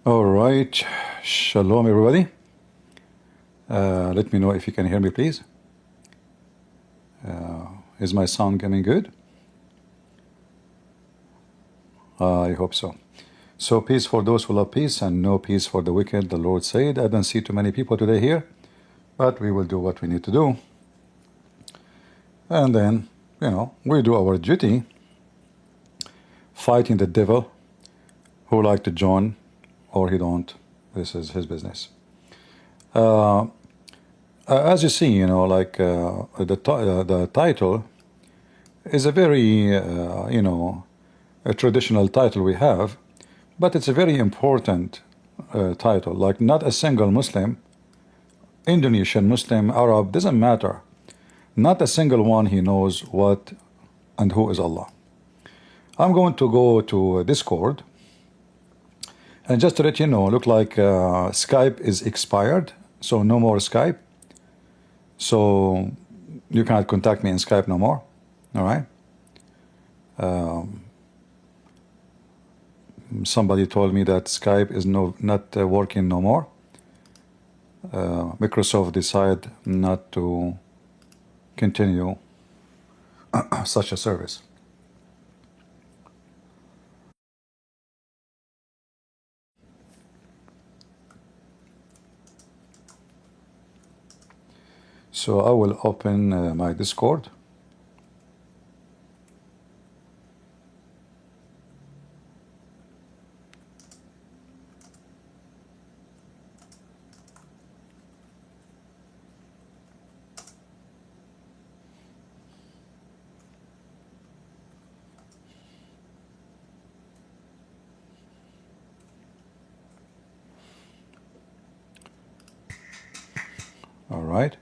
All right. Shalom, everybody. Let me know if you can hear me, please. Is my sound coming good? I hope so. So peace for those who love peace and no peace for the wicked, the Lord said. I don't see too many people today here, but we will do what we need to do. And then, we do our duty, fighting the devil who like to join or he don't. This is his business. As you see, the title is a very, a traditional title we have, but it's a very important title. Like, not a single Muslim, Indonesian Muslim, Arab, doesn't matter. Not a single one he knows what and who is Allah. I'm going to go to Discord, and just to let you know, look like Skype is expired, so no more Skype. So you cannot contact me in Skype no more. All right. Somebody told me that Skype is not working no more. Microsoft decided not to continue such a service. So I will open my Discord. All right.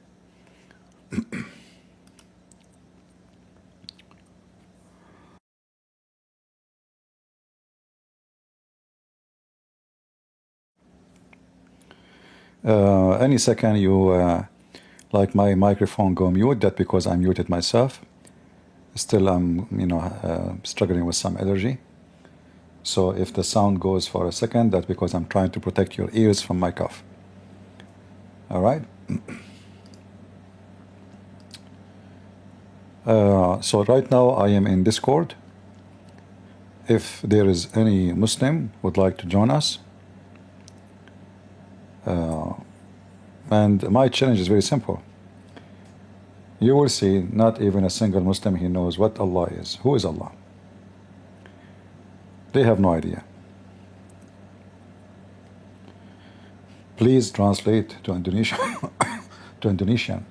Any second you like my microphone go mute, that because I muted myself. Still I'm struggling with some allergy. So if the sound goes for a second, that's because I'm trying to protect your ears from my cough. All right. So right now I am in Discord. If there is any Muslim would like to join us, and my challenge is very simple. You will see not even a single Muslim he knows what Allah is. Who is Allah? They have no idea. Please translate to Indonesian. To Indonesian.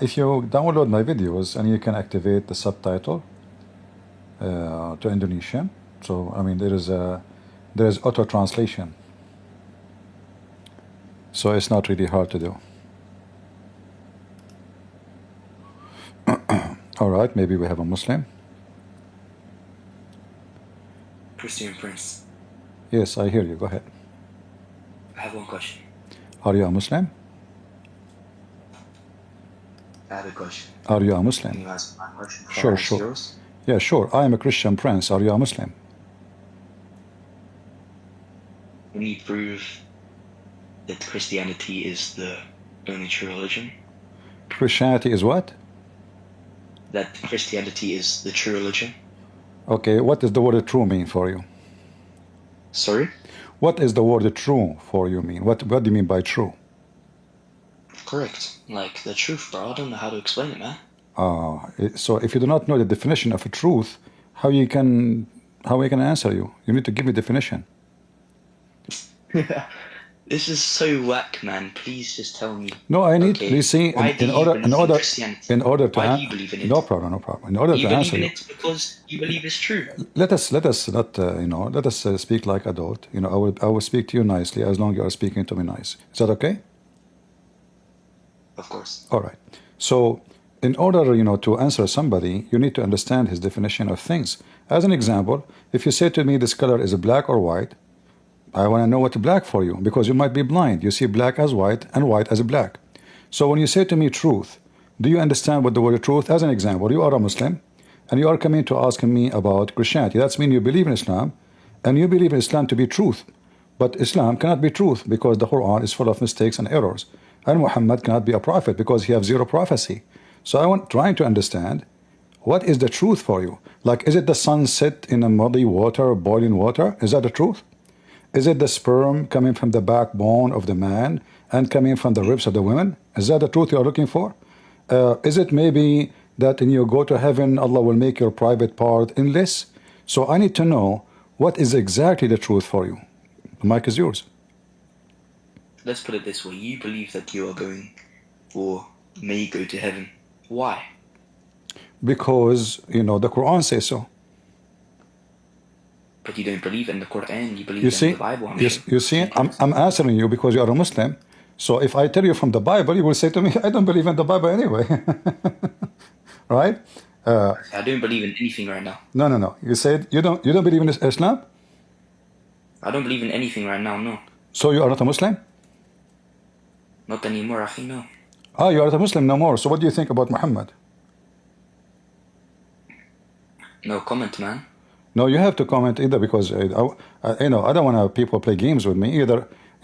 If you download my videos, and you can activate the subtitle to Indonesian. So I mean there is auto translation. So it's not really hard to do. All right, maybe we have a Muslim. Christian Prince. Yes, I hear you. Go ahead. I have one question. Are you a Muslim? I have a question. Are you a Can Muslim? you answer my question? Sure, sure. Yours? Yeah, sure. I am a Christian Prince. Are you a Muslim? Can you prove that Christianity is the only true religion? Christianity is what? That Christianity is the true religion? Okay, what does the word true mean for you? Sorry? What is the word true for you mean? What do you mean by true? Correct. Like the truth, bro. I don't know how to explain it, man. So if you do not know the definition of a truth, how we can answer you? You need to give me definition. This is so whack, man. Please just tell me. No, I need. Okay, You see, why do you believe in Christianity? in order to Why do you believe in it? no problem. In order You to believe answer in you, it because you believe it's true. let us not let us speak like adult. I will speak to you nicely as long as you are speaking to me nice. Is that okay? Of course. All right. So in order to answer somebody, you need to understand his definition of things. As an example, if you say to me this color is black or white, I want to know what's black for you, because you might be blind. You see black as white and white as black. So when you say to me truth, do you understand what the word truth? As an example, you are a Muslim. and you are coming to ask me about Christianity. That's mean you believe in Islam, and you believe in Islam to be truth. But Islam cannot be truth because the Quran is full of mistakes and errors. And Muhammad cannot be a prophet because he has zero prophecy. So I want trying to understand what is the truth for you. Like, is it the sun set in a muddy water, boiling water? Is that the truth? Is it the sperm coming from the backbone of the man and coming from the ribs of the women? Is that the truth you are looking for? Is it maybe that when you go to heaven, Allah will make your private part endless? So I need to know what is exactly the truth for you. The mic is yours. Let's put it this way. You believe that you are going or may go to heaven. Why? Because, you know, the Quran says so. But you don't believe in the Quran. You believe You in see, the Bible. you see, I'm answering you because you are a Muslim. So if I tell you from the Bible, you will say to me, I don't believe in the Bible anyway. Right? I don't believe in anything right now. No. You said you don't believe in Islam? I don't believe in anything right now, no. So you are not a Muslim? Not anymore, akhi, no. Ah, you are not a Muslim no more. So what do you think about Muhammad? No comment, man. No, you have to comment either because you know, I don't want to have people play games with me.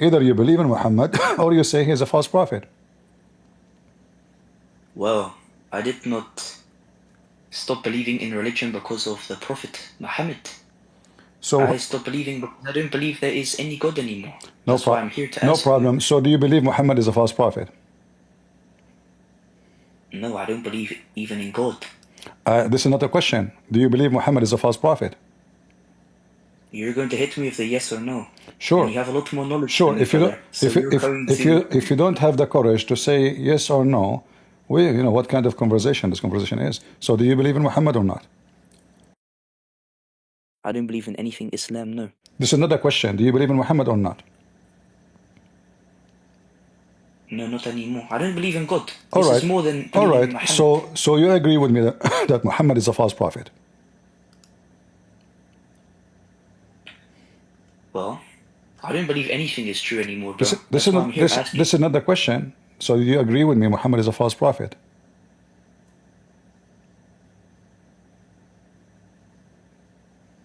Either you believe in Muhammad or you say he's a false prophet. Well, I did not stop believing in religion because of the Prophet Muhammad. So I stopped believing because I don't believe there is any God anymore. no That's why I'm here to no ask problem. So do you believe Muhammad is a false prophet? you. No, I don't believe even in God. This is not a question. Do you believe Muhammad is a false prophet? You're going to hit me with a yes or no. Sure. And you have a lot more knowledge. Sure. than If each you other. don't, So you're going to- if you don't have the courage to say yes or no, you know what kind of conversation this conversation is. So do you believe in Muhammad or not? I don't believe in anything Islam, no. This is not a question. Do you believe in Muhammad or not? No, not anymore. I don't believe in God. All This right. is more than All believing in right. Muhammad. So you agree with me that, that Muhammad is a false prophet? Well, I don't believe anything is true anymore, bro. This is not the question. So you agree with me Muhammad is a false prophet?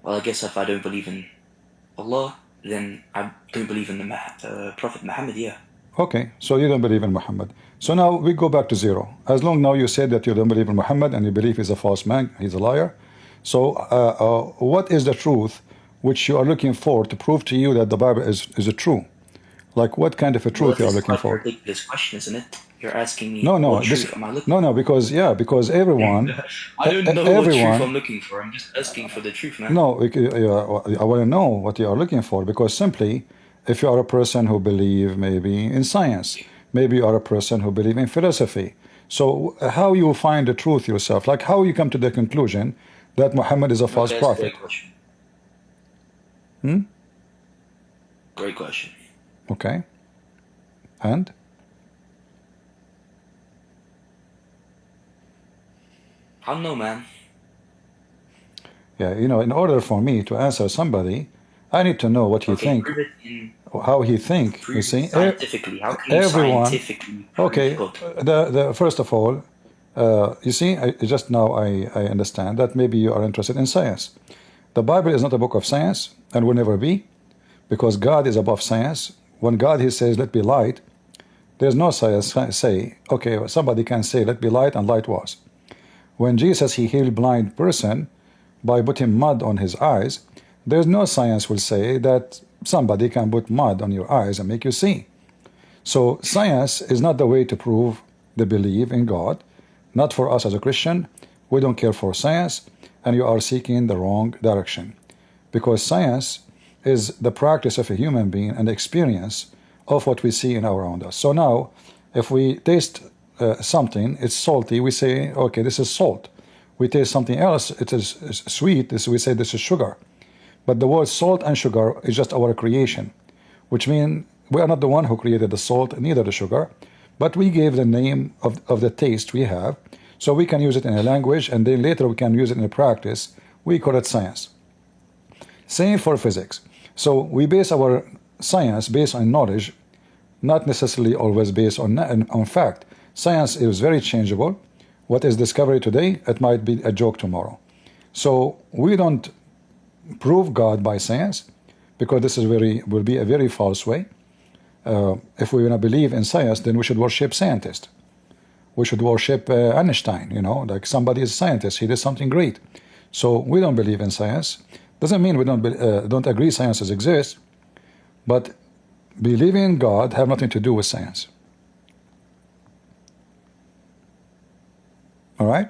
Well, I guess if I don't believe in Allah, then I don't believe in the Prophet Muhammad, yeah. Okay, so you don't believe in Muhammad. So now we go back to zero. As long now you said that you don't believe in Muhammad and you believe he's a false man, he's a liar. So what is the truth which you are looking for to prove to you that the Bible is a true? Like what kind of a truth you are looking for? This is quite a ridiculous question, isn't it? You're asking me No, what this, truth am I looking for? no, because everyone, I don't know what truth I'm looking for. I'm just asking for the truth, man. No, I want to know what you are looking for because simply, if you are a person who believe maybe in science, maybe you are a person who believe in philosophy. So how you find the truth yourself? Like how you come to the conclusion that Muhammad is a false That's prophet? a great question. Great question. Okay. And? I don't know, man. Yeah, you know, in order for me to answer somebody, I need to know what he think, prove it in, how he think. You prove see, scientifically. How can you everyone. scientifically prove Okay. God? The first of all, you see, just now I understand that maybe you are interested in science. The Bible is not a book of science and will never be, because God is above science. When God he says, "Let be light," there's no science say, okay, somebody can say, "Let be light," and light was. When Jesus he healed blind person by putting mud on his eyes, there's no science will say that somebody can put mud on your eyes and make you see. So science is not the way to prove the belief in God. Not for us as a Christian. We don't care for science, and you are seeking the wrong direction. Because science is the practice of a human being and the experience of what we see in around us. So now, if we taste something, it's salty, we say, okay, this is salt. We taste something else, it is sweet, we say this is sugar. But the word salt and sugar is just our creation, which means we are not the one who created the salt, neither the sugar, but we gave the name of the taste we have, so we can use it in a language, and then later we can use it in a practice. We call it science. Same for physics. So we base our science based on knowledge, not necessarily always based on fact. Science is very changeable. What is discovered today, it might be a joke tomorrow. So we don't prove God by science, because this is will be a very false way. If we want to believe in science, then we should worship scientists. We should worship Einstein, like somebody is a scientist, he did something great. So we don't believe in science. Doesn't mean we don't agree sciences exist, but believing in God have nothing to do with science. All right?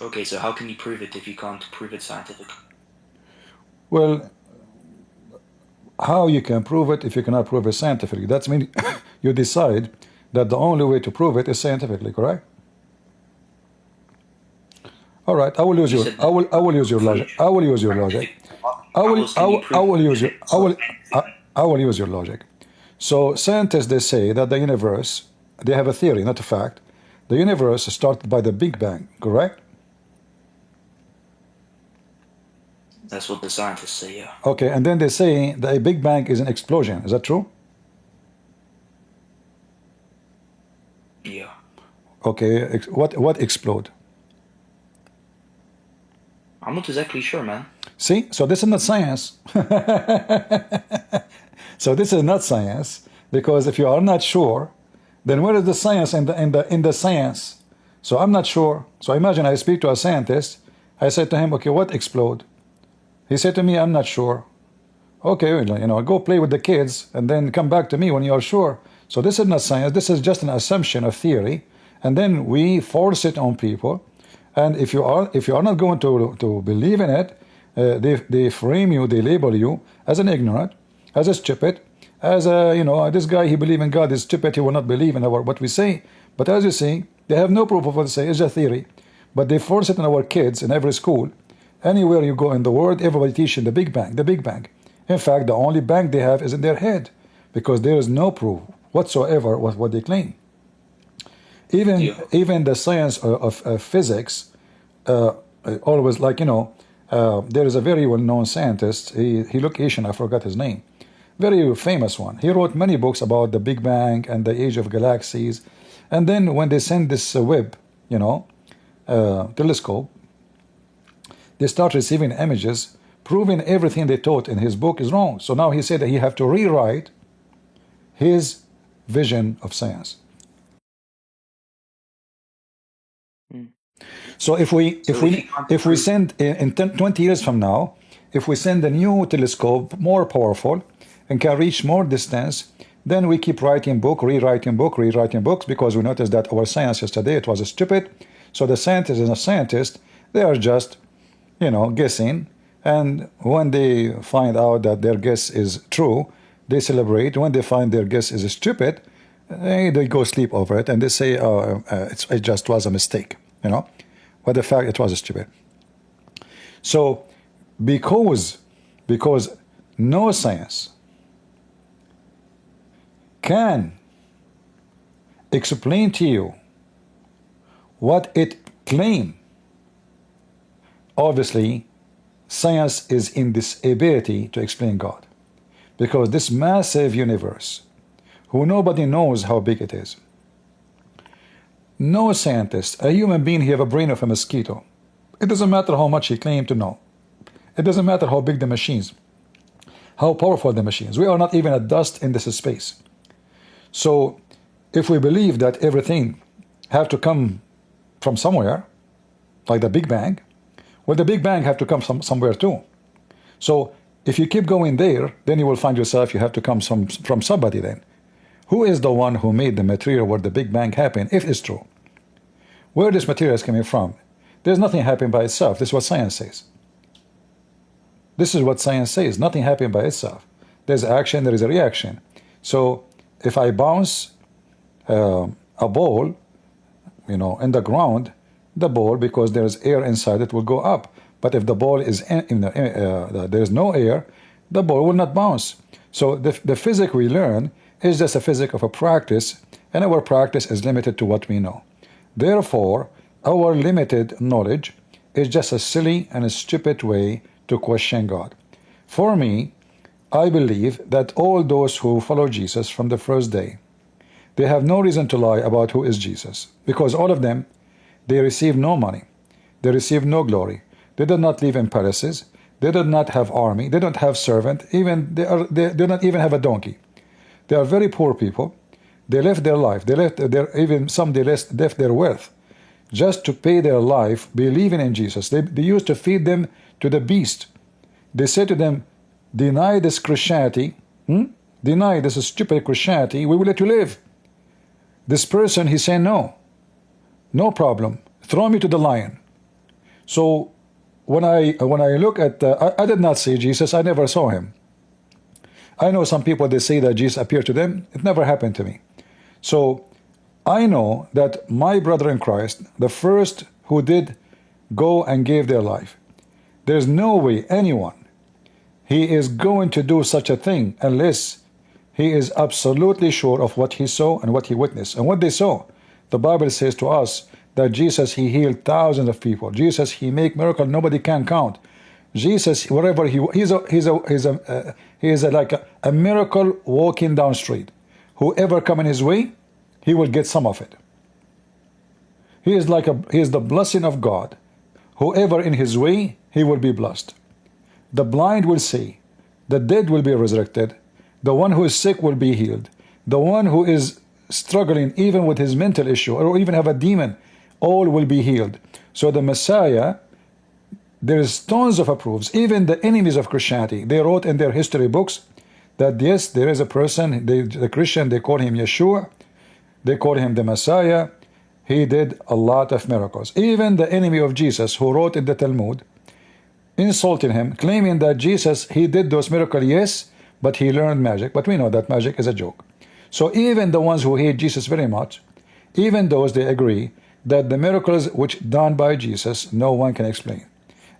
Okay, so how can you prove it if you can't prove it scientifically? Well, how you can prove it if you cannot prove it scientifically? That's mean you decide that the only way to prove it is scientifically, correct? All right, I will use your logic. I will use your logic. I will use your logic. So scientists, they say that the universe, they have a theory, not a fact. The universe started by the Big Bang, correct? That's what the scientists say, yeah. Okay, and then they say that a Big Bang is an explosion. Is that true? Yeah. Okay, what explode? I'm not exactly sure, man. See, so this is not science. So this is not science, because if you are not sure, then where is the science in the science? So I'm not sure. So imagine I speak to a scientist. I said to him, okay, what explode? He said to me, I'm not sure. Okay, go play with the kids and then come back to me when you are sure. So this is not science. This is just an assumption of theory, and then we force it on people. And if you are not going to believe in it, they frame you, they label you as an ignorant, as a stupid, as a this guy, he believes in God, is stupid, he will not believe in what we say. But as you see, they have no proof of what they say. It's a theory, but they force it on our kids in every school. Anywhere you go in the world, everybody teaching the Big Bang, the Big Bang. In fact, the only bang they have is in their head, because there is no proof whatsoever of what they claim. Even the science of physics, always there is a very well-known scientist. He looked Asian. I forgot his name. Very famous one. He wrote many books about the Big Bang and the age of galaxies. And then when they send this Webb, telescope, they start receiving images proving everything they taught in his book is wrong. So now he said that he have to rewrite his vision of science. So if we send in 20 years from now, if we send a new telescope more powerful and can reach more distance, then we keep writing rewriting books, because we noticed that our science yesterday, it was stupid. So the scientist is a scientist. They are just guessing, and when they find out that their guess is true, they celebrate. When they find their guess is stupid, they go sleep over it, and they say, it just was a mistake, but the fact it was stupid. So because no science can explain to you what it claims, obviously science is in this ability to explain God, because this massive universe, who nobody knows how big it is, no scientist, a human being, he have a brain of a mosquito. It doesn't matter how much he claimed to know. It doesn't matter how big the machines, how powerful the machines. We are not even a dust in this space. So if we believe that everything have to come from somewhere, like the Big Bang, well, the Big Bang have to come somewhere too. So if you keep going there, then you will find yourself you have to come from somebody then. Who is the one who made the material where the Big Bang happened, if it's true? Where this material is coming from? There's nothing happening by itself. This is what science says. This is what science says. Nothing happened by itself. There's action, there is a reaction. So if I bounce a ball, in the ground, the ball, because there's air inside, it will go up. But if the ball is there's no air, the ball will not bounce. So the physics we learn is just a physics of a practice, and our practice is limited to what we know. Therefore, our limited knowledge is just a silly and a stupid way to question God. For me, I believe that all those who follow Jesus from the first day, they have no reason to lie about who is Jesus, because all of them, they receive no money. They received no glory. They did not live in palaces. They did not have army. They don't have servant. Even they do not even have a donkey. They are very poor people. They left their life. They left their, even some they left their wealth just to pay their life believing in Jesus. They used to feed them to the beast. They said to them, deny this Christianity, deny this stupid Christianity, we will let you live. This person, he said, no, no problem, throw me to the lion. So when I look at, I did not see Jesus, I never saw him. I know some people, they say that Jesus appeared to them. It never happened to me. So I know that my brother in Christ, the first who did go and gave their life, there's no way anyone, he is going to do such a thing unless he is absolutely sure of what he saw and what he witnessed. And what they saw, the Bible says to us that Jesus, he healed thousands of people. Jesus, he make miracles nobody can count. Jesus, wherever he is like a miracle walking down street. Whoever come in his way, he will get some of it. He is the blessing of God. Whoever in his way, he will be blessed. The blind will see, the dead will be resurrected, the one who is sick will be healed, the one who is struggling even with his mental issue or even have a demon, all will be healed. So the Messiah, there is tons of proofs. Even the enemies of Christianity, they wrote in their history books that yes, there is a person, the Christian, they call him Yeshua, they call him the Messiah. He did a lot of miracles. Even the enemy of Jesus, who wrote in the Talmud, insulting him, claiming that Jesus, he did those miracles, yes, but he learned magic. But we know that magic is a joke. So even the ones who hate Jesus very much, even those, they agree that the miracles which done by Jesus, no one can explain.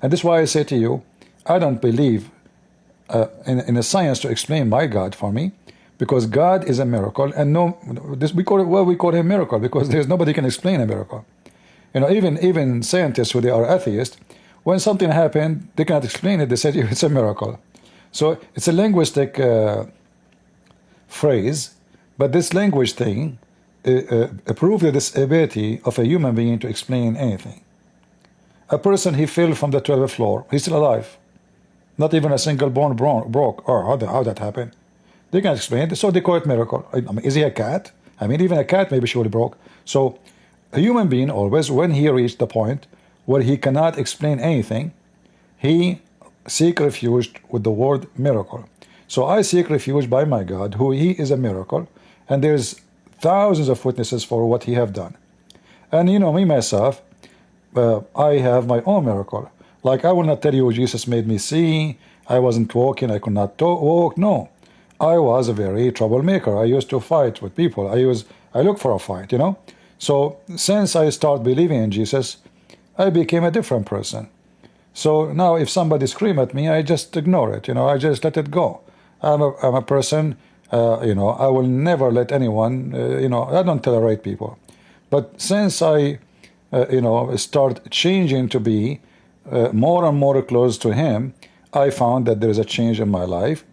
And this is why I say to you, I don't believe in a science to explain my God for me, because God is a miracle, and we call him miracle because there's nobody can explain a miracle. You know, even scientists who they are atheists, when something happened, they cannot explain it. They say it's a miracle. So it's a linguistic phrase, but this language thing proves the ability of a human being to explain anything. A person, he fell from the 12th floor. He's still alive. Not even a single bone broke. Or how that happened? They can't explain it, so they call it miracle. I mean, is he a cat? I mean, even a cat maybe surely broke. So a human being always, when he reached the point where he cannot explain anything, he seek refuge with the word miracle. So I seek refuge by my God, who he is a miracle, and there's thousands of witnesses for what he have done. And you know, me myself, I have my own miracle. Like, I will not tell you Jesus made me see, I wasn't walking, I could not walk. No, I was a very troublemaker. I used to fight with people. I look for a fight, you know. So since I started believing in Jesus, I became a different person. So now if somebody scream at me, I just ignore it, you know, I just let it go. I'm a person, you know, I will never let anyone, you know, I don't tolerate people. But since I, you know, start changing to be more and more close to him, I found that there is a change in my life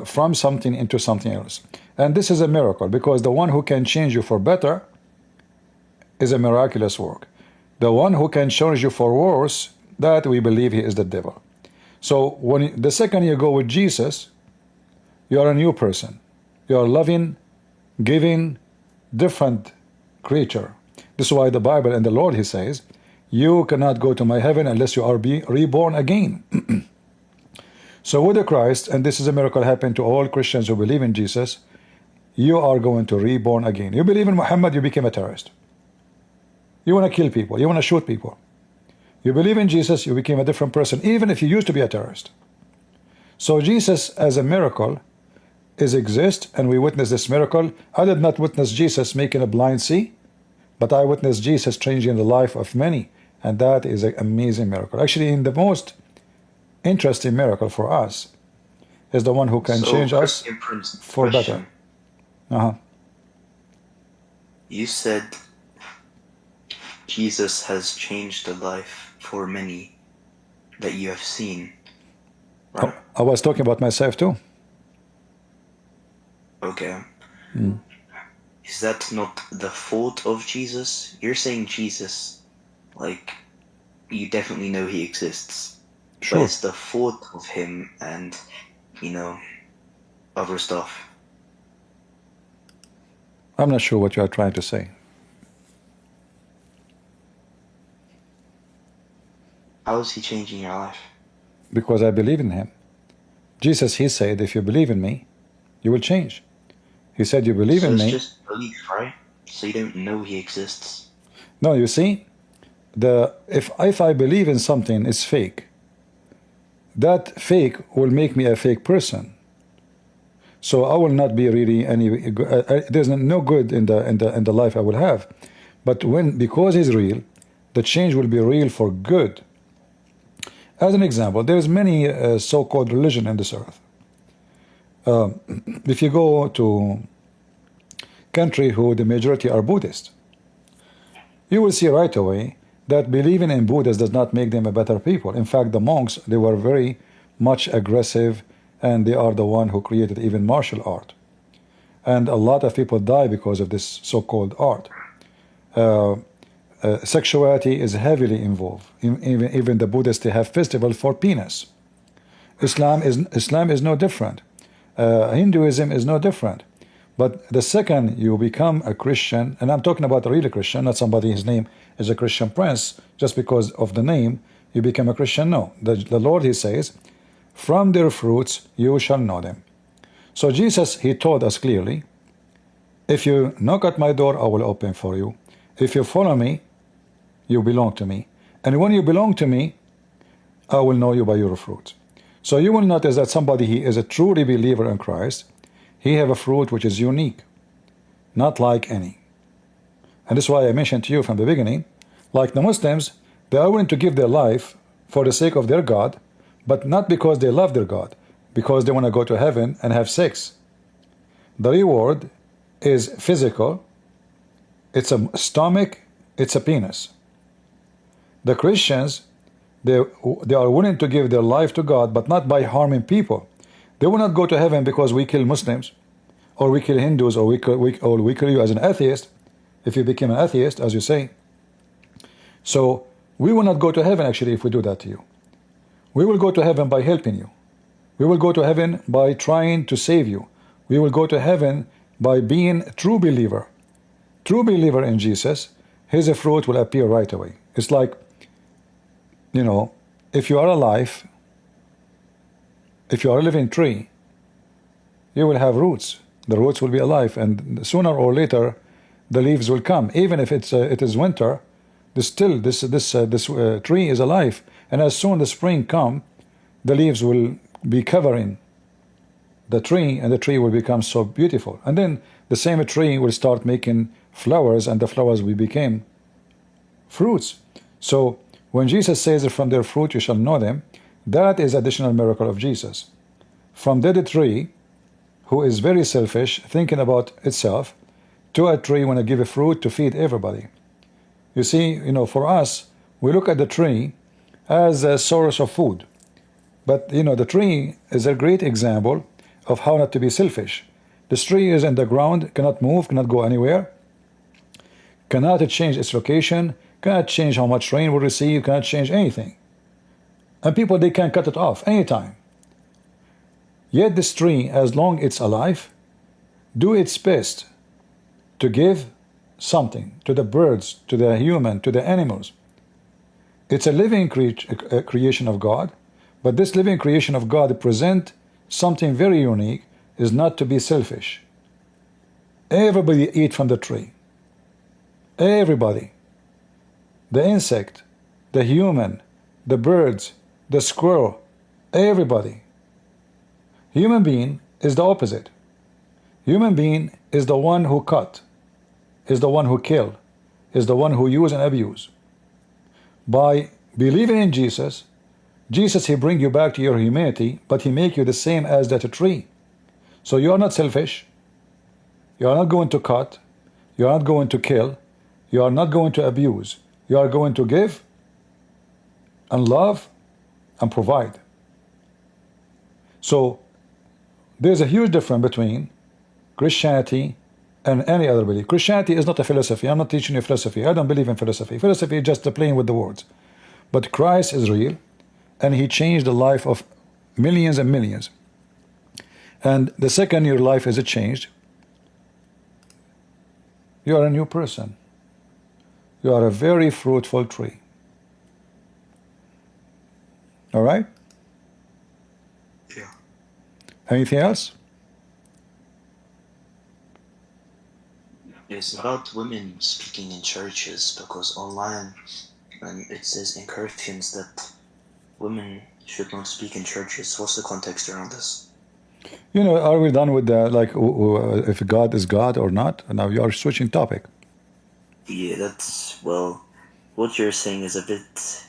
from something into something else. And this is a miracle, because the one who can change you for better is a miraculous work. The one who can change you for worse, that we believe he is the devil. So when the second you go with Jesus, you are a new person. You are loving, giving, different creature. This is why the Bible and the Lord, he says, you cannot go to my heaven unless you are reborn again. So with the Christ, and this is a miracle happened to all Christians who believe in Jesus, you are going to reborn again. You believe in Muhammad, you became a terrorist. You want to kill people, you want to shoot people. You believe in Jesus, you became a different person, even if you used to be a terrorist. So Jesus as a miracle exists, and we witness this miracle. I did not witness Jesus making a blind see, but I witnessed Jesus changing the life of many, and that is an amazing miracle. Actually, in the most interesting miracle for us is the one who can change us for better. You said Jesus has changed the life for many that you have seen, right? I was talking about myself too. Okay. Is that not the fault of Jesus? You're saying Jesus, like, you definitely know he exists. But Sure. it's the thought of him and, you know, other stuff. I'm not sure what you are trying to say. How is he changing your life? Because I believe in him. Jesus, he said, if you believe in me, you will change. He said, you believe So in it's me. just belief, right? So you don't know he exists. No, you see, if I believe in something, it's fake. That fake will make me a fake person. So I will not be really any. There's no good in the life I will have. But because he's real, the change will be real for good. As an example, there's many so-called religion in this earth. If you go to country who the majority are Buddhist, you will see right away that believing in Buddhists does not make them a better people. In fact, the monks, they were very much aggressive, and they are the one who created even martial art. And a lot of people die because of this so-called art. Sexuality is heavily involved. Even the Buddhists, they have festival for penis. Islam is no different. Hinduism is no different. But the second you become a Christian, and I'm talking about a real Christian, not somebody his name is a Christian prince, just because of the name you become a Christian. No, the Lord, he says, from their fruits you shall know them. So Jesus, he told us clearly, if you knock at my door, I will open for you. If you follow me, you belong to me. And when you belong to me, I will know you by your fruit. So you will notice that somebody, he is a truly believer in Christ, he have a fruit which is unique, not like any. And this is why I mentioned to you from the beginning, like the Muslims, they are willing to give their life for the sake of their God, but not because they love their God, because they want to go to heaven and have sex. The reward is physical, it's a stomach, it's a penis. The Christians, they are willing to give their life to God, but not by harming people. They will not go to heaven because we kill Muslims, or we kill Hindus, or we kill you as an atheist, if you become an atheist, as you say. So we will not go to heaven actually if we do that to you. We will go to heaven by helping you. We will go to heaven by trying to save you. We will go to heaven by being a true believer. True believer in Jesus, his fruit will appear right away. It's like, you know, if you are alive, if you are a living tree, you will have roots. The roots will be alive, and sooner or later, the leaves will come. Even if it is winter, this tree is alive, and as soon as the spring come, the leaves will be covering the tree, and the tree will become so beautiful. And then the same tree will start making flowers, and the flowers will become fruits. So when Jesus says that from their fruit you shall know them, that is additional miracle of Jesus. From dead tree, who is very selfish, thinking about itself, to a tree when I give a fruit to feed everybody. You see, you know, for us, we look at the tree as a source of food. But, you know, the tree is a great example of how not to be selfish. This tree is in the ground, cannot move, cannot go anywhere, cannot change its location, cannot change how much rain will receive, cannot change anything. And people, they can cut it off anytime. Yet this tree, as long as it's alive, do its best to give something to the birds, to the human, to the animals. It's a living creation of God, but this living creation of God present something very unique, is not to be selfish. Everybody eat from the tree. Everybody. The insect, the human, the birds, the squirrel, everybody. Human being is the opposite. Human being is the one who cut, is the one who kill, is the one who use and abuse. By believing in Jesus, Jesus, he bring you back to your humanity, but he make you the same as that tree. So you are not selfish, you are not going to cut, you are not going to kill, you are not going to abuse, you are going to give and love and provide. So there's a huge difference between Christianity and any other belief. Christianity is not a philosophy. I'm not teaching you philosophy. I don't believe in philosophy. Philosophy is just playing with the words. But Christ is real, and he changed the life of millions and millions. And the second your life is changed, you are a new person. You are a very fruitful tree. All right? Yeah. Anything else? It's about women speaking in churches, because online, it says in Corinthians that women should not speak in churches. What's the context around this? You know, are we done with the, like, if God is God or not? Now you are switching topic. Yeah, that's, well, what you're saying is a bit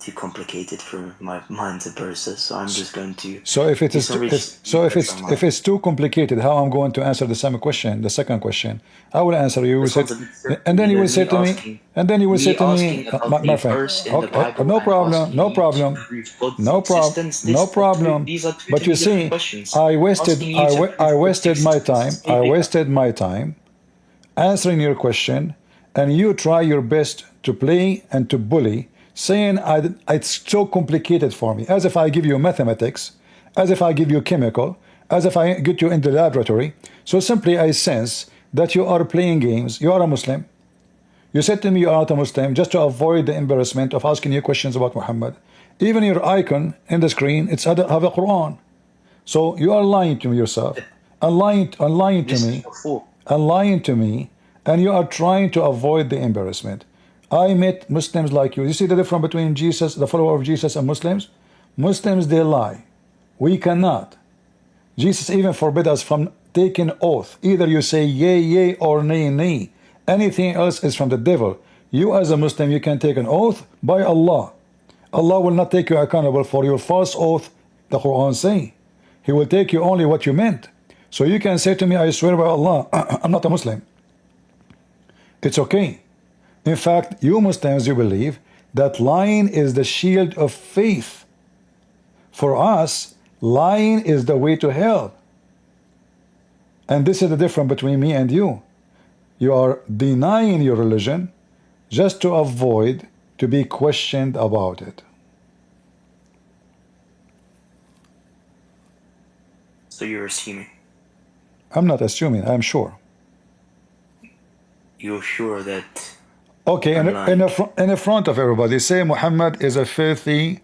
too complicated for my mind to process, so I'm just going to So if it do is some too, research online. if it's too complicated, how I'm going to answer the same question, the second question? I will answer you. This one's a bit And then simpler you will than say me to me, asking and then you will say me to asking me, about my a friend, verse in the okay, Bible no and problem, asking no you to problem, prove God's existence. These are But you totally different see, questions. I wasted, Asking you to I prove God's wasted my time. existence. I wasted my time answering your question, and you try your best to play and to bully, saying it's so complicated for me, as if I give you mathematics, as if I give you chemical, as if I get you in the laboratory. So simply I sense that you are playing games. You are a Muslim. You said to me you are not a Muslim just to avoid the embarrassment of asking you questions about Muhammad. Even your icon in the screen, it's have a Quran. So you are lying to me yourself, and lying to This is me, your fault. and lying to me, and you are trying to avoid the embarrassment. I met Muslims like you. You see the difference between Jesus, the follower of Jesus, and Muslims? Muslims, they lie. We cannot. Jesus even forbid us from taking oath. Either you say yea, yea, or nay, nay. Anything else is from the devil. You as a Muslim, you can take an oath by Allah. Allah will not take you accountable for your false oath, the Quran say. He will take you only what you meant. So you can say to me, I swear by Allah, I'm not a Muslim. It's okay. In fact, you Muslims, you believe that lying is the shield of faith. For us, lying is the way to hell. And this is the difference between me and you. You are denying your religion just to avoid to be questioned about it. So you're assuming. I'm not assuming, I'm sure. You're sure that Okay, I'm lying. in the front of everybody, say Muhammad is a filthy,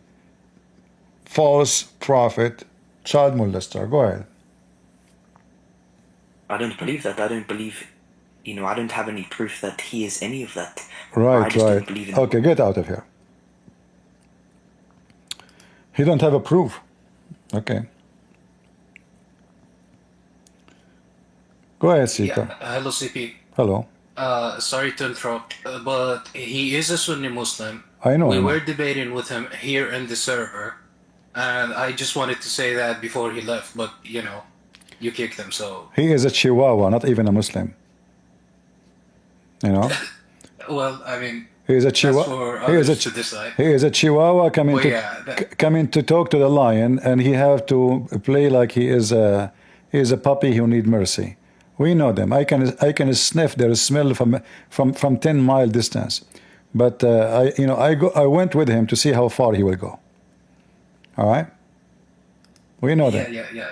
false prophet, child molester. Go ahead. I don't believe that. I don't believe, I don't have any proof that he is any of that. I Right, just right. don't believe in Okay, get out of here. He don't have a proof. Okay. Go ahead, Sika. Yeah, hello CP. Hello. Sorry to interrupt, but he is a Sunni Muslim. I know. We were debating with him here in the server, and I just wanted to say that before he left, but you kicked him, so. He is a Chihuahua, not even a Muslim. You know? Well, I mean, He is a that's Chihuahua. for others to decide. He is a Chihuahua coming But to yeah, coming to talk to the lion, and he have to play like he is a puppy who need mercy. We know them. I can sniff their smell from 10-mile distance. But I went with him to see how far he will go. All right. We know yeah, that. yeah.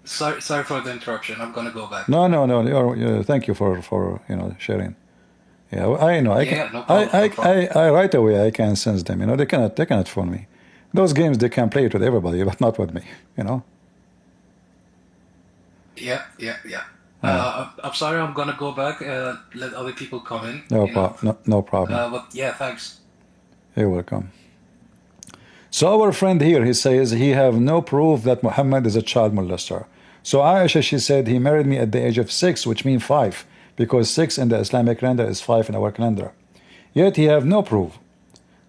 Sorry for the interruption. I'm gonna go back. No. Thank you for sharing. Yeah, I know. Yeah, no problem. No problem. I right away I can sense them. They cannot fool me. Those games they can play it with everybody, but not with me. Yeah. I'm sorry. I'm gonna go back. Let other people come in. No problem. But yeah, thanks. You're welcome. So our friend here, he says he have no proof that Muhammad is a child molester. So Aisha, she said he married me at the age of 6, which means 5, because 6 in the Islamic calendar is 5 in our calendar. Yet he have no proof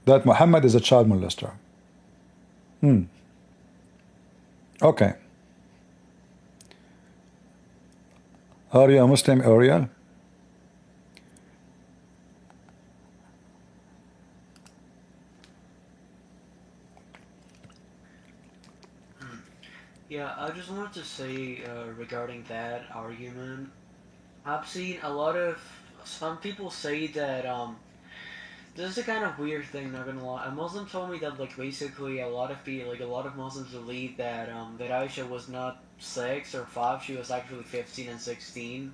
that Muhammad is a child molester. Okay. Are you a Muslim, Ariel? Yeah, I just wanted to say regarding that argument, I've seen some people say that This is a kind of weird thing, not gonna lie. A Muslim told me that like basically a lot of people, like a lot of Muslims believe that that Aisha was not 6 or 5, she was actually 15 and 16.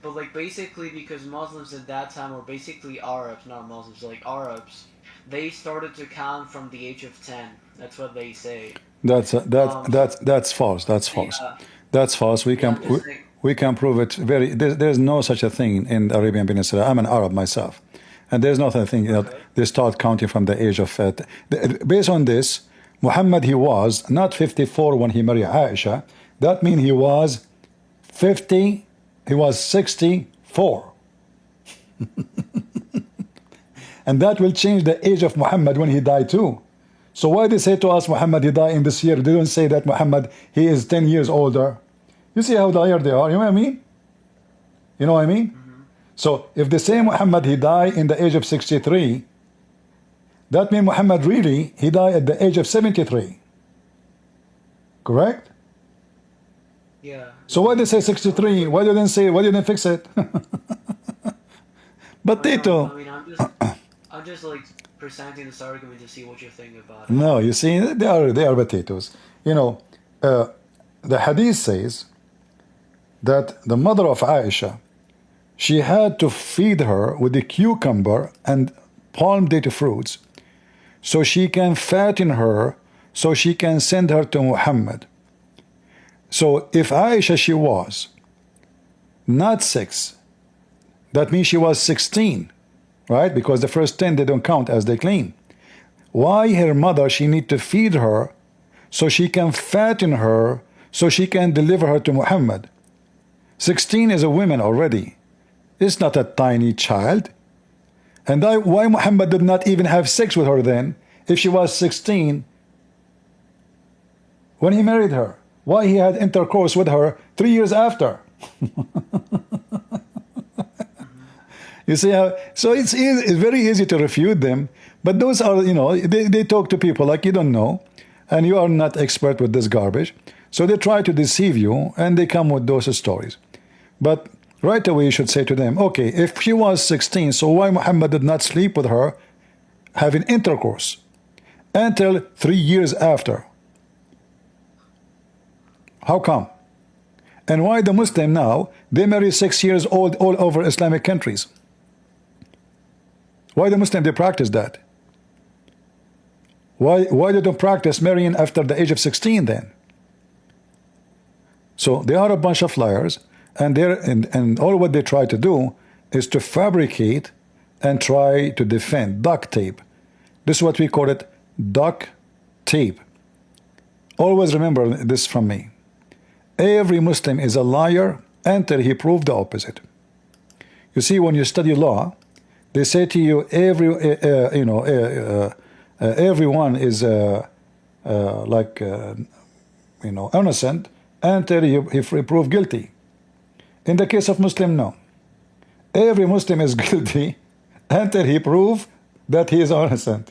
But like basically because Muslims at that time were basically Arabs, not Muslims, like Arabs, they started to count from the age of 10. That's what they say. That's false. That's false. Yeah, That's false. We yeah, can I'm just saying. we can prove it. There's no such a thing in the Arabian Peninsula. I'm an Arab myself, and there's no such thing. Okay. They start counting from the age of. Based on this, Muhammad, he was not 54 when he married Aisha. That means he was 50. He was 64, and that will change the age of Muhammad when he died too. So why they say to us Muhammad he died in this year? They don't say that Muhammad he is 10 years older. You see how tired they are. You know what I mean? You know what I mean? So if they say Muhammad he died in the age of 63, that means Muhammad really he died at the age of 73. Correct? Yeah. So why they say 63? Why didn't say? Why didn't fix it? But they I too. mean, I'm just like presenting this argument to see what you think about it. No, you see, they are potatoes. You know, the hadith says that the mother of Aisha, she had to feed her with the cucumber and palm date fruits so she can fatten her, so she can send her to Muhammad. So if Aisha, she was not 6, that means she was 16, right? Because the first 10, they don't count as they clean. Why her mother, she need to feed her so she can fatten her, so she can deliver her to Muhammad? 16 is a woman already. It's not a tiny child. And why Muhammad did not even have sex with her then, if she was 16, when he married her? Why he had intercourse with her 3 years after? You see how? So it's very easy to refute them. But those are, you know, they talk to people like you don't know, and you are not expert with this garbage. So they try to deceive you, and they come with those stories. But right away you should say to them, okay, if she was 16, so why Muhammad did not sleep with her, having intercourse, until 3 years after? How come? And why the Muslim now, they marry 6 years old all over Islamic countries? Why the Muslim, they practice that? Why they don't practice marrying after the age of 16 then? So they are a bunch of liars, and all what they try to do is to fabricate and try to defend. Duct tape. This is what we call it, duct tape. Always remember this from me. Every Muslim is a liar until he proves the opposite. You see, when you study law, they say to you, everyone is innocent until he proved guilty. In the case of Muslim, no. Every Muslim is guilty until he proves that he is innocent,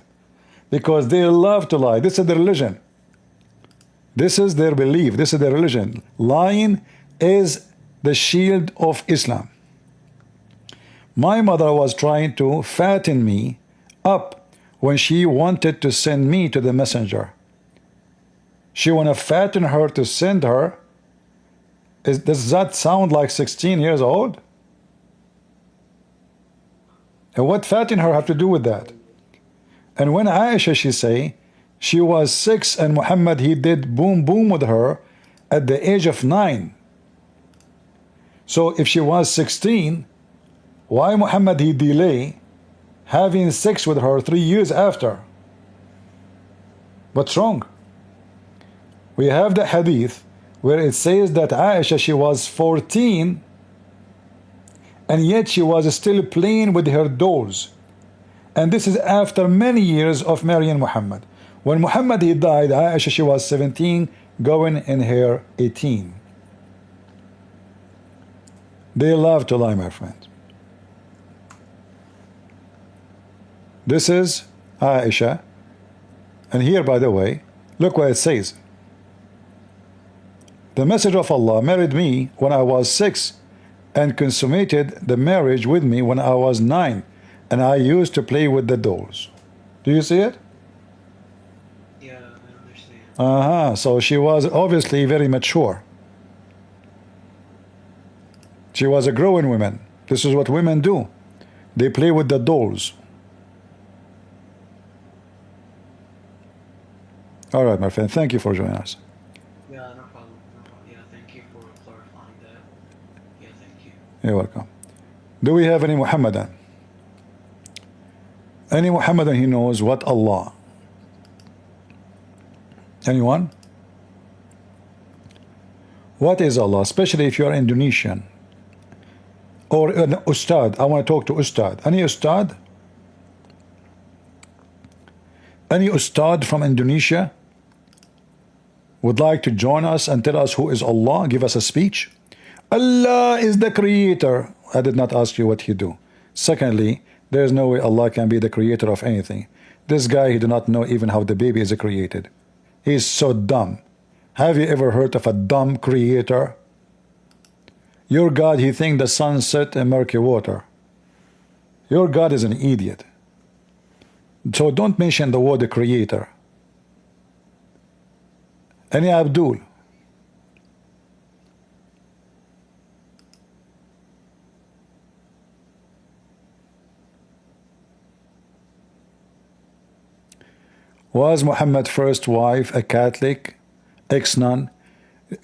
because they love to lie. This is their religion. This is their belief. This is their religion. Lying is the shield of Islam. My mother was trying to fatten me up when she wanted to send me to the messenger. She want to fatten her to send her. Does that sound like 16 years old? And what fatten her have to do with that? And when Aisha, she say, she was 6 and Muhammad, he did boom boom with her at the age of 9. So if she was 16, why Muhammad he delay having sex with her 3 years after? What's wrong? We have the hadith where it says that Aisha, she was 14 and yet she was still playing with her dolls. And this is after many years of marrying Muhammad. When Muhammad he died, Aisha, she was 17, going in her 18. They love to lie, my friend. This is Aisha. And here, by the way, look what it says. The Messenger of Allah married me when I was 6 and consummated the marriage with me when I was 9. and I used to play with the dolls. Do you see it? Yeah, I understand. So she was obviously very mature. She was a growing woman. This is what women do. They play with the dolls. All right, my friend. Thank you for joining us. Yeah, no problem. No problem. Yeah, thank you for clarifying that. Yeah, thank you. You're welcome. Do we have any Muhammadan? Any Muhammadan he knows what Allah? Anyone? What is Allah? Especially if you are Indonesian or an Ustad. I want to talk to Ustad. Any Ustad? Any Ustad from Indonesia would like to join us and tell us who is Allah? Give us a speech. Allah is the creator. I did not ask you what he do. Secondly, there is no way Allah can be the creator of anything. This guy, he do not know even how the baby is created. He is so dumb. Have you ever heard of a dumb creator? Your God, he think the sun set in murky water. Your God is an idiot. So don't mention the word creator. Any Abdul? Was Muhammad's first wife a Catholic, ex-nun?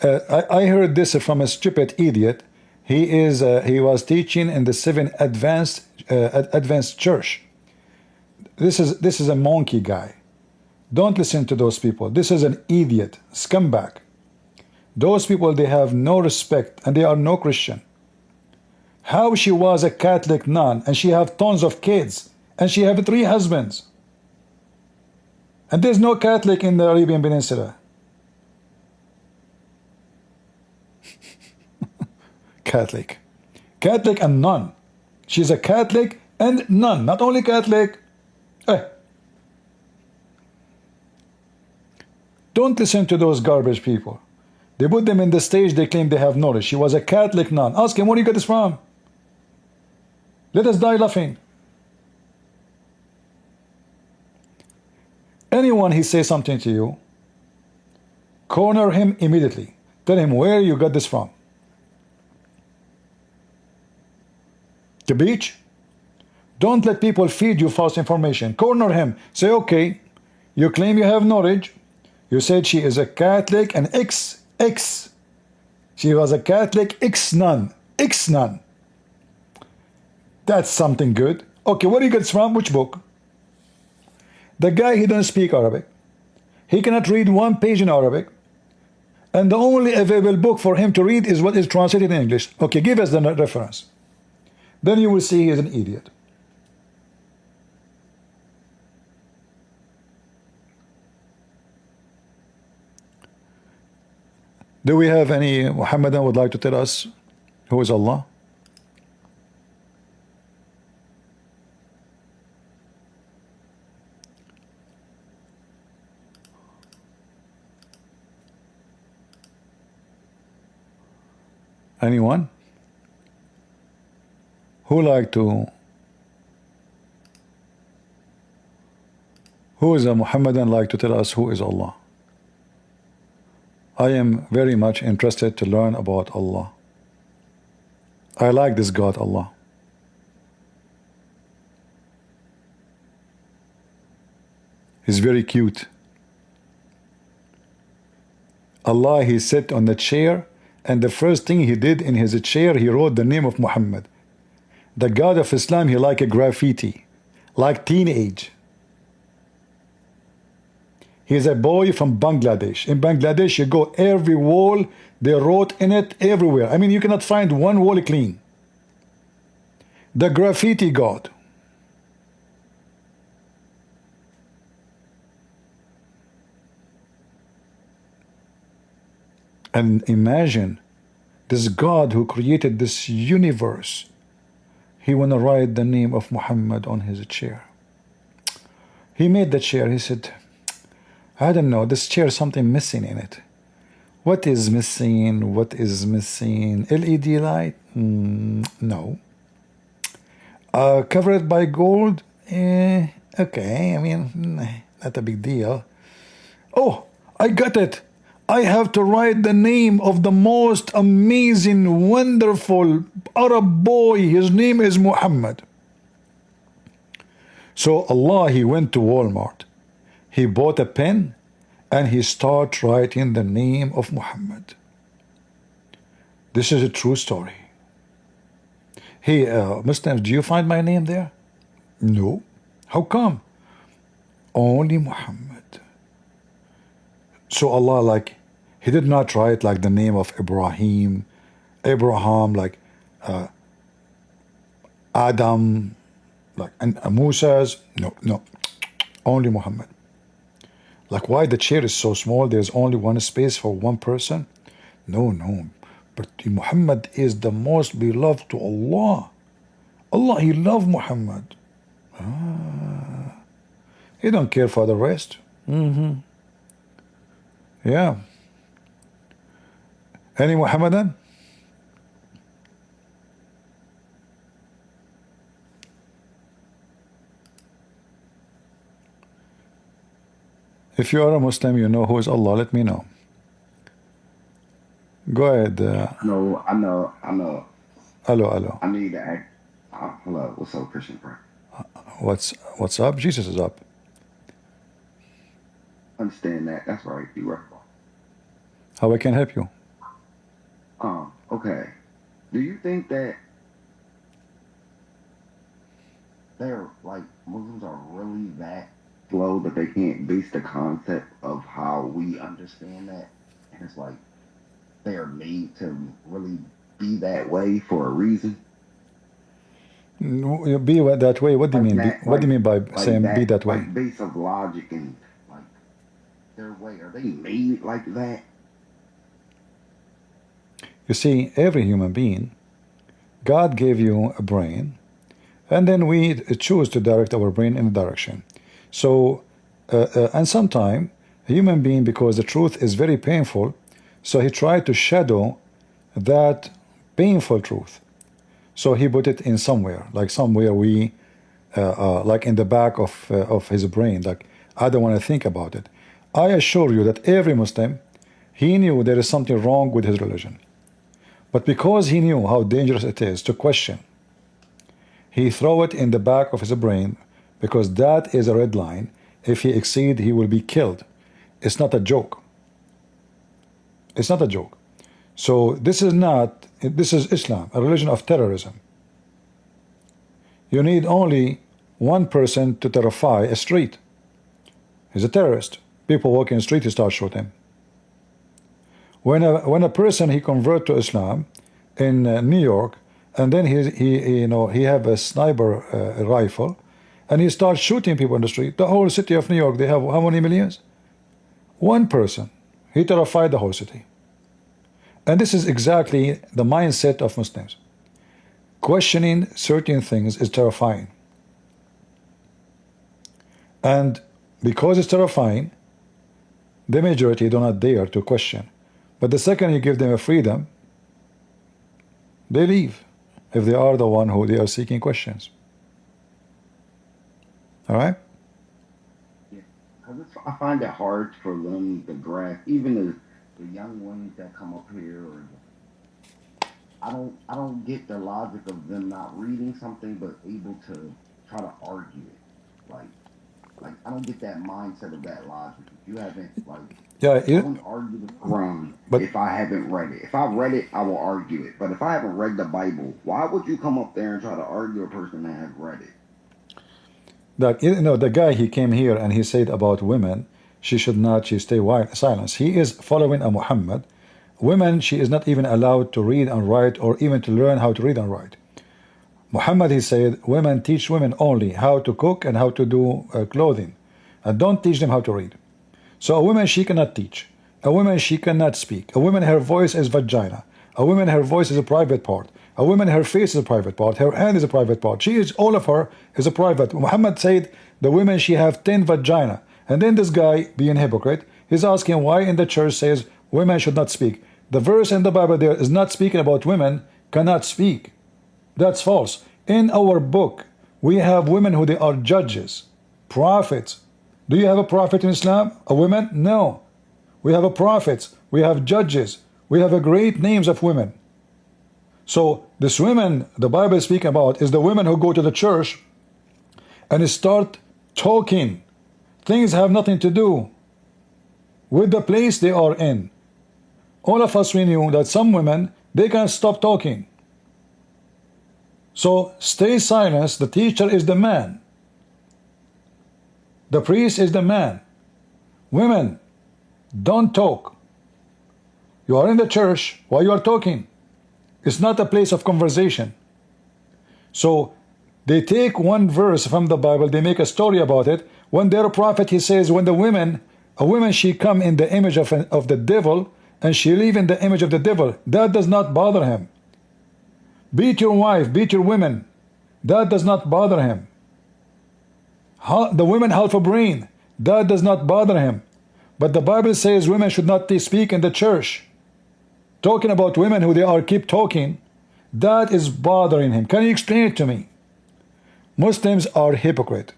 I heard this from a stupid idiot. He was teaching in the Seventh Advanced Church. This is a monkey guy. Don't listen to those people. This is an idiot, scumbag. Those people, they have no respect and they are no Christian. How she was a Catholic nun and she have tons of kids and she have 3 husbands. And there's no Catholic in the Arabian Peninsula. Catholic and nun. She's a Catholic and nun, not only Catholic. Don't listen to those garbage people. They put them in the stage, they claim they have knowledge. She was a Catholic nun. Ask him, where do you get this from? Let us die laughing. Anyone he says something to you, corner him immediately. Tell him where you got this from. The beach? Don't let people feed you false information. Corner him. Say, okay, you claim you have knowledge. You said she is a Catholic and ex. She was a Catholic ex-nun. That's something good. Okay, where do you get this from? Which book? The guy, he doesn't speak Arabic. He cannot read 1 page in Arabic. And the only available book for him to read is what is translated in English. Okay, give us the reference. Then you will see he is an idiot. Do we have any Muhammadan would like to tell us who is Allah? Anyone? Who is a Muhammadan like to tell us who is Allah? I am very much interested to learn about Allah. I like this God, Allah. He's very cute. Allah, he sat on the chair, and the first thing he did in his chair, he wrote the name of Muhammad. The God of Islam, he like a graffiti, like teenage. He's a boy from Bangladesh. In Bangladesh, you go every wall, they wrote in it everywhere. I mean, you cannot find one wall clean. The graffiti God. And imagine this God who created this universe. He want to write the name of Muhammad on his chair. He made the chair. He said, I don't know, this chair, something missing in it. What is missing? What is missing? LED light? No. Covered by gold? Okay, I mean, not a big deal. Oh, I got it. I have to write the name of the most amazing, wonderful Arab boy. His name is Muhammad. So Allah, he went to Walmart. He bought a pen and he started writing the name of Muhammad. This is a true story. Hey, Muslims, do you find my name there? No. How come? Only Muhammad. So Allah, like, he did not write like the name of Abraham, like Adam, like and Musa's. No, only Muhammad. Like, why the chair is so small? There's only one space for one person. No. But Muhammad is the most beloved to Allah. Allah, he loved Muhammad. He don't care for the rest. Yeah. Any Muhammadan? If you are a Muslim, you know who is Allah, let me know. Go ahead. No, I know. Hello. I need to act. Hello, what's up, Christian friend? What's up? Jesus is up. Understand that. That's right. You right. How I can help you? Okay. Do you think that they're like Muslims are really that slow that they can't base the concept of how we understand that? And it's like they are made to really be that way for a reason. Be that way. What do you mean? What do you mean by saying be that way? Like base of logic and like their way. Are they made like that? You see, every human being, God gave you a brain, and then we choose to direct our brain in a direction. So, and sometime a human being, because the truth is very painful, so he tried to shadow that painful truth. So he put it in somewhere, like somewhere like in the back of his brain. Like, I don't want to think about it. I assure you that every Muslim, he knew there is something wrong with his religion. But because he knew how dangerous it is to question, he threw it in the back of his brain, because that is a red line. If he exceeds, he will be killed. It's not a joke. It's not a joke. So this is Islam, a religion of terrorism. You need only one person to terrify a street. He's a terrorist. People walking in the street, he starts shooting. When a person, he convert to Islam in New York, and then he have a sniper rifle, and he starts shooting people in the street. The whole city of New York, they have how many millions? One person. He terrified the whole city. And this is exactly the mindset of Muslims. Questioning certain things is terrifying. And because it's terrifying, the majority do not dare to question. But the second you give them a freedom, they leave, if they are the one who they are seeking questions. All right? Yeah, because I find it hard for them to grasp, even the young ones that come up here, or I don't get the logic of them not reading something but able to try to argue it. Like I don't get that mindset of that logic. If you haven't I won't argue the Quran if I haven't read it. If I read it, I will argue it. But if I haven't read the Bible, why would you come up there and try to argue a person that has read it? The guy, he came here and he said about women, she stay silent. He is following a Muhammad. Women, she is not even allowed to read and write, or even to learn how to read and write. Muhammad, he said, women teach women only how to cook and how to do clothing, and don't teach them how to read. So a woman, she cannot teach. A woman, she cannot speak. A woman, her voice is vagina. A woman, her voice is a private part. A woman, her face is a private part. Her hand is a private part. All of her is a private. Muhammad said the women, she have 10 vagina. And then this guy, being hypocrite, he's asking why in the church says women should not speak. The verse in the Bible there is not speaking about women cannot speak. That's false. In our book, we have women who they are judges, prophets. Do you have a prophet in Islam? A woman? No. We have a prophets. We have judges. We have a great names of women. So this women the Bible is speaking about is the women who go to the church and start talking. Things have nothing to do with the place they are in. All of us, we knew that some women, they can't stop talking. So stay silent. The teacher is the man. The priest is the man. Women, don't talk. You are in the church while you are talking. It's not a place of conversation. So they take one verse from the Bible, they make a story about it. When their prophet, he says, when a woman, she come in the image of the devil, and she live in the image of the devil, that does not bother him. Beat your wife, beat your women, that does not bother him. The women have a brain, that does not bother him. But the Bible says women should not speak in the church. Talking about women who they are keep talking, that is bothering him. Can you explain it to me? Muslims are hypocrite.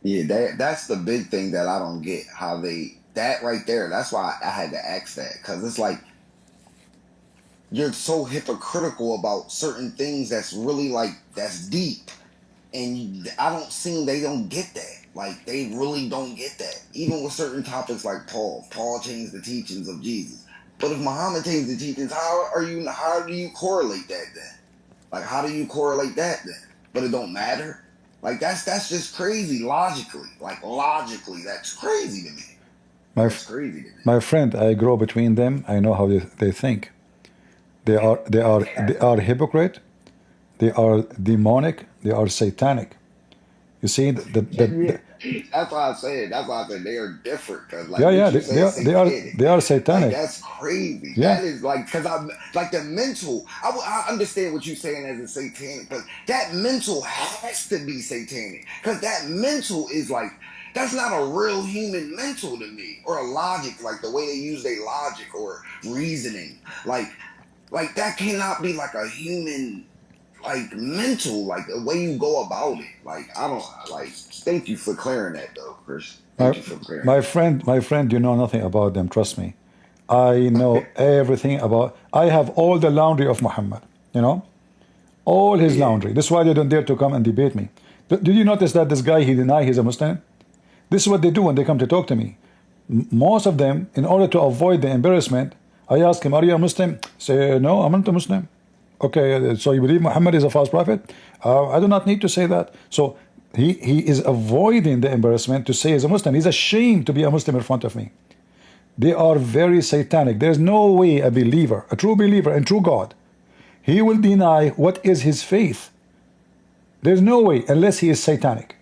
Yeah, that's the big thing that I don't get. How that right there. That's why I had to ask that, because it's like you're so hypocritical about certain things that's really that's deep, and I don't see they don't get that. Like they really don't get that. Even with certain topics like Paul changed the teachings of Jesus. But if Muhammad changed the teachings, how do you correlate that then? Like how do you correlate that then? But it don't matter. Like that's just crazy logically. Like logically, that's crazy to me. That's crazy to me. My friend, I grow between them. I know how they think. They are hypocrite. They are demonic. They are satanic. You see, that's why I said. That's why I said they are different. Cause they are satanic. Like, that's crazy. Yeah. That is because I'm like the mental. I understand what you're saying as a satanic, but that mental has to be satanic. Because that mental is that's not a real human mental to me, or a logic, like the way they use their logic or reasoning. Like that cannot be like a human. Mental, the way you go about it. I don't thank you for clearing that though, Chris. Thank you for clearing my friend, you know nothing about them, trust me. I know everything about. I have all the laundry of Muhammad, all his laundry. This is why they don't dare to come and debate me. Did you notice that this guy, he denied he's a Muslim? This is what they do when they come to talk to me. Most of them, in order to avoid the embarrassment, I ask him, are you a Muslim? Say, no, I'm not a Muslim. Okay, so you believe Muhammad is a false prophet? I do not need to say that. So he is avoiding the embarrassment to say he's a Muslim. He's ashamed to be a Muslim in front of me. They are very satanic. There's no way a believer, a true believer and true God, he will deny what is his faith. There's no way unless he is satanic.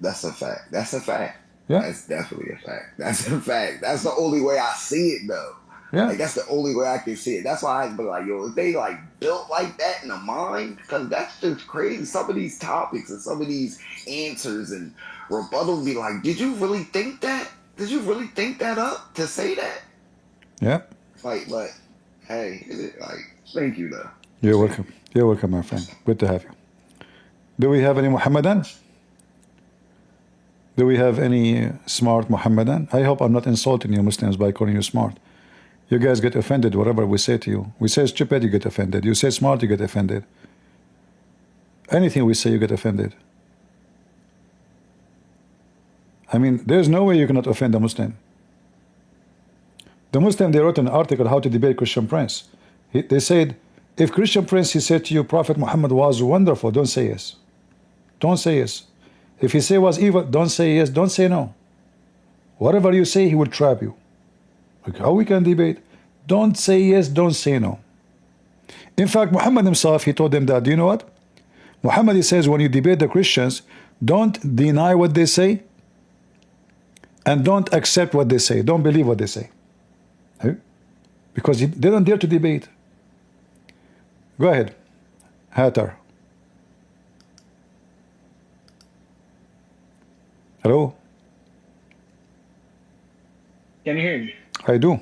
That's a fact. That's a fact. Yeah. That's definitely a fact. That's a fact. That's the only way I see it though. Yeah. That's the only way I can see it. That's why I be like, yo, if they built like that in the mind, because that's just crazy. Some of these topics and some of these answers and rebuttals be like, did you really think that? Did you really think that up to say that? Yeah. But hey, thank you though. You're welcome. You're welcome, my friend. Good to have you. Do we have any Muhammadan? Do we have any smart Muhammadan? I hope I'm not insulting you Muslims by calling you smart. You guys get offended whatever we say to you. We say stupid, you get offended. You say smart, you get offended. Anything we say, you get offended. I mean, there's no way you cannot offend a Muslim. The Muslim, they wrote an article, How to Debate Christian Prince. They said, if Christian Prince, he said to you, Prophet Muhammad was wonderful, don't say yes. Don't say yes. If he say was evil, don't say yes, don't say no. Whatever you say, he will trap you. Like how we can debate? Don't say yes, don't say no. In fact, Muhammad himself, he told them that, do you know what? Muhammad, he says, when you debate the Christians, don't deny what they say and don't accept what they say. Don't believe what they say. Because they don't dare to debate. Go ahead. Hatter. Hello? Can you hear me? I do.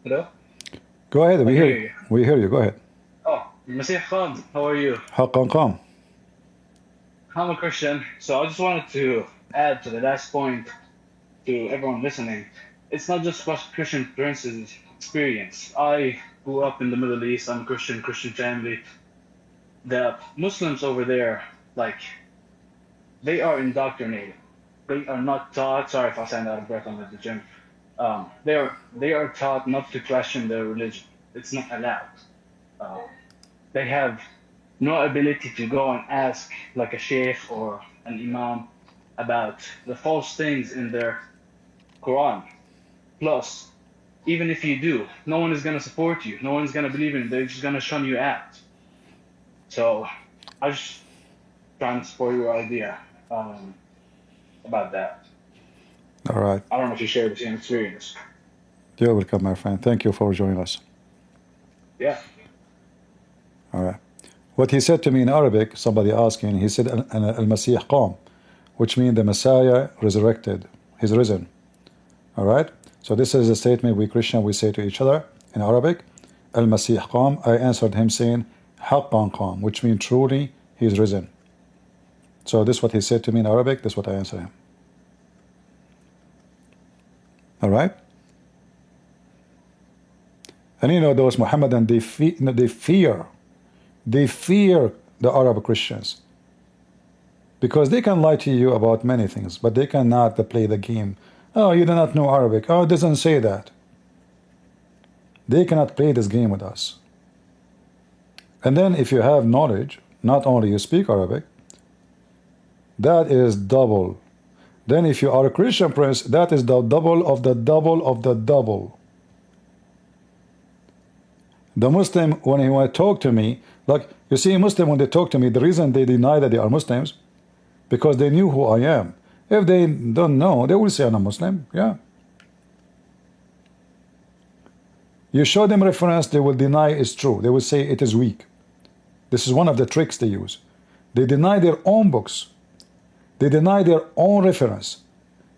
Hello? Go ahead. We I hear hear you. you. We hear you. Go ahead. Oh, Masih Khan, how are you? حقا قام. I'm a Christian, so I just wanted to add to the last point to everyone listening. It's not just Christian Prince's experience. I grew up in the Middle East. I'm a Christian family. The Muslims over there, like, they are indoctrinated. They are not taught. Sorry if I sound out of breath. I'm at the gym. They are taught not to question their religion. It's not allowed. They have no ability to go and ask like a sheikh or an imam about the false things in their Quran. Plus, even if you do, no one is going to support you. No one's going to believe in you. They're just going to shun you out. So I just trying to support your idea about that. All right. I don't know if you share the same experience. You're welcome, my friend. Thank you for joining us. Yeah. All right. What he said to me in Arabic, somebody asking, he said, Al-Masih qam, which means the Messiah resurrected. He's risen. All right. So this is a statement we Christian we say to each other in Arabic. Al-Masih qam. I answered him saying, Haqqan qam, which means truly he is risen. So this is what he said to me in Arabic. This is what I answered him. All right. And you know those Mohammedan, they fear the Arab Christians because they can lie to you about many things, but they cannot play the game. Oh, you do not know Arabic. Oh, it doesn't say that. They cannot play this game with us. And then if you have knowledge, not only you speak Arabic, that is double. Then if you are a Christian prince, that is the double of the double of the double. The Muslim, when he talk to me, like, you see, Muslim, when they talk to me, the reason they deny that they are Muslims, because they knew who I am. If they don't know, they will say I'm a Muslim. Yeah. You show them reference, they will deny it's true. They will say it is weak. This is one of the tricks they use. They deny their own books. They deny their own reference.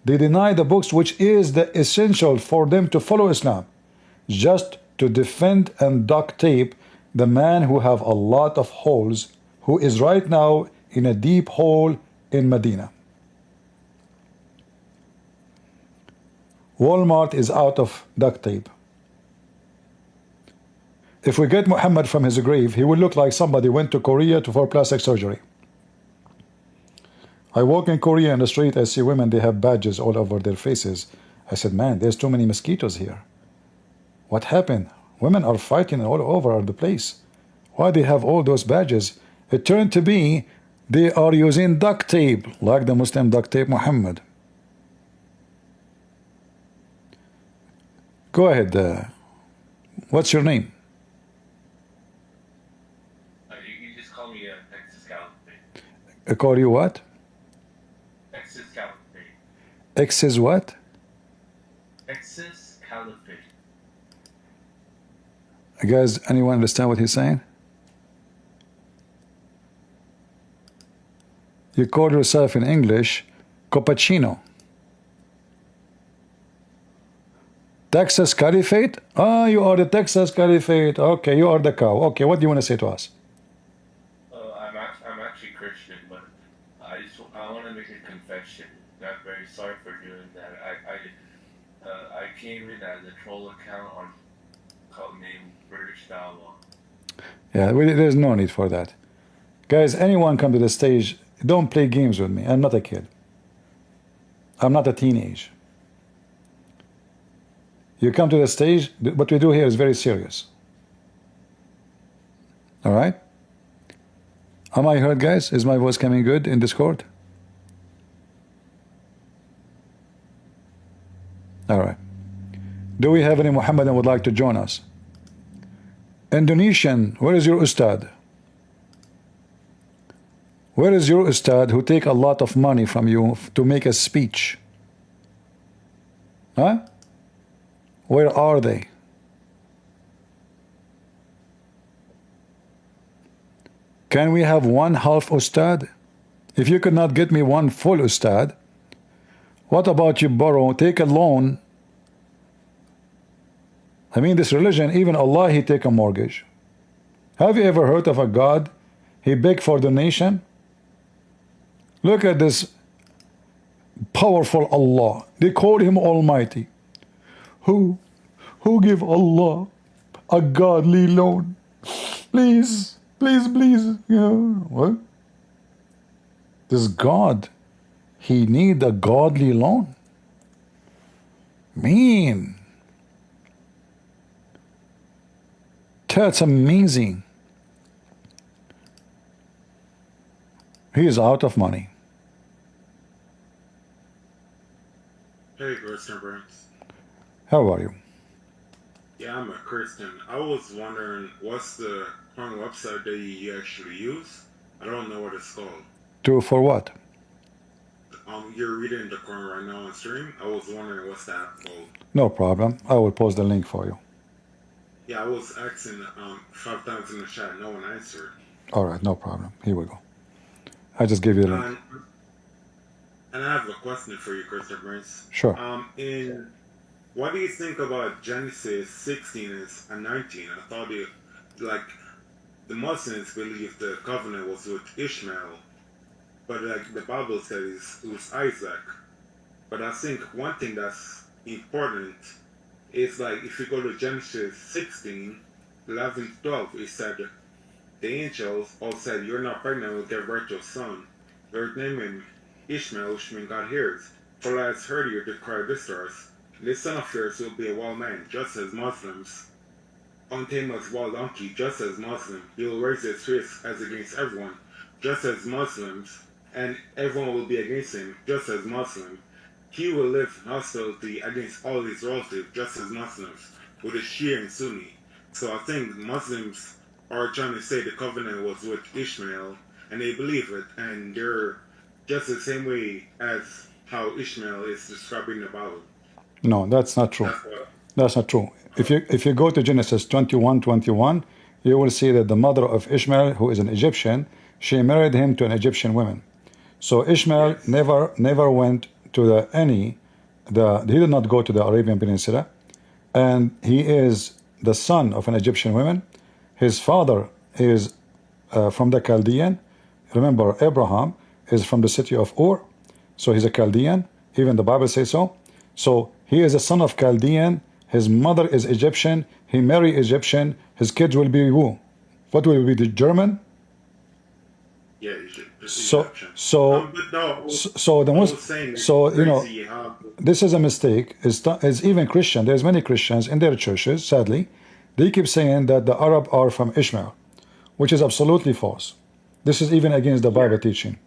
They deny the books which is the essential for them to follow Islam, just to defend and duct tape the man who have a lot of holes, who is right now in a deep hole in Medina. Walmart is out of duct tape. If we get Muhammad from his grave, he will look like somebody went to Korea for plastic surgery. I walk in Korea in the street, I see women, they have badges all over their faces. I said, man, there's too many mosquitoes here. What happened? Women are fighting all over the place. Why they have all those badges? It turned to be they are using duct tape, like the Muslim duct tape Muhammad. Go ahead. What's your name? You just call me Texas Caliphate. I call you what? Texas Caliphate. X is what? Texas Caliphate. Guys, anyone understand what he's saying? You call yourself in English Copacino. Texas Caliphate? Ah, you are the Texas Caliphate. Okay, you are the cow. Okay, what do you want to say to us? I'm actually Christian, but I want to make a confession. I'm very sorry for doing that. I came in as a troll account named British Dialogue. Yeah, there's no need for that. Guys, anyone come to the stage, don't play games with me. I'm not a kid. I'm not a teenage. You come to the stage, what we do here is very serious. All right? Am I heard, guys? Is my voice coming good in Discord? All right. Do we have any Muhammadan would like to join us? Indonesian, where is your ustad? Where is your ustad who take a lot of money from you to make a speech? Huh? Where are they? Can we have one half ustad? If you could not get me one full ustad, what about you borrow, take a loan? I mean, this religion, even Allah, he take a mortgage. Have you ever heard of a God? He begged for donation. Look at this powerful Allah. They call him Almighty. Who give Allah a godly loan? Please, please, please. Yeah. What? This God, he need a godly loan. Man, that's amazing. He is out of money. Hey, Christian Burns. How are you? Yeah, I'm a Christian. I was wondering, what's the Quran website that you actually use? I don't know what it's called. For what? You're reading the Quran right now on stream. I was wondering what's that called. No problem. I will post the link for you. Yeah, I was asking 5 times in the chat. No one answered. All right, no problem. Here we go. I just gave you the link. And I have a question for you, Christian Burns. Sure. What do you think about Genesis 16 and 19? I thought the Muslims believe the covenant was with Ishmael, but like the Bible says it was Isaac. But I think one thing that's important is like if you go to Genesis 16, 11, 12, it said the angels all said, "You're not pregnant, we'll give birth to a son. They're naming Ishmael, which means God hears. For I has heard you declare this to us. This son of yours will be a wild man, just as Muslims. Untamed as wild donkey, just as Muslim. He will raise his fist as against everyone, just as Muslims, and everyone will be against him, just as Muslim. He will live in hostility against all his relatives, just as Muslims, with a Shia and Sunni." So I think Muslims are trying to say the covenant was with Ishmael, and they believe it, and they're just the same way as how Ishmael is describing the Bible. No, that's not true. That's not true. If you go to Genesis 21:21, you will see that the mother of Ishmael, who is an Egyptian, she married him to an Egyptian woman. So Ishmael never went to he did not go to the Arabian Peninsula, and he is the son of an Egyptian woman. His father is from the Chaldean. Remember, Abraham is from the city of Ur, so he's a Chaldean. Even the Bible says so. So he is a son of Chaldean. His mother is Egyptian. He married Egyptian. His kids will be who? What will be the German? Yeah, this is a mistake. Is even Christian. There's many Christians in their churches. Sadly, they keep saying that the Arab are from Ishmael, which is absolutely false. This is even against the Bible teaching.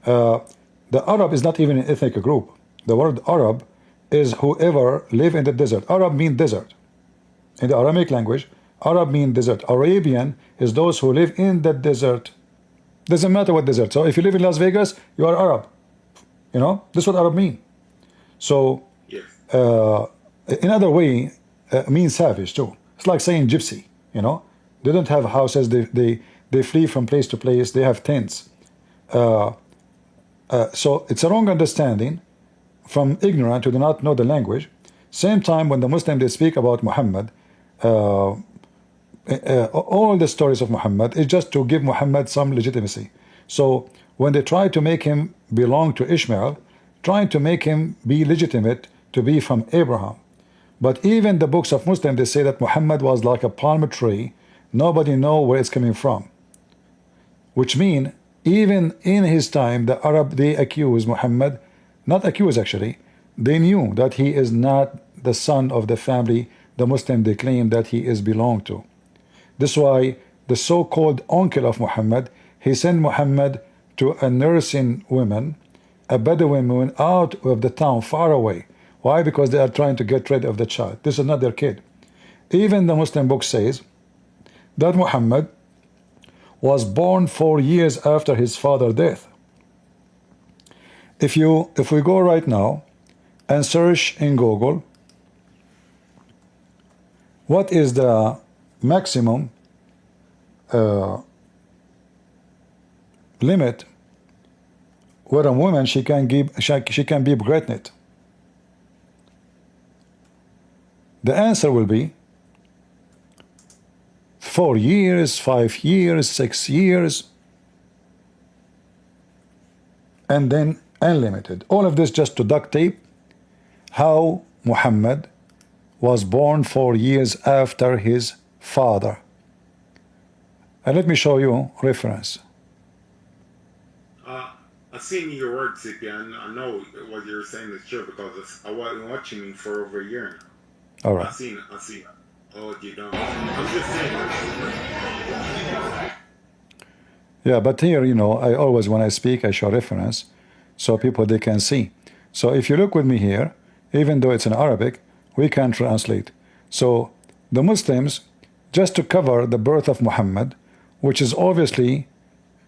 The Arab is not even an ethnic group. The word Arab is whoever live in the desert. Arab means desert. In the Aramaic language, Arab means desert. Arabian is those who live in the desert. Doesn't matter what desert. So if you live in Las Vegas, you are Arab. You know, this is what Arab mean. So, in other way, means savage too. It's like saying gypsy. You know, they don't have houses. They flee from place to place. They have tents. So it's a wrong understanding from ignorant who do not know the language. Same time when the Muslims they speak about Muhammad, all the stories of Muhammad is just to give Muhammad some legitimacy. So when they try to make him belong to Ishmael, trying to make him be legitimate to be from Abraham. But even the books of Muslims, they say that Muhammad was like a palm tree. Nobody know where it's coming from. Which mean, even in his time, the Arab, they accuse Muhammad, not accuse actually, they knew that he is not the son of the family the Muslim they claim that he is belong to. This is why the so-called uncle of Muhammad, he sent Muhammad to a nursing woman, a Bedouin woman out of the town far away. Why? Because they are trying to get rid of the child. This is not their kid. Even the Muslim book says that Muhammad was born 4 years after his father's death. If we go right now and search in Google, what is the maximum limit where a woman she can be pregnant? The answer will be 4 years, 5 years, 6 years, and then unlimited. All of this just to duct tape how Muhammad was born 4 years after his father. And let me show you reference. I've seen your work, CP. I know what you're saying is true because I've been watching you for over a year now. All right. I've seen it. Oh, you don't. I'm just saying. Yeah, but here, you know, I always, when I speak, I show reference so people, they can see. So if you look with me here, even though it's in Arabic, we can translate. So the Muslims, just to cover the birth of Muhammad, which is obviously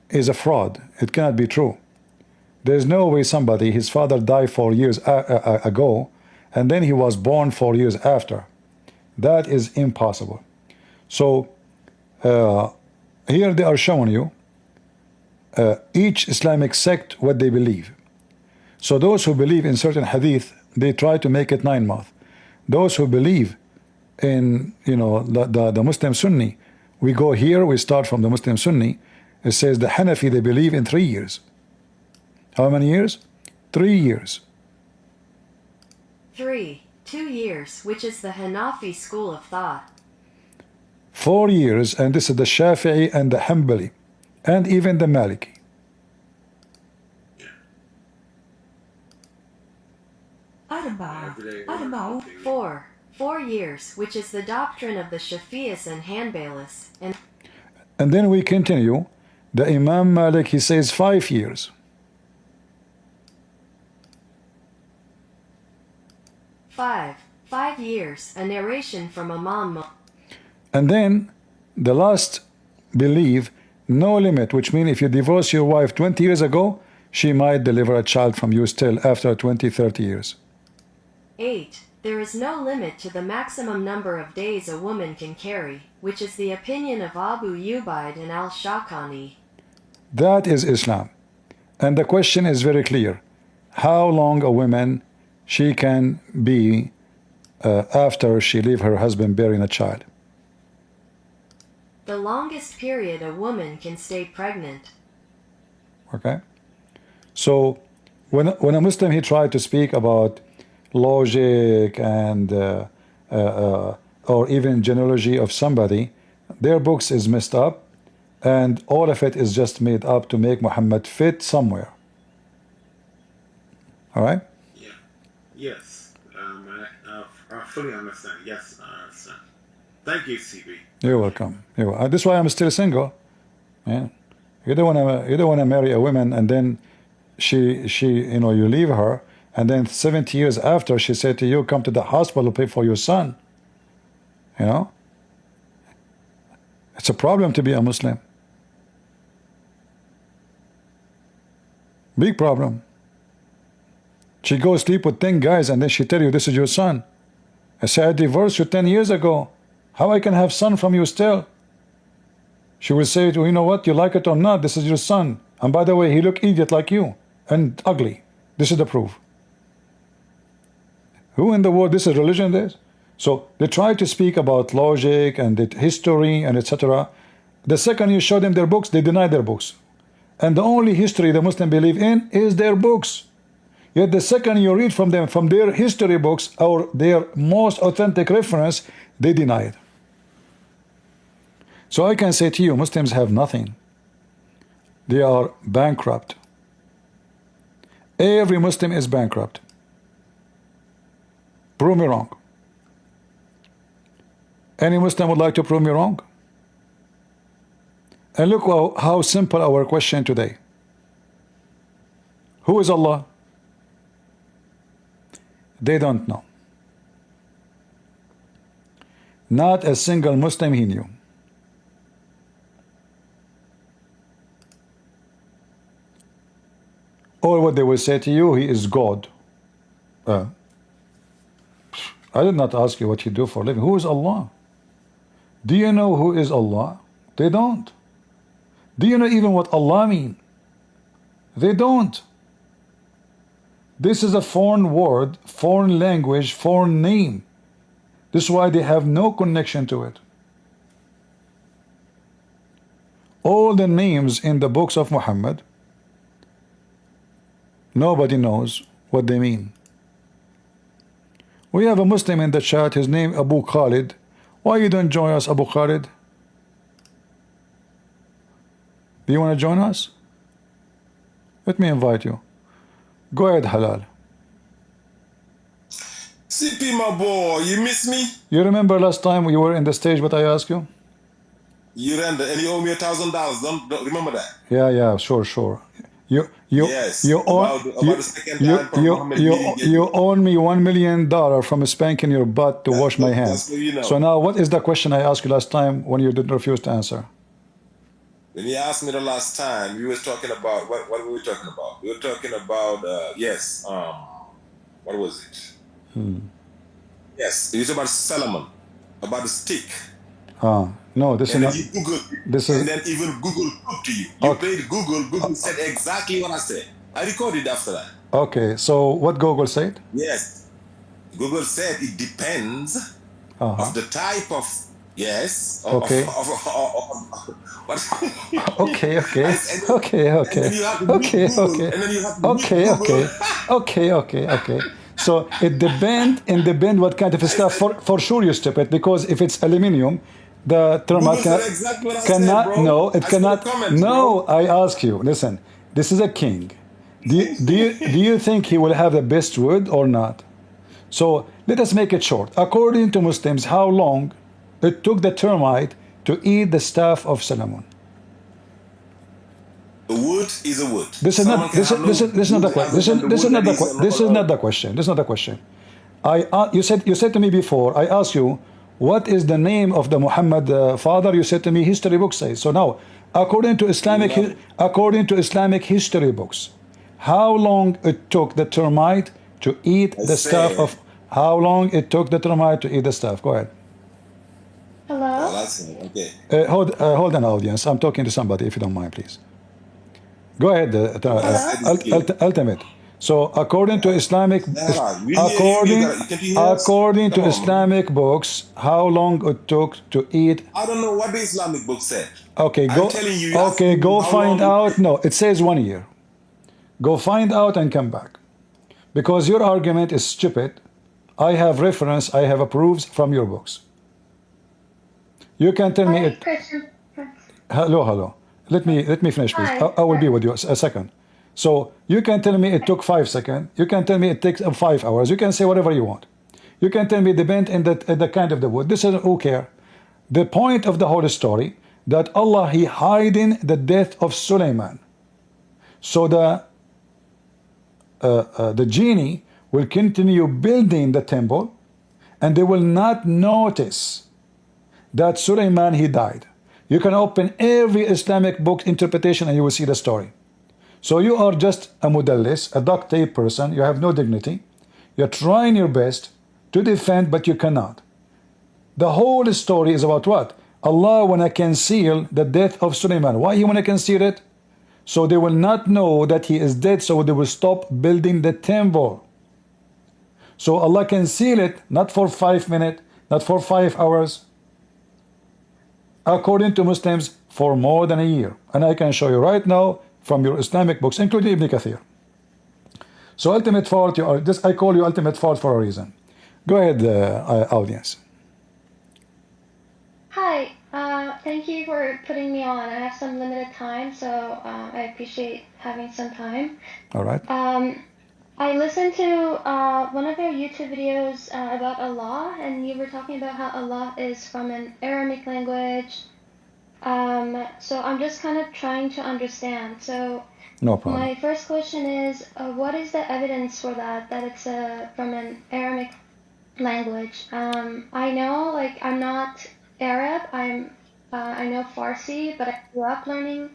is a fraud. It cannot be true. There's no way somebody, his father died 4 years ago, and then he was born 4 years after. That is impossible. So here they are showing you each Islamic sect what they believe. So those who believe in certain hadith, they try to make it 9 months. Those who believe in, you know, the Muslim Sunni, we go here, we start from the Muslim Sunni. It says the Hanafi, they believe in 3 years. How many years? 3 years. 2 years, which is the Hanafi school of thought. 4 years, and this is the Shafi'i and the Hanbali, and even the Maliki. Four. 4 years, which is the doctrine of the Shafi'is and Hanbalis. And then we continue. The Imam Malik, he says 5 years. 5 years, a narration from Imam. And then the last believe no limit, which means if you divorce your wife 20 years ago, she might deliver a child from you still after 20, 30 years. 8. There is no limit to the maximum number of days a woman can carry, which is the opinion of Abu Ubaid and al-Shawkani. That is Islam. And the question is very clear. How long a woman she can be after she leave her husband bearing a child? The longest period a woman can stay pregnant. Okay. So when a Muslim, he tried to speak about logic and or even genealogy of somebody, their books is messed up, and all of it is just made up to make Muhammad fit somewhere. All right? Yeah. Yes. I fully understand. Yes, I understand. Thank you, CB. You're welcome. This is why I'm still single. Yeah. You don't want to marry a woman and then she you know, you leave her, and then 70 years after she said to you, come to the hospital, pay for your son. You know? It's a problem to be a Muslim. Big problem. She goes sleep with 10 guys and then she tell you this is your son. I say, I divorced you 10 years ago. How I can have son from you still? She will say, you know what, you like it or not, this is your son. And by the way, he look idiot like you and ugly. This is the proof. Who in the world, this is religion, this? So they try to speak about logic and the history and etc. The second you show them their books, they deny their books. And the only history the Muslims believe in is their books. Yet the second you read from them, from their history books or their most authentic reference, they deny it. So I can say to you, Muslims have nothing. They are bankrupt. Every Muslim is bankrupt. Prove me wrong. Any Muslim would like to prove me wrong? And look how simple our question today. Who is Allah? They don't know. Not a single Muslim he knew. Or what they will say to you, he is God. I did not ask you what you do for a living. Who is Allah? Do you know who is Allah? They don't. Do you know even what Allah means? They don't. This is a foreign word, foreign language, foreign name. This is why they have no connection to it. all the names in the books of Muhammad, nobody knows what they mean. We have a Muslim in the chat, his name Abu Khalid. Why you don't join us, Abu Khalid? Do you want to join us? Let me invite you. Go ahead, Halal. CP, my boy, you miss me? You remember last time you were in the stage what I asked you? You render and you owe me $1,000. Don't remember that? Yeah, sure. Yes. You own About the second time from Muhammad you own me $1 million from spanking your butt to wash my hands. That's what you know. So now, what is the question I asked you last time when you did refuse to answer? When you asked me the last time, we were talking about what were we talking about? We were talking about what was it? Yes, it was about Solomon, about the stick. No, this and is not. You Google, this is. And then even Google proved to you. You played Google. Google said exactly what I said. I recorded after that. Okay, so what Google said? Yes, Google said it depends of the type of. Yes. Okay. What? Okay. And then you have to Google, and then you have to Okay. So it depend what kind of stuff. For sure you stupid, because if it's aluminium, the termite cannot. No, it cannot. No, I ask you. Listen, this is a king. Do you think he will have the best wood or not? So let us make it short. According to Muslims, how long it took the termite to eat the staff of Solomon? The wood is a wood. This is not the question. You said to me before. I asked you, what is the name of the Muhammad father? You said to me, history books say. So now, according to Islamic history books, how long it took the termite to eat the staff of? How long it took the termite to eat the staff? Go ahead. Hello? Oh, that's okay. Hold on, audience. I'm talking to somebody, if you don't mind, please. Go ahead, Ultimate. So according to Islamic, according to Islamic books, how long it took to eat? I don't know what the Islamic book said. Okay, go find out. No, it says 1 year. Go find out and come back, because your argument is stupid. I have reference. I have proofs from your books. You can tell me it. Hello. Let me finish, please. I will be with you a second. So you can tell me it took 5 seconds. You can tell me it takes 5 hours. You can say whatever you want. You can tell me it depends in the kind of the wood. This is who care. The point of the whole story that Allah He hiding the death of Sulaiman. So the genie will continue building the temple, and they will not notice that Sulaiman he died. You can open every Islamic book interpretation and you will see the story. So you are just a mudallis, a duct tape person. You have no dignity. You're trying your best to defend, but you cannot. The whole story is about what? Allah wanna conceal the death of Sulaiman. Why He wanna conceal it? So they will not know that he is dead, so they will stop building the temple. So Allah conceal it, not for 5 minutes, not for 5 hours. According to Muslims, for more than a year. And I can show you right now from your Islamic books, including Ibn Kathir. So ultimate fault, I call you ultimate fault for a reason. Go ahead, audience. Hi, thank you for putting me on. I have some limited time, so I appreciate having some time. All right. I listened to one of your YouTube videos about Allah, and you were talking about how Allah is from an Aramaic language. So I'm just kind of trying to understand. So no problem. My first question is, what is the evidence for that it's from an Aramaic language? I know, like, I'm not Arab. I know Farsi, but I grew up learning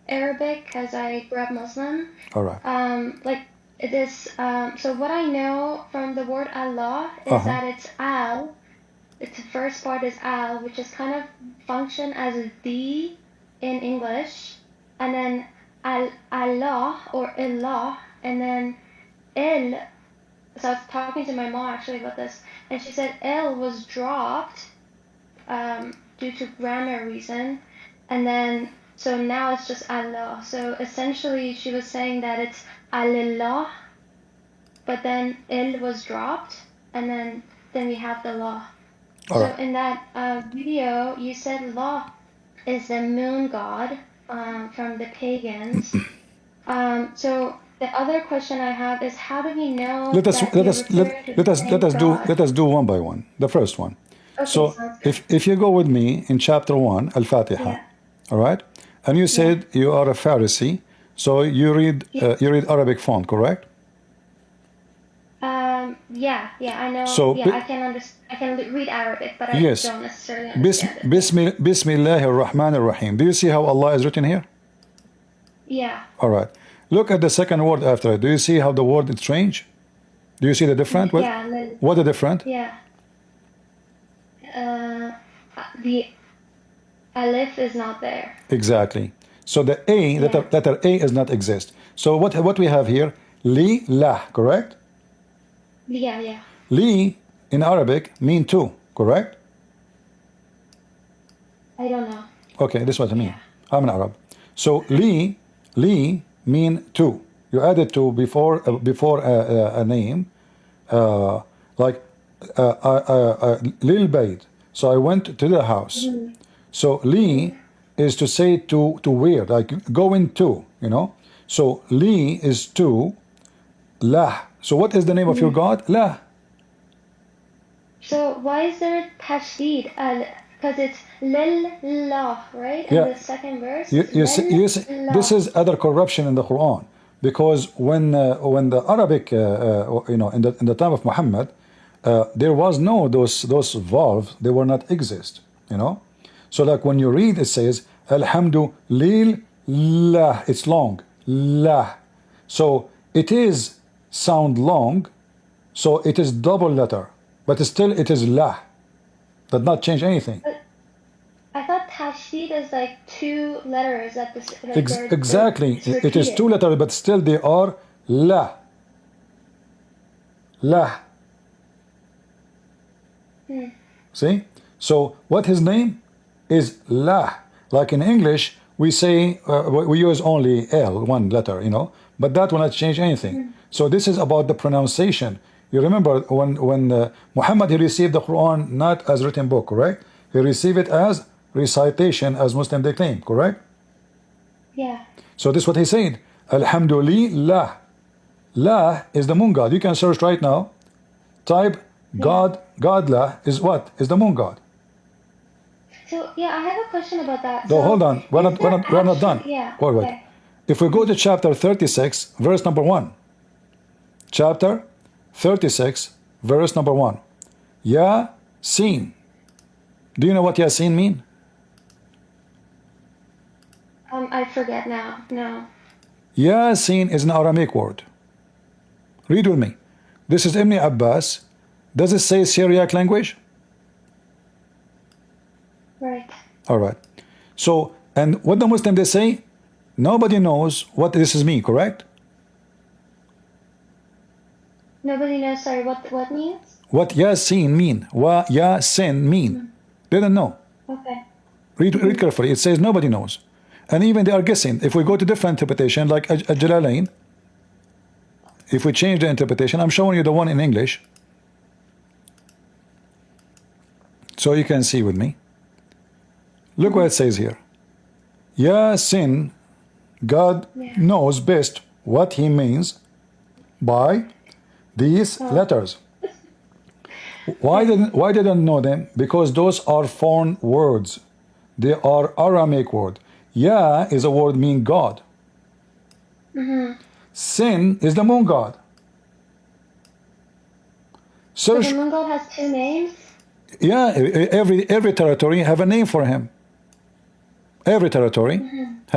Arabic because I grew up Muslim. All right. So what I know from the word Allah is that it's al. Its first part is al, which is kind of function as the in English, and then Allah or illah, and then il. So I was talking to my mom actually about this, and she said il was dropped due to grammar reason, and then So now it's just Allah. So essentially she was saying that it's Alillah, but then il was dropped, and then we have the law. So in that video, you said law is the moon god from the pagans. So the other question I have is, how do we know let us that let you're us referring to let the us same let us God? do one by one. The first one. Okay, So sounds good. if you go with me in chapter 1, Al-Fatiha, Yeah. all right, and you said you are a Pharisee, so you read Arabic font, correct? Yeah, I know. So Yeah, I can read Arabic, but I yes, don't necessarily understand it. Bismillah ar-Rahman ar-Rahim. Do you see how Allah is written here? Yeah. All right. Look at the second word after it. Do you see how the word is strange? Do you see the different? Yeah. What the different? Yeah. The alif is not there. Exactly. So the A, letter A does not exist. So what we have here? Li, lah, correct? Yeah. Li in Arabic mean two, correct? I don't know. Okay, this is what I mean. I'm an Arab. So li mean two. You added two before a name, like Lil Bayt. So I went to the house. So li is to say to where, like going to, you know. So li is to, lah. So what is the name of your God? Lah. So why is there tashdid? Because it's lillah, right? Yeah. In the second verse. You see, this is other corruption in the Quran, because when the Arabic, you know, in the time of Muhammad, there was no those vowels. They were not exist. You know, so like when you read, it says Alhamdulillah. It's long, lah. So it is sound long, so it is double letter, but still it is lah. Does not change anything. I thought tashdid is like two letters at the exactly. It is two letters, but still they are la. La. See? So what his name is La. Like in English, we say we use only L, one letter, you know, but that will not change anything. So this is about the pronunciation. You remember when Muhammad, he received the Quran not as written book, correct? He received it as recitation, as Muslim they claim, correct? Yeah. So this is what he said. Alhamdulillah. La is the moon god. You can search right now. Type God, Godla is what? Is the moon god. So yeah, I have a question about that. So hold on. We're not done. Yeah. Wait. Okay. If we go to chapter 36, verse number 1. Chapter 36, verse number 1. Yasin. Do you know what Yasin mean? I forget now. No. Yasin is an Aramaic word. Read with me. This is Ibn Abbas. Does it say Syriac language? Right. All right. So, and what the Muslim they say? Nobody knows what this is mean, correct? Nobody knows. Sorry, what means? What Yasin mean? What Yasin mean? They don't know. Okay. Read carefully. It says nobody knows. And even they are guessing. If we go to different interpretation, like Jalalain, if we change the interpretation, I'm showing you the one in English, so you can see with me. Look what it says here. Yasin, God knows best what he means by these letters. Why didn't know them? Because those are foreign words. They are Aramaic word. Ya is a word mean God. Sin is the moon god. So the moon god has two names? Yeah, every territory have a name for him. Every territory.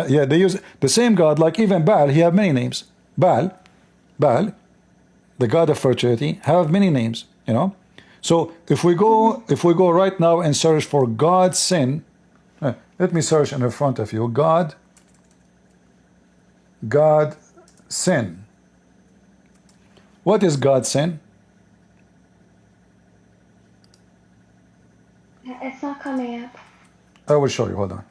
Yeah, they use the same god, like even Baal, he have many names. Baal, the god of fertility, have many names, you know. So if we go right now and search for God sin, let me search in front of you. God sin. What is God sin? It's not coming up. I will show you. Hold on.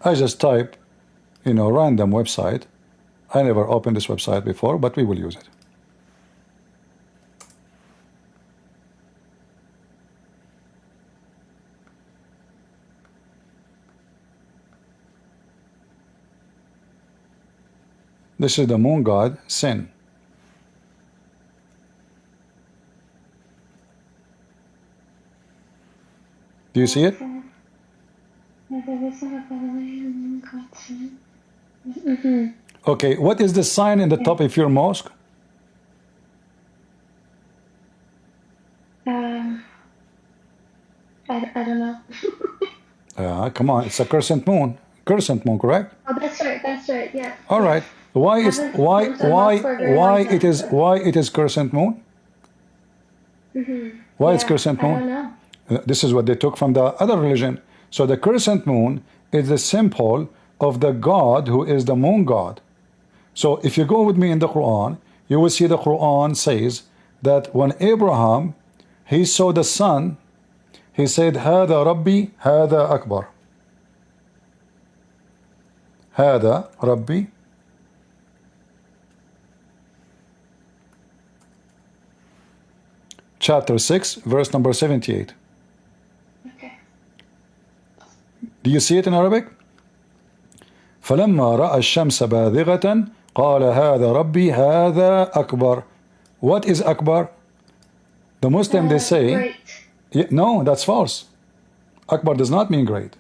I just type, random website. I never opened this website before, but we will use it. This is the moon god, Sin. Do you see it? Mm-hmm. Okay, what is the sign in the top of your mosque? I don't know. Come on, it's a crescent moon. Crescent moon, correct? Oh, that's right, yeah. All right. Why it is crescent moon? Mm-hmm. Why it's crescent moon? I don't know. This is what they took from the other religion. So the crescent moon is the symbol of the God who is the moon god. So if you go with me in the Quran, you will see the Quran says that when Abraham, he saw the sun, he said, هذا ربي هذا أكبر. هذا ربي. Chapter 6, verse number 78. Okay. Do you see it in Arabic? فلما رأى الشمس باذغة قال هذا ربي هذا أكبر. What is Akbar? The Muslim they say, no, that's false. Akbar does not mean great.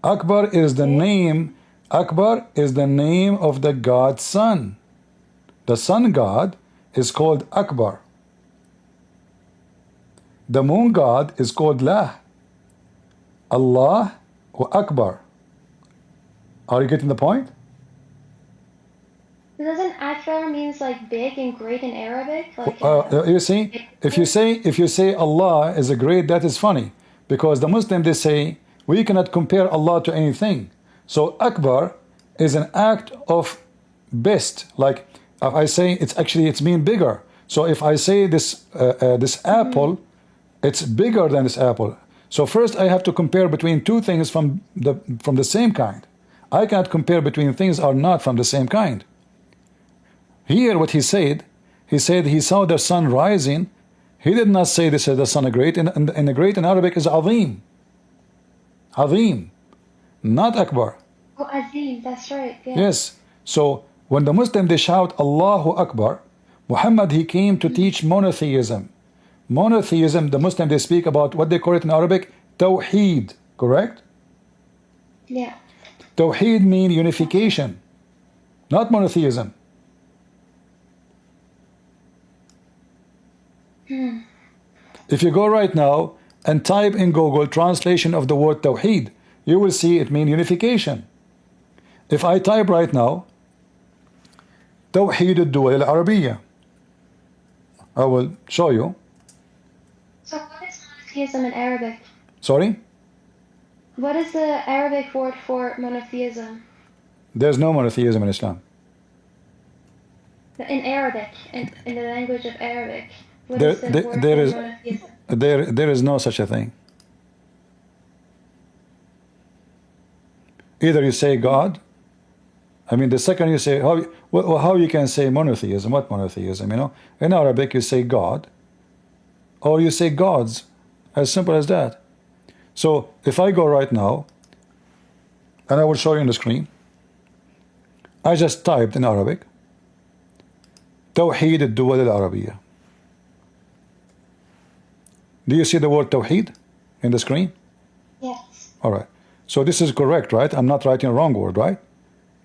Akbar is the name. Akbar is the name of the God's son. The sun god is called Akbar. The moon god is called Lah. Allah wa Akbar. Are you getting the point? Doesn't Akbar means like big and great in Arabic? Like you see, if you say Allah is a great, that is funny, because the Muslim they say we cannot compare Allah to anything. So Akbar is an act of best. Like if I say it's mean bigger. So if I say this apple, it's bigger than this apple. So first I have to compare between two things from the same kind. I cannot compare between things are not from the same kind. Here what he said he saw the sun rising. He did not say this is the sun great. And the great in Arabic is Azim. Azim, not Akbar. Oh, Azim, that's right. Yeah. Yes. So when the Muslim they shout Allahu Akbar, Muhammad he came to teach monotheism. Monotheism, the Muslim they speak about what they call it in Arabic, Tawheed, correct? Yeah. Tawheed means unification, not monotheism. If you go right now and type in Google translation of the word Tawheed, you will see it means unification. If I type right now توحيد الدول العربية, I will show you. So what is monotheism in Arabic? Sorry? What is the Arabic word for monotheism? There's no monotheism in Islam. In Arabic, in the language of Arabic, what is the word for monotheism? There is no such a thing. Either you say God, I mean the second you say, how you can say monotheism? What monotheism, In Arabic you say God, or you say gods, as simple as that. So if I go right now, and I will show you on the screen, I just typed in Arabic, توحيد الدول العربية. Do you see the word Tawheed in the screen? Yes. All right. So this is correct, right? I'm not writing a wrong word, right?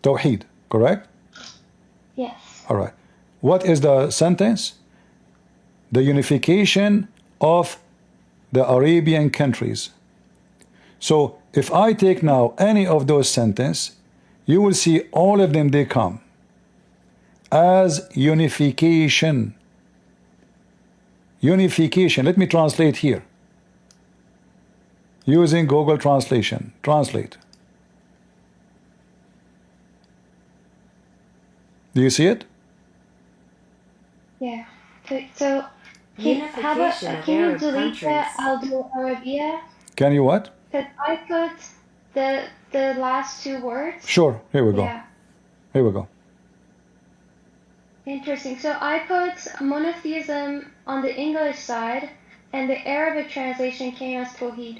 Tawheed, correct? Yes. All right. What is the sentence? The unification of the Arabian countries. So if I take now any of those sentences, you will see all of them, they come as unification. Unification. Let me translate here. Using Google Translation. Translate. Do you see it? Yeah. So can you delete that Aldo Arabia? Can you what? Because I put The last two words? Sure. Here we go. Yeah. Here we go. Interesting. So I put monotheism on the English side, and the Arabic translation came as Tawheed.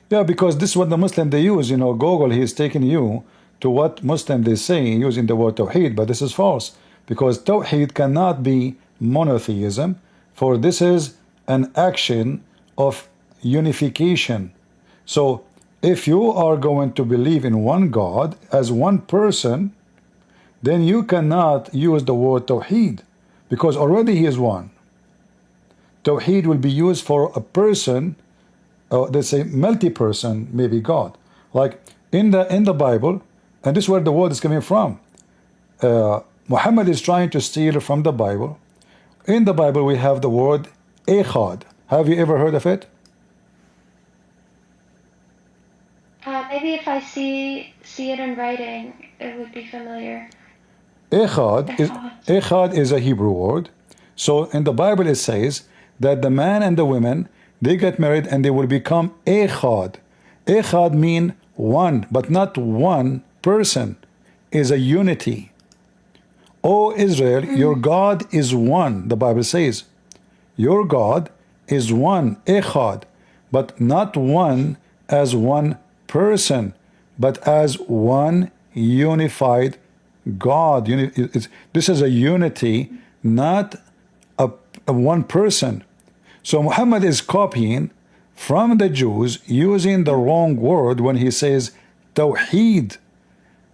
Yeah, because this is what the Muslim they use. You know, Google, he is taking you to what Muslim they say using the word Tawheed, but this is false. Because Tawheed cannot be monotheism, for this is an action of unification. So if you are going to believe in one God as one person, then you cannot use the word Tawheed, because already he is one. Tawheed will be used for a person, let's say multi-person, maybe God. Like in the Bible, and this is where the word is coming from. Muhammad is trying to steal from the Bible. In the Bible we have the word Echad. Have you ever heard of it? Maybe if I see it in writing, it would be familiar. Echad is a Hebrew word. So in the Bible it says that the man and the women, they get married and they will become Echad. Echad mean one, but not one person. Is a unity. O Israel, your God is one, the Bible says. Your God is one, Echad, but not one as one person, but as one unified God. This is a unity, not a one person. So Muhammad is copying from the Jews using the wrong word when he says Tawheed,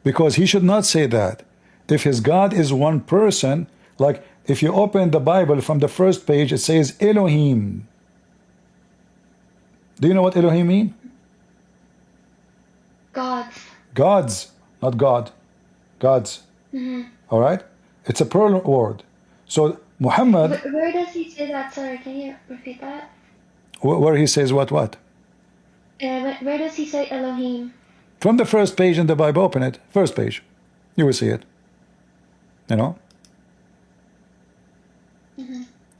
because he should not say that. If his God is one person, like if you open the Bible from the first page, it says Elohim. Do you know what Elohim mean? Gods. Gods, not God. Gods. All right? It's a plural word. So Muhammad... Where does he say that? Sorry, can you repeat that? Where he says what? Where does he say Elohim? From the first page in the Bible, open it. First page. You will see it. You know?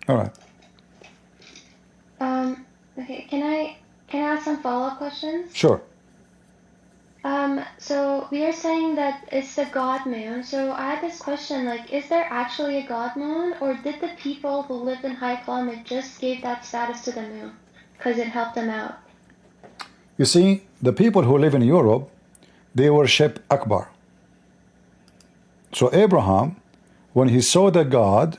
All right. Okay, can I ask some follow-up questions? Sure. So we are saying that it's the God moon. So I had this question, like, is there actually a God moon, or did the people who lived in high climate just give that status to the moon because it helped them out? You see, the people who live in Europe, they worship Akbar. So Abraham, when he saw the God,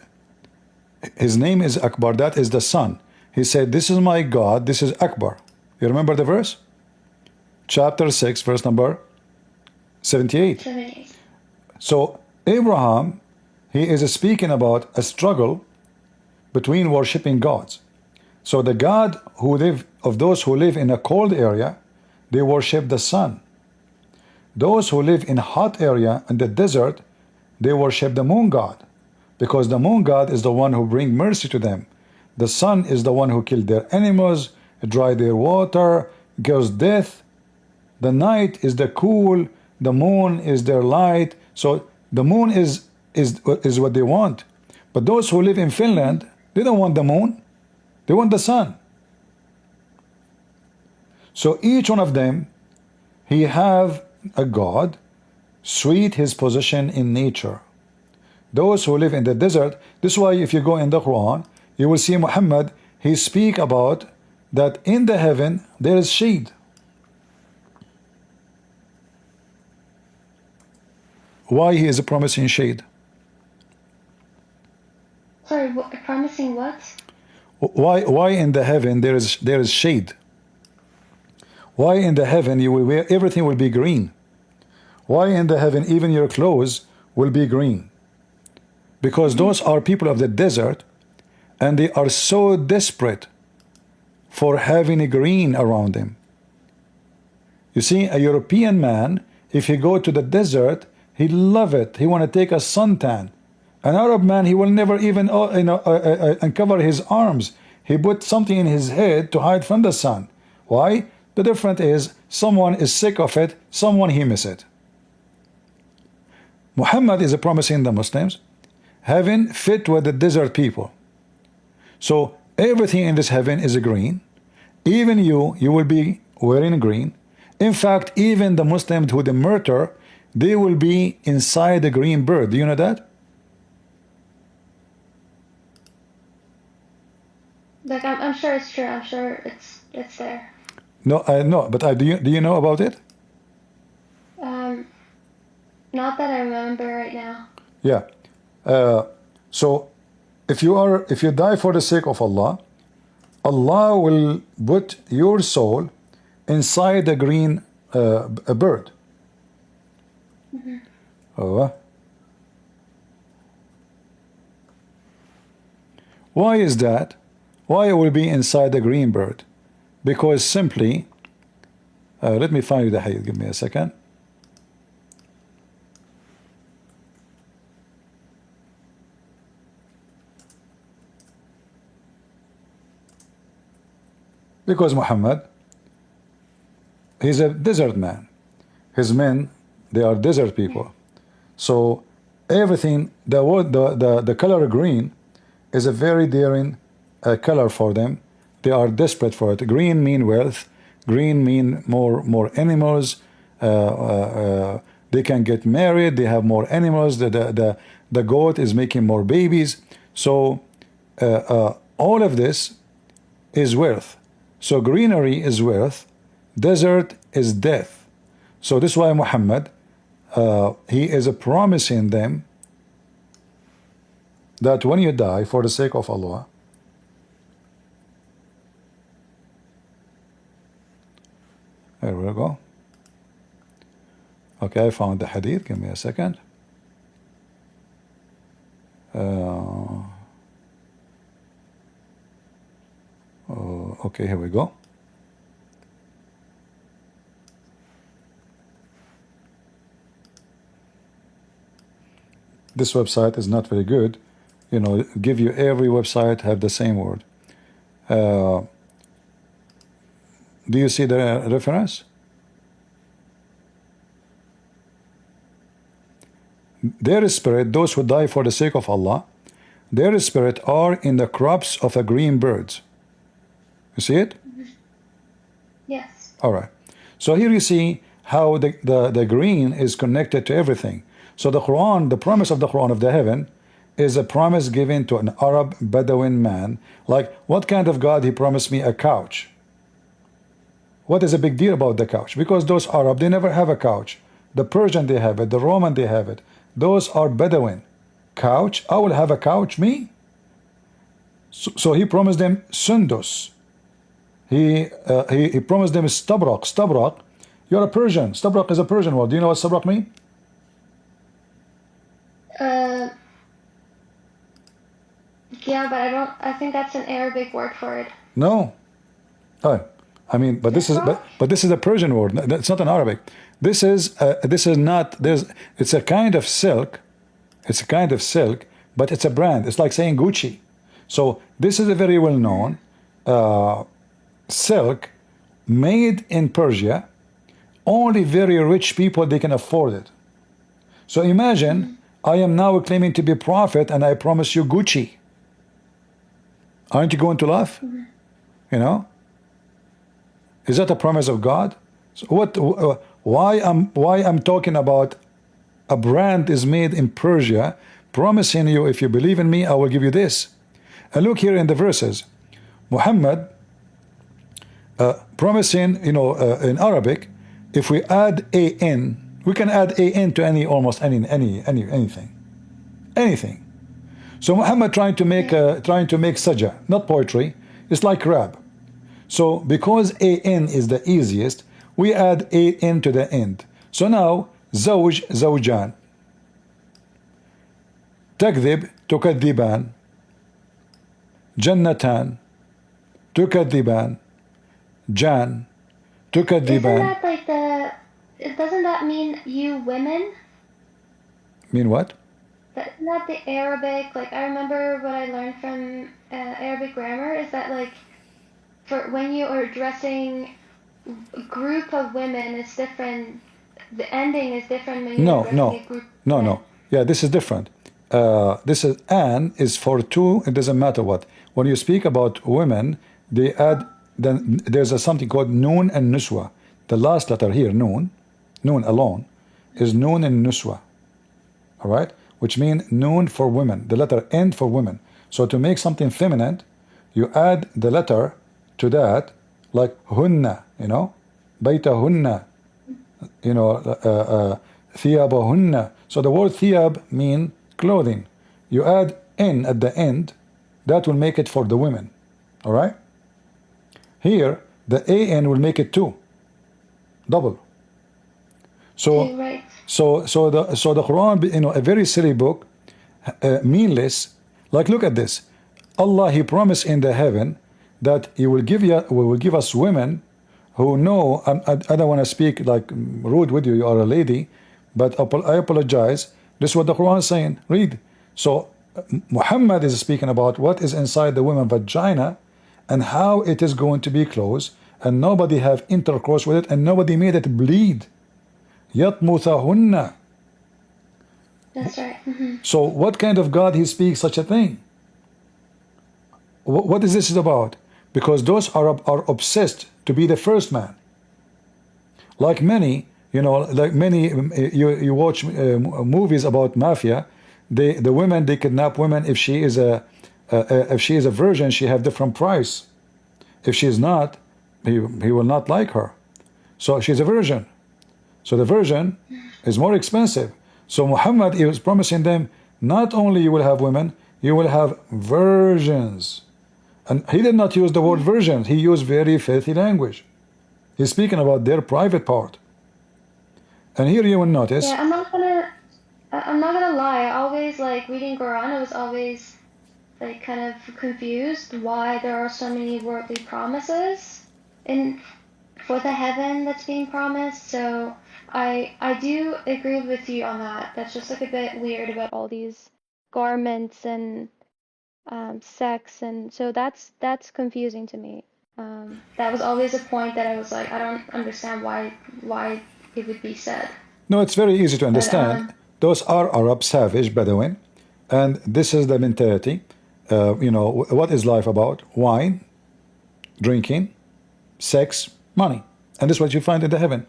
his name is Akbar, that is the sun. He said, this is my God, this is Akbar. You remember the verse? Chapter 6, verse number 78. So Abraham, he is speaking about a struggle between worshipping gods. So the God of those who live in a cold area, they worship the sun. Those who live in a hot area in the desert, they worship the moon god, because the moon god is the one who brings mercy to them. The sun is the one who killed their animals, dry their water, gives death. The night is the cool, the moon is their light. So the moon is what they want. But those who live in Finland, they don't want the moon, they want the sun. So each one of them, he have a God, suit his position in nature. Those who live in the desert, this is why if you go in the Quran, you will see Muhammad, he speak about that in the heaven there is shade. Why he is promising shade? Sorry, promising what? Why in the heaven there is shade? Why in the heaven everything will be green? Why in the heaven even your clothes will be green? Because those are people of the desert, and they are so desperate for having a green around them. You see, a European man, if he go to the desert, he love it. He want to take a suntan. An Arab man, he will never even uncover his arms. He put something in his head to hide from the sun. Why? The difference is someone is sick of it, someone he miss it. Muhammad is promising the Muslims heaven fit with the desert people. So everything in this heaven is green. Even you will be wearing green. In fact, even the Muslims who they murder, they will be inside the green bird. Do you know that? Like I'm sure it's true. I'm sure it's there. No, no. But do you know about it? Not that I remember right now. Yeah. So if you die for the sake of Allah, Allah will put your soul inside a green a bird. Mm-hmm. Oh. Why is that? Why it will be inside the green bird? Because simply, let me find you the hadith. Give me a second. Because Muhammad, he's a desert man. His men, they are desert people. So everything, the color green is a very daring color for them. They are desperate for it. Green mean wealth. Green mean more animals. They can get married. They have more animals. The goat is making more babies. So all of this is wealth. So greenery is wealth. Desert is death. So this is why Muhammad, he is promising them that when you die for the sake of Allah, there we go. Okay, I found the hadith. Give me a second. Okay, here we go. This website is not very good. You know, give you every website have the same word. Do you see the reference? Their spirit, those who die for the sake of Allah, their spirit are in the crops of a green bird. You see it? Yes. All right. So here you see how the green is connected to everything. So the Quran, the promise of the Quran of the heaven, is a promise given to an Arab Bedouin man. Like, what kind of God? He promised me a couch. What is a big deal about the couch? Because those Arab, they never have a couch. The Persian, they have it. The Roman, they have it. Those are Bedouin. Couch? I will have a couch, me? So he promised them Sundus. He promised them Stabrak. Stabrak, you're a Persian. Stabrak is a Persian word. Do you know what Stabrak means? Yeah, but I think that's an Arabic word for it. No. Oh, I mean, but this is a Persian word. It's not an Arabic. This is not. It's a kind of silk. It's a kind of silk, but it's a brand. It's like saying Gucci. So this is a very well known silk made in Persia. Only very rich people, they can afford it. So imagine I am now claiming to be prophet and I promise you Gucci. Aren't you going to laugh? You know? Is that a promise of God? So why I'm talking about a brand is made in Persia, promising you, if you believe in me, I will give you this. And look here in the verses. Muhammad promising, you know, in Arabic, if we add an, we can add an to almost anything. So Muhammad trying to make sajja, not poetry. It's like rap. So because an is the easiest, we add an to the end. So now زوج زوجان تكذب تكذبان جنتان تكذبان جان تكذبان. Isn't that like doesn't that mean you women? Mean what? Isn't that the Arabic? Like, I remember what I learned from Arabic grammar is that, like, for when you are addressing a group of women, it's different. The ending is different when you're addressing a group. No. Yeah, this is different. This is an is for two. It doesn't matter what. When you speak about women, they add. Then there's something called noon and nuswa. the last letter here, noon alone, is noon in nuswa. All right, which means noon for women, the letter N for women. So to make something feminine, you add the letter to that, like hunna, you know, baytahunna, you know, thiyabahunna. So the word thiyab mean clothing. You add N at the end, that will make it for the women. All right. Here, the AN will make it 2, double. So, right. so the Quran, you know, a very silly book, meaningless. Like, look at this. Allah, He promised in the heaven that He will give us women who know. I don't want to speak like rude with you. You are a lady, but I apologize. This is what the Quran is saying. Read. So Muhammad is speaking about what is inside the woman vagina and how it is going to be closed, and nobody have intercourse with it, and nobody made it bleed. Yatmuthahunna. That's right. So what kind of God He speaks such a thing? What is this about? Because those are obsessed to be the first man. Like many, you know, like many, you watch movies about mafia. The women, they kidnap women. If she is a virgin, she have different price. If she is not, he will not like her. So she's a virgin. So the virgin is more expensive. So Muhammad is promising them, not only you will have women, you will have virgins. And he did not use the word virgin. He used very filthy language. He's speaking about their private part. And here you will notice. Yeah, I'm not gonna lie. I always, like, reading Quran, I was always like kind of confused why there are so many worldly promises for the heaven that's being promised. So I do agree with you on that. That's just like a bit weird about all these garments and sex, and so that's confusing to me. That was always a point that I was like, I don't understand why it would be said. No, it's very easy to understand. But, those are Arab, savage, Bedouin, and this is the mentality. You know, what is life about? Wine, drinking, sex, money. And this is what you find in the heaven.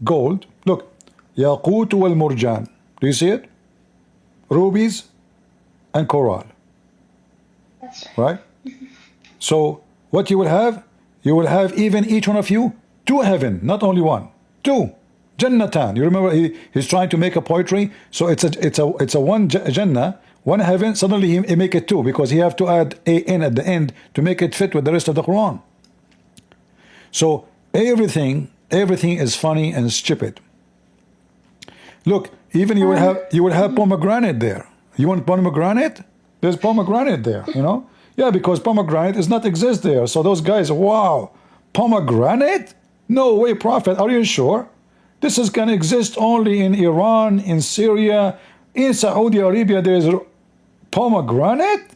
Gold, look, Yaqut wal Murjan. Do you see it? Rubies and coral. That's right. So what you will have even each one of you 2 heaven, not only 1, 2 Jannatan. You remember he's trying to make a poetry, so it's a 1 Jannah, 1 heaven. Suddenly he make it 2 because he have to add an at the end to make it fit with the rest of the Quran. So everything is funny and stupid. Look, even you will have pomegranate there. You want pomegranate? There's pomegranate there, you know? Yeah, because pomegranate does not exist there. So those guys, wow, pomegranate? No way, Prophet, are you sure? This is going to exist only in Iran, in Syria, in Saudi Arabia. There is pomegranate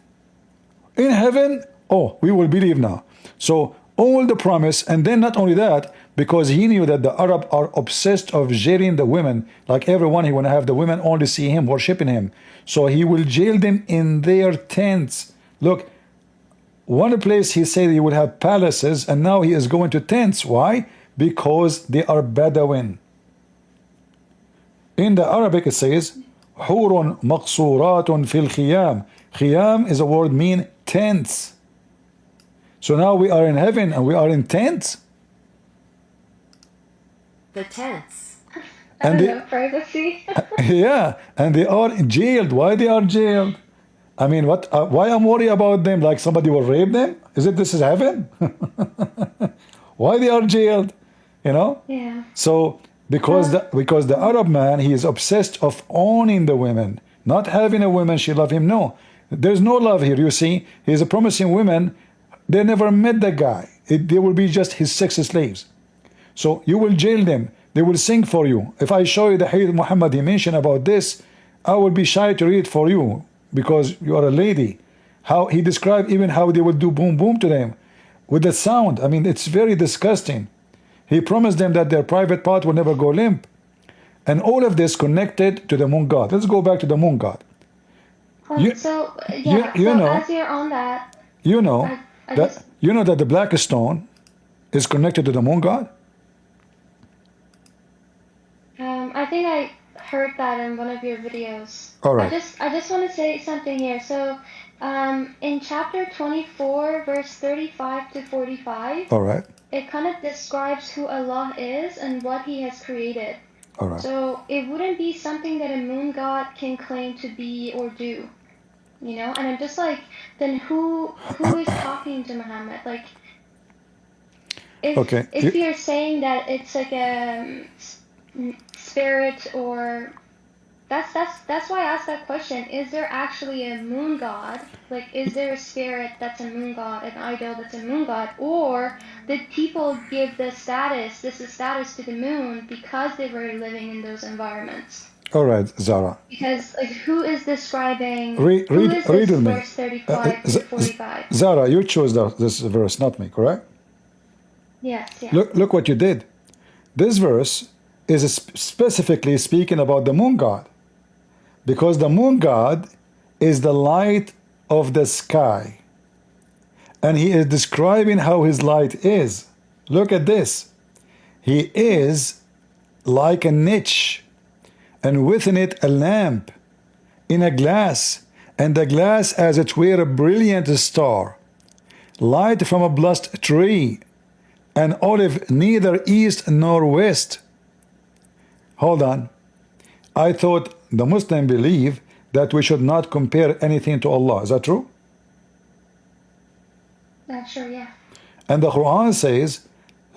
in heaven. Oh, we will believe now. So all the promise, and then not only that, because he knew that the Arab are obsessed of jailing the women. Like everyone, he want to have the women only see him, worshiping him. So he will jail them in their tents. Look, one place he said he would have palaces, and now he is going to tents. Why? Because they are Bedouin. In the Arabic it says, حور مقصورات في الخيام. Khiyam is a word mean tents. So now we are in heaven and we are in tents. The tents. I don't know, privacy. Yeah, and they are jailed. Why they are jailed? I mean, what? Why I'm worried about them? Like somebody will rape them? This is heaven? Why they are jailed? You know? Yeah. So because the Arab man, he is obsessed of owning the women, not having a woman she love him. No, there's no love here. You see, he is promising women. They never met the guy. They will be just his sex slaves. So you will jail them. They will sing for you. If I show you the Hadith Muhammad he mentioned about this, I will be shy to read for you because you are a lady. How he described even how they would do boom boom to them with the sound. I mean, it's very disgusting. He promised them that their private part will never go limp. And all of this connected to the moon god. Let's go back to the moon god. You know, as you're on that, you know that the black stone is connected to the moon god. think I heard that in one of your videos. All right. I just want to say something here. So, in chapter 24, verse 35 to 45, All right. it kind of describes who Allah is and what He has created. All right. So it wouldn't be something that a moon god can claim to be or do, you know? And I'm just like, then who is talking to Muhammad? Like, if you're saying that it's like a spirit, or that's why I asked that question. Is there actually a moon god? Like, is there a spirit that's a moon god, an idol that's a moon god, or did people give this status to the moon because they were living in those environments? All right, Zara. Because like, who is describing? Read with me. Verse 35 to 45. Zara, you chose this verse, not me, correct? Yes. Yeah. Look what you did. This verse is specifically speaking about the moon god, because the moon god is the light of the sky, and he is describing how his light is. Look at this. He is like a niche, and within it a lamp in a glass, and the glass as it were a brilliant star, light from a blessed tree, an olive neither east nor west. Hold on. I thought the Muslim believe that we should not compare anything to Allah. Is that true? Sure, yeah. And the Quran says,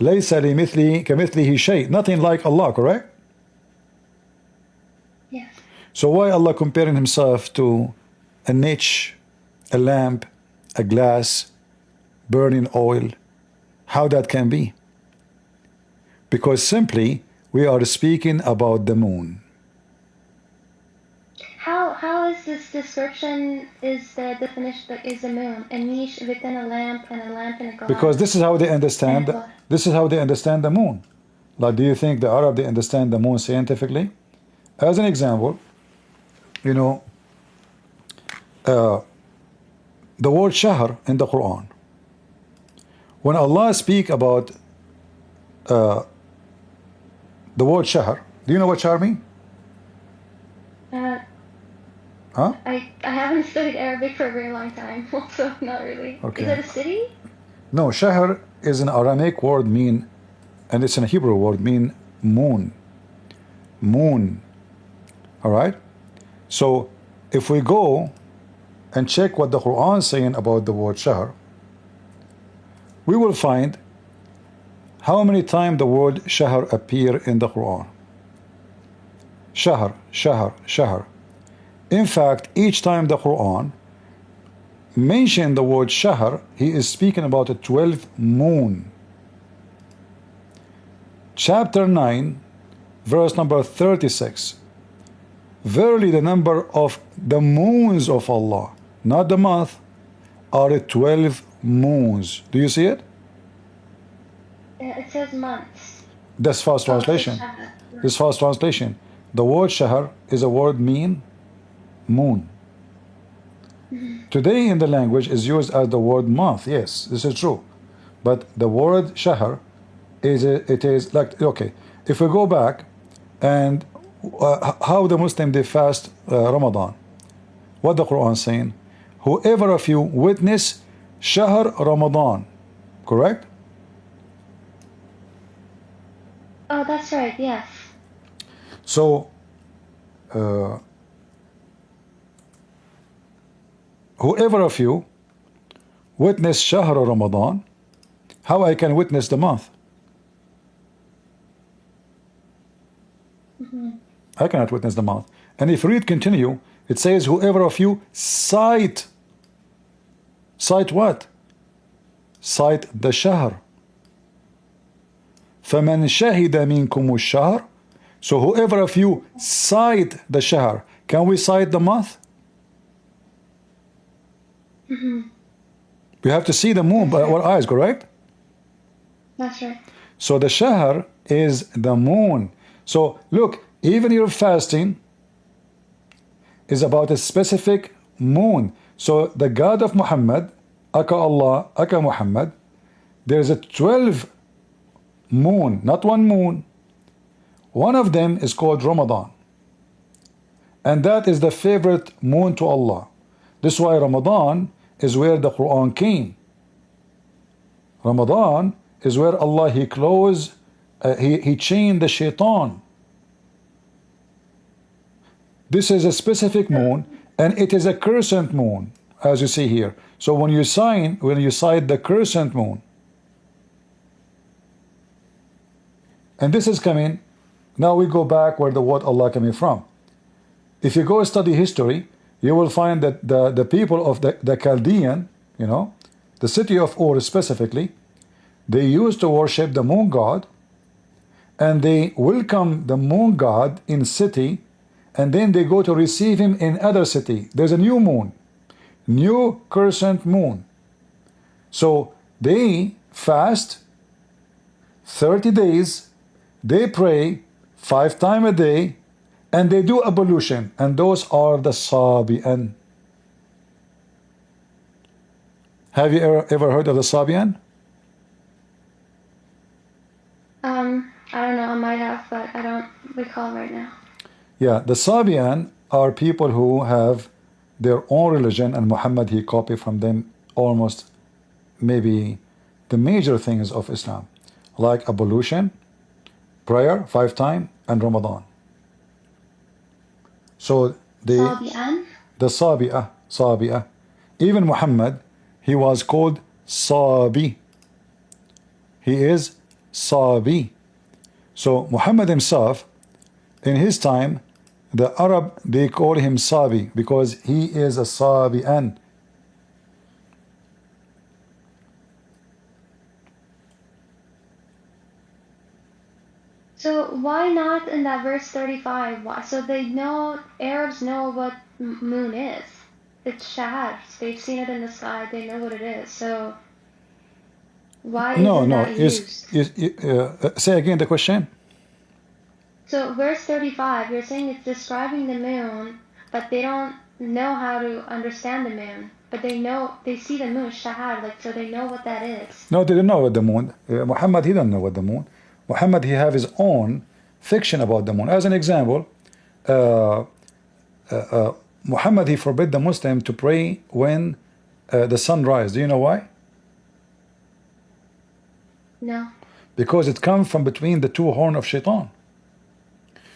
لَيْسَ لِمِثْلِهِ كَمِثْلِهِ شَيْءٍ. Nothing like Allah, correct? Yes. So why Allah comparing himself to a niche, a lamp, a glass, burning oil? How that can be? Because simply we are speaking about the moon. How is this description, is the definition, is the moon a niche within a lamp and a lamp in a glass? Because this is how they understand the moon. Like, do you think the Arab, they understand the moon scientifically? As an example, you know, the word shahr in the Quran. When Allah speak about the word shahr, do you know what shahr mean? Huh? I haven't studied Arabic for a very long time, so not really. Okay. Is it a city? No, shahr is an Aramaic word mean, and it's a Hebrew word mean moon. Moon. All right? So if we go and check what the Quran is saying about the word shahr, we will find how many times the word shahr appear in the Quran. Shahr, shahr, shahr. In fact, each time the Quran mention the word shahr, he is speaking about a 12th moon. Chapter 9, verse number 36. Verily the number of the moons of Allah, not the month, are 12 moons. Do you see it? It says months. That's fast translation. This fast translation. The word shahr is a word mean moon. Today in the language is used as the word month. Yes, this is true. But the word shahr is like, okay, if we go back and how the Muslim they fast Ramadan, what the Quran saying? Whoever of you witness shahr Ramadan, correct? Oh, that's right, yes. So whoever of you witness shahr Ramadan, how I can witness the month? I cannot witness the month. And if you read continue, it says whoever of you sight what? Sight the shahr. فَمَنْ شَهِدَ مِنْكُمُ الشَّهْرِ. So whoever of you sight the shahr, can we sight the month? We have to see the moon by our eyes, correct? That's right. So the shahr is the moon. So look, even your fasting is about a specific moon. So the God of Muhammad, Aka Allah, Aka Muhammad, there is a 12 moon, not one moon. One of them is called Ramadan. And that is the favorite moon to Allah. This is why Ramadan is where the Quran came. Ramadan is where Allah, He chained the shaitan. This is a specific moon, and it is a crescent moon, as you see here. So when you cite the crescent moon, and this is coming, now we go back where the word Allah coming from. If you go study history, you will find that the people of the Chaldean, the city of Ur specifically, they used to worship the moon god, and they welcome the moon god in city, and then they go to receive him in other city. There's a new moon, new crescent moon. So they fast 30 days, they pray 5 times a day, and they do ablution, and those are the Sabi'an. Have you ever heard of the Sabi'an? I don't know, I might have, but I don't recall right now. Yeah, the Sabi'an are people who have their own religion, and Muhammad, he copied from them almost maybe the major things of Islam, like ablution, prayer 5 times, and Ramadan. So the Sabi'ah. Even Muhammad, he was called Sabi. He is Sabi. So Muhammad himself, in his time, the Arab, they call him Sabi because he is a Sabi'an. So why not in that verse 35? Why? So Arabs know what moon is. It's Shahad. They've seen it in the sky. They know what it is. So why isn't that used? Say again the question. So verse 35, you're saying it's describing the moon, but they don't know how to understand the moon. But they see the moon, Shahad, so they know what that is. No, they don't know what the moon. Muhammad, he don't know what the moon. Muhammad, he have his own fiction about the moon. As an example, Muhammad, he forbid the Muslim to pray when the sun rises. Do you know why? No. Because it comes from between the 2 horns of shaitan.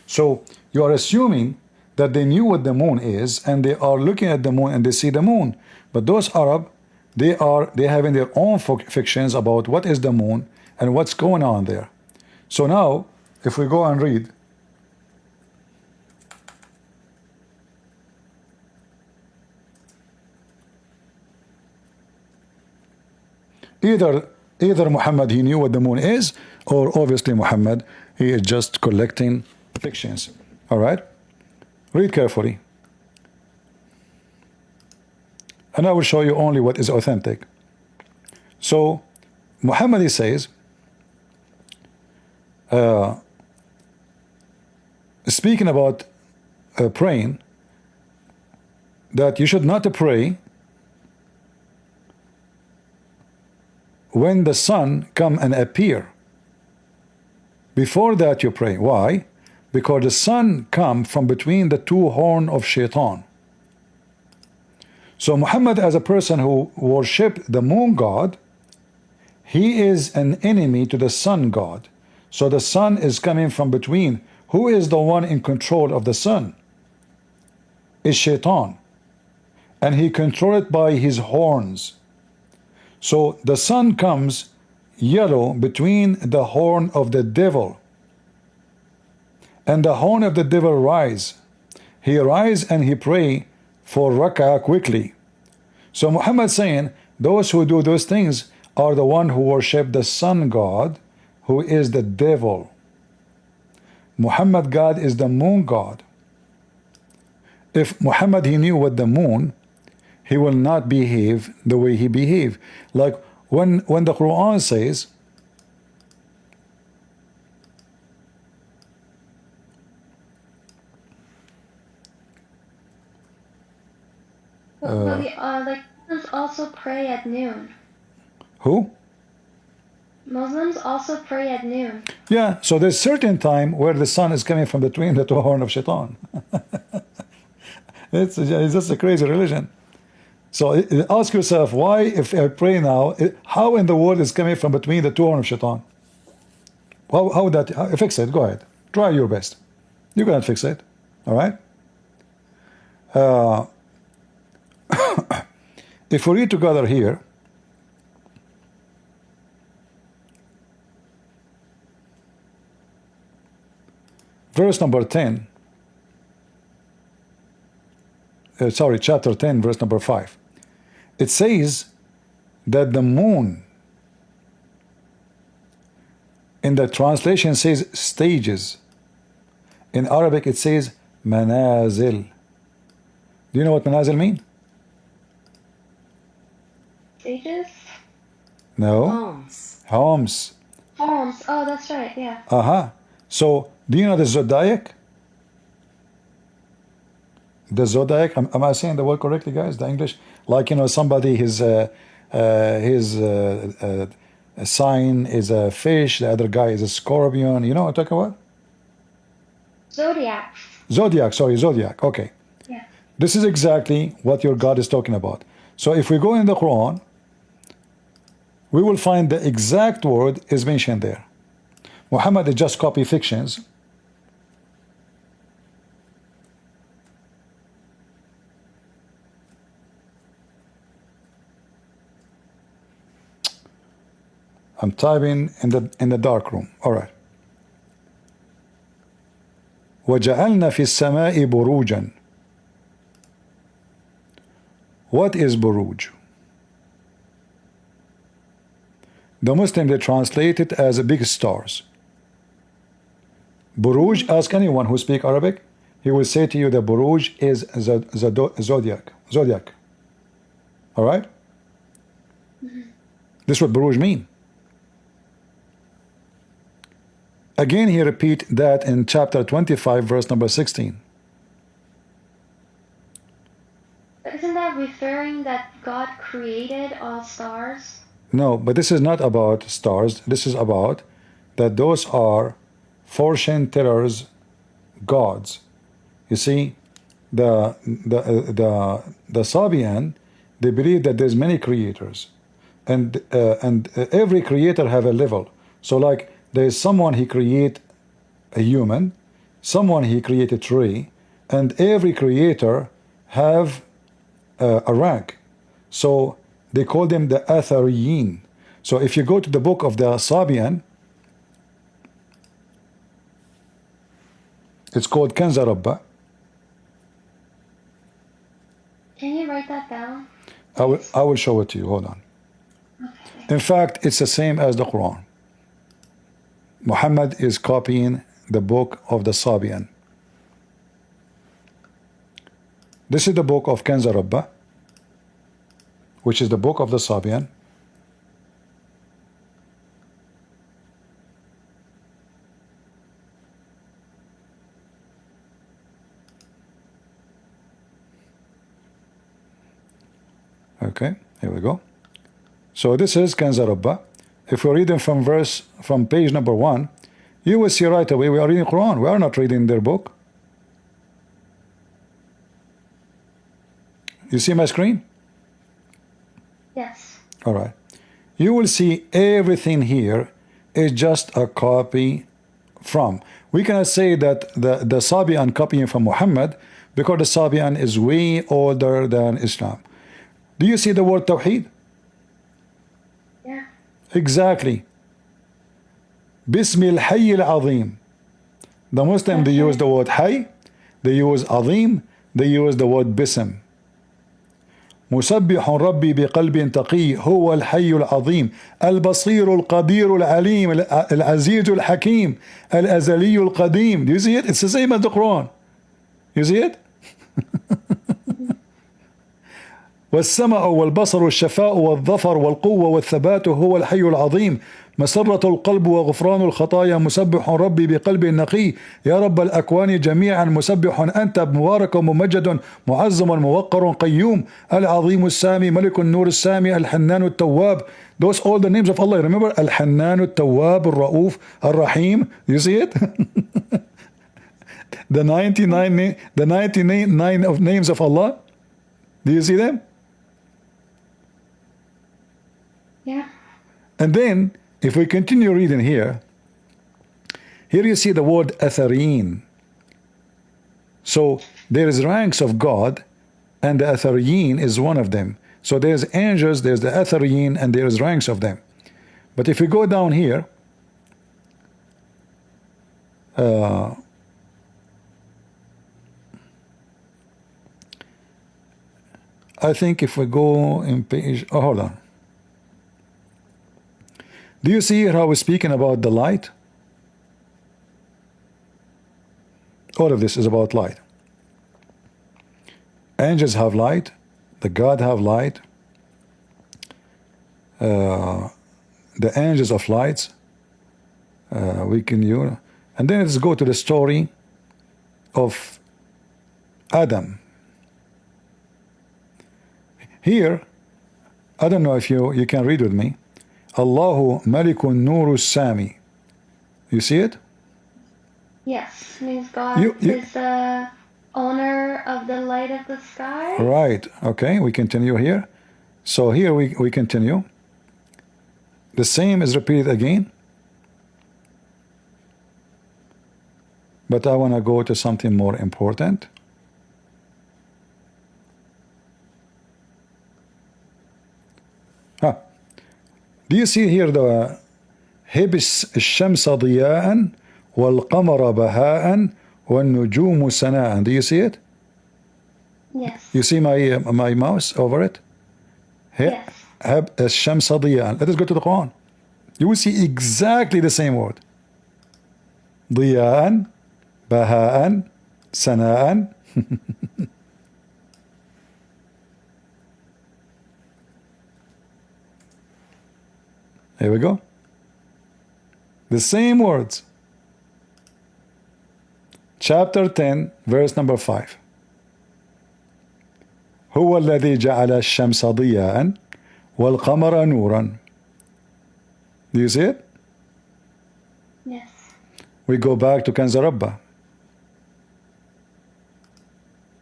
So you are assuming that they knew what the moon is, and they are looking at the moon and they see the moon. But those Arab, they having their own fictions about what is the moon and what's going on there. So now, if we go and read, either Muhammad, he knew what the moon is, or obviously Muhammad, he is just collecting fictions. All right, read carefully, and I will show you only what is authentic. So Muhammad, he says, speaking about praying, that you should not pray when the sun come and appear. Before that you pray. Why? Because the sun come from between the 2 horns of shaitan. So Muhammad, as a person who worshipped the moon god, he is an enemy to the sun god. So the sun is coming from between. Who is the one in control of the sun? Is shaitan. And he controls it by his horns. So the sun comes yellow between the horn of the devil. And the horn of the devil rise. He rise and he pray for rak'ah quickly. So Muhammad saying, those who do those things are the one who worship the sun god, who is the devil. Muhammad God is the moon god. If Muhammad, he knew what the moon, he will not behave the way he behaved. Like when the Quran says, Muslims also pray at noon. Who? Muslims also pray at noon. Yeah, so there's certain time where the sun is coming from between the two horns of shaitan. It's just a crazy religion. So ask yourself, why, if I pray now, how in the world is coming from between the two horns of shaitan? How would that, fix it? Go ahead. Try your best. You cannot fix it. All right? If we read together here, verse number 10, chapter 10, verse number 5. It says that the moon, in the translation says stages. In Arabic it says manazil. Do you know what manazil mean? Stages? No. Homes. Homes. Homes. Oh, that's right. Yeah. So, do you know the zodiac? The zodiac. Am I saying the word correctly, guys? The English, like, you know, somebody his sign is a fish, the other guy is a scorpion. You know what I'm talking about? Zodiac. Zodiac. Sorry, zodiac. Okay. Yeah. This is exactly what your God is talking about. So, if we go in the Quran, we will find the exact word is mentioned there. Muhammad is just copy fictions. I'm typing in the dark room. All right. وَجَعَلْنَا فِي السَّمَاءِ بُرُوجًا. What is buruj? The Muslim, they translate it as big stars. Buruj, ask anyone who speaks Arabic, he will say to you that buruj is zodiac. Zodiac. All right? This is what buruj mean. Again, he repeat that in chapter 25, verse number 16. Isn't that referring that God created all stars? No, but this is not about stars. This is about that those are fortune tellers, gods. You see, the Sabian, they believe that there's many creators, and every creator have a level. So like there is someone he create a human, someone he create a tree, and every creator have a rank. So they call them the Athariyin. So if you go to the book of the Sabian, it's called Kanza Rabba. Can you write that down? I will show it to you. Hold on. Okay. In fact, it's the same as the Quran. Muhammad is copying the book of the Sabian. This is the book of Kanza Rabba, which is the book of the Sabian. Okay, here we go. So this is Kanza Rabba. If we're reading from page number 1, you will see right away we are reading Quran. We are not reading their book. You see my screen? Yes. All right. You will see everything here is just a copy from. We cannot say that the Sabian copying from Muhammad because the Sabian is way older than Islam. Do you see the word Tawheed? Yeah. Exactly. Bismil Hayy al-Azim. The Muslim, they use the word Hayy, they use Azim, they use the word Bism. مسبح ربي بقلب تقي هو الحي العظيم البصير القدير العليم العزيز الحكيم الأزلي القديم. Do you see it? It's the same as the Quran. You see it? والسمع والبصر والشفاء والظفر والقوة والثبات هو الحي العظيم مسرة القلب وغفران الخطايا مسبح ربي بقلب نقي يا رب الأكوان جميعا مسبح أنت مبارك ممجد معظم موقر قيوم العظيم السامي ملك النور السامي الحنان التواب. Those all the names of Allah. Remember الحنان التواب الرؤوف الرحيم. You see it? The 99 of names of Allah. Do you see them? Yeah. And then if we continue reading here you see the word athareen. So there is ranks of God, and the athareen is one of them. So there's angels, there's the athareen, and there's ranks of them. But if we go down here, I think if we go in page, oh, hold on. Do you see how we're speaking about the light? All of this is about light. Angels have light, the God have light, the angels of lights, we can use. And then let's go to the story of Adam. Here, I don't know if you can read with me. Allahu Malikun Nuru Sami. You see it? Yes, means God is the owner of the light of the sky. Right. Okay, we continue here. So here we continue. The same is repeated again. But I want to go to something more important. Do you see here the هبس الشمس ضياء والقمر بهاء والنجوم سناء? Do you see it? Yes. You see my mouse over it? Yes. هب الشمس ضياء. Let us go to the Quran. You will see exactly the same word. ضياء بهاء سناء. Here we go. The same words. Chapter 10, verse number 5. هو الذي جعل الشمس ضياء والقمر نورا. Do you see it? Yes. We go back to Kanz Rabbah.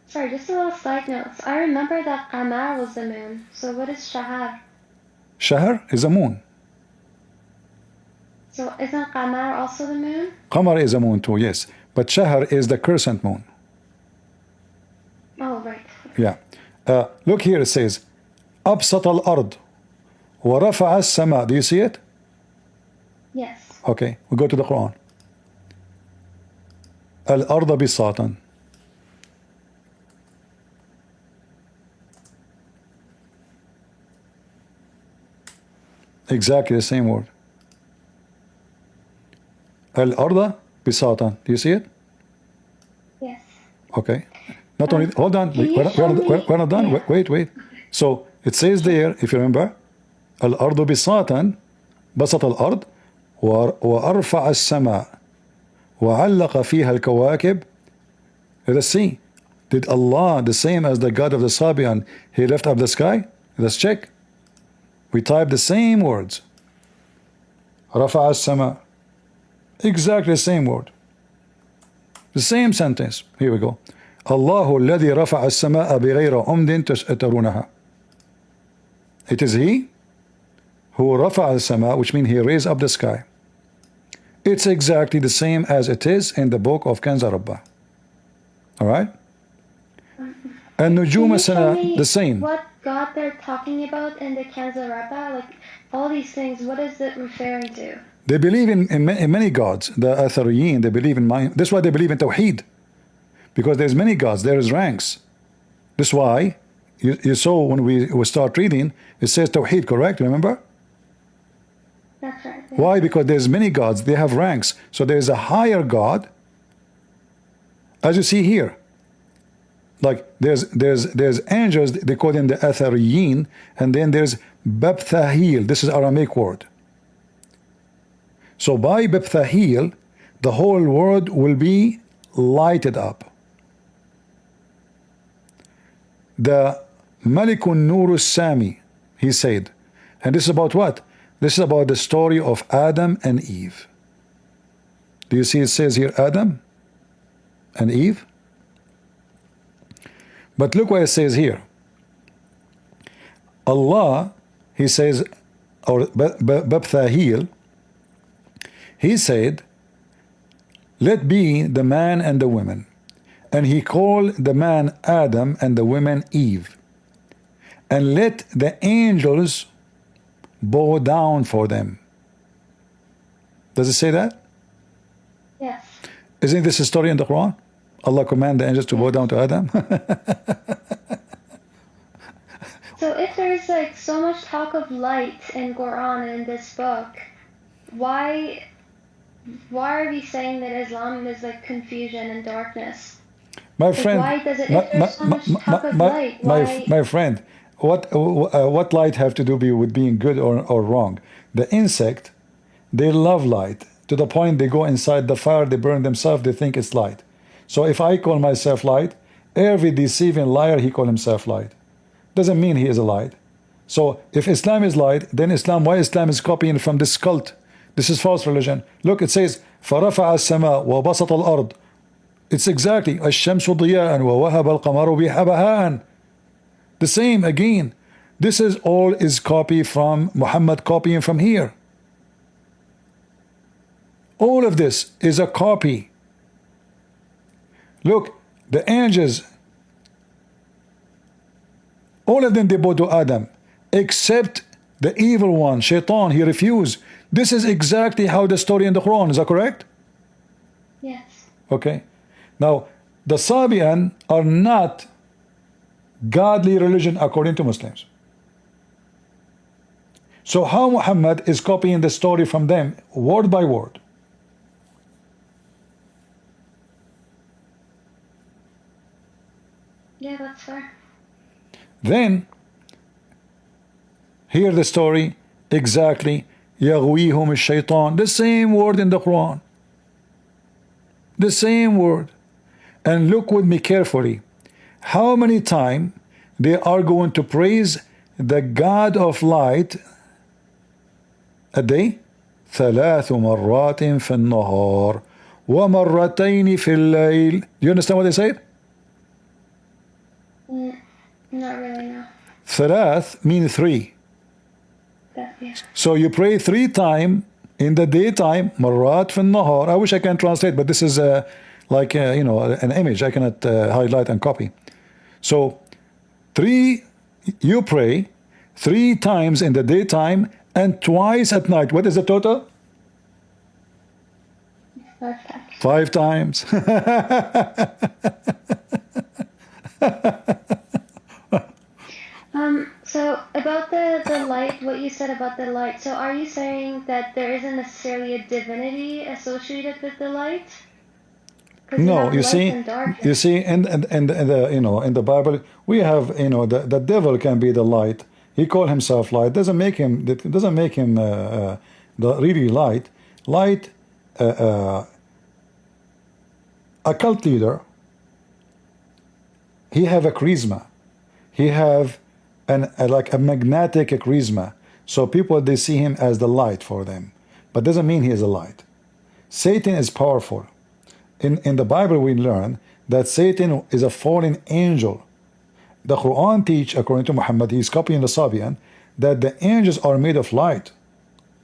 Sorry, just a little side note. I remember that Qamar was the moon. So what is Shahar? Shahar is a moon. So isn't Qamar also the moon? Qamar is a moon too, yes. But Shahar is the crescent moon. Oh, right. Yeah. Look here, it says, أبسط الأرض ورفع السماء. Do you see it? Yes. Okay, we go to the Quran. الأرض بساطا. Exactly the same word. الأرض بساطا. Do you see it? Yes. Okay. Not only, hold on, we're not done. Yeah. Wait. So it says there, if you remember, الأرض بساطا بسط الأرض وأرفع السماء وعلق فيها الكواكب. Let us see. Did Allah, the same as the God of the Sabian, he left up the sky? Let's check. We type the same words. رفع السماء. Exactly the same word. The same sentence. Here we go. الله الذي رفع السماء بغير عمد ترونها. It is he who رفع السماء, which means he raised up the sky. It's exactly the same as it is in the book of Kanz Rabbah. Alright? And Nujum Sana, the same. What God they're talking about in the Kanz Rabbah? Like, all these things, what is it referring to? They believe in many gods. The Athariyin, they believe in mine. That's why they believe in Tawheed. Because there's many gods, there is ranks. That's why you saw when we start reading, it says Tawheed, correct? Remember? That's right. Yeah. Why? Because there's many gods, they have ranks. So there's a higher God, as you see here. Like there's angels, they call them the Athariyin, and then there's Babthahil. This is Aramaic word. So by Bibthahil, the whole world will be lighted up. The Malikun Nur Sami, he said, and this is about what? This is about the story of Adam and Eve. Do you see it says here Adam and Eve? But look what it says here. Allah, he says, or Bibthahil, he said, let be the man and the woman. And he called the man Adam and the woman Eve. And let the angels bow down for them. Does it say that? Yes. Isn't this a story in the Quran? Allah commanded the angels to bow down to Adam? So if there's like so much talk of light in Quran and in this book, why are we saying that Islam is like confusion and darkness? My friend, why does it, if there's so much talk of light, why? My friend, what light have to do with being good or wrong? The insect, they love light to the point they go inside the fire, they burn themselves, they think it's light. So if I call myself light, every deceiving liar, he call himself light. Doesn't mean he is a light. So if Islam is light, then why Islam is copying from this cult? This is false religion. Look, it says, فَرَفَعَ السَّمَاء وَبَسَطَ الْأَرْض. It's exactly الشَّمْسُ ضِيَاءً وَوَهَبَ الْقَمَرُ بِهَبَهَاءً. The same again. This is all is copy from Muhammad, copying from here. All of this is a copy. Look, the angels, all of them, they bow to Adam, except the evil one, Shaitan, he refused. This is exactly how the story in the Quran, is that correct? Yes. Okay. Now, the Sabian are not godly religion according to Muslims. So how Muhammad is copying the story from them, word by word? Yeah, that's fair. Then, hear the story exactly. يَغْوِيهُمُ الشَّيْطَانِ. The same word in the Quran. The same word. And look with me carefully. How many times they are going to praise the God of light a day? ثلاث مرات في النهار ومرتين في الليل. Do you understand what they said? Not really, no. ثلاث means three. Yeah. So you pray 3 times in the daytime, مرات في النهار. I wish I can translate, but this is like you know, an image. I cannot highlight and copy. So you pray 3 times in the daytime and twice at night. What is the total? 5 times. 5 times. So about the light, what you said about the light. So are you saying that there isn't necessarily a divinity associated with the light? No, you see, in the in the Bible we have the devil can be the light. He called himself light. Doesn't make him the really light. Light, a cult leader. He have a charisma. He have like a magnetic charisma. So people, they see him as the light for them, but doesn't mean he is a light. Satan is powerful. In the Bible we learn that Satan is a fallen angel. The Quran teach, according to Muhammad, he is copying the Sabian, that the angels are made of light.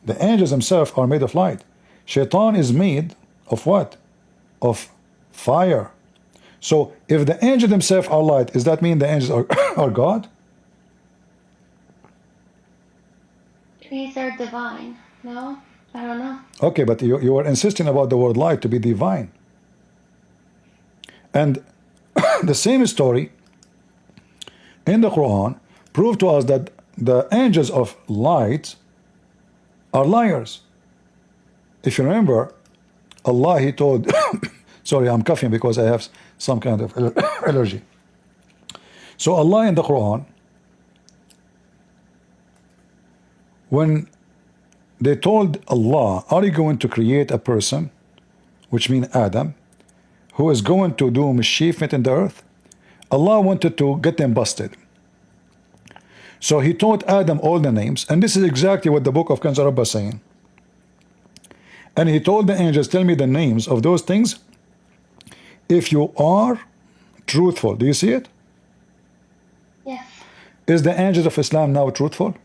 The angels themselves are made of light. Shaitan is made of what? Of fire. So if the angels themselves are light, does that mean the angels are God? These are divine. No? I don't know. Okay, but you are insisting about the word light to be divine. And the same story in the Quran prove to us that the angels of light are liars. If you remember, Allah, he told sorry, I'm coughing because I have some kind of allergy. So Allah in the Quran, when they told Allah, are you going to create a person, which means Adam, who is going to do mischief in the earth? Allah wanted to get them busted. So he taught Adam all the names, and this is exactly what the book of Kanzar Rabbah is saying. And he told the angels, tell me the names of those things if you are truthful. Do you see it? Yes. Is the angels of Islam now truthful?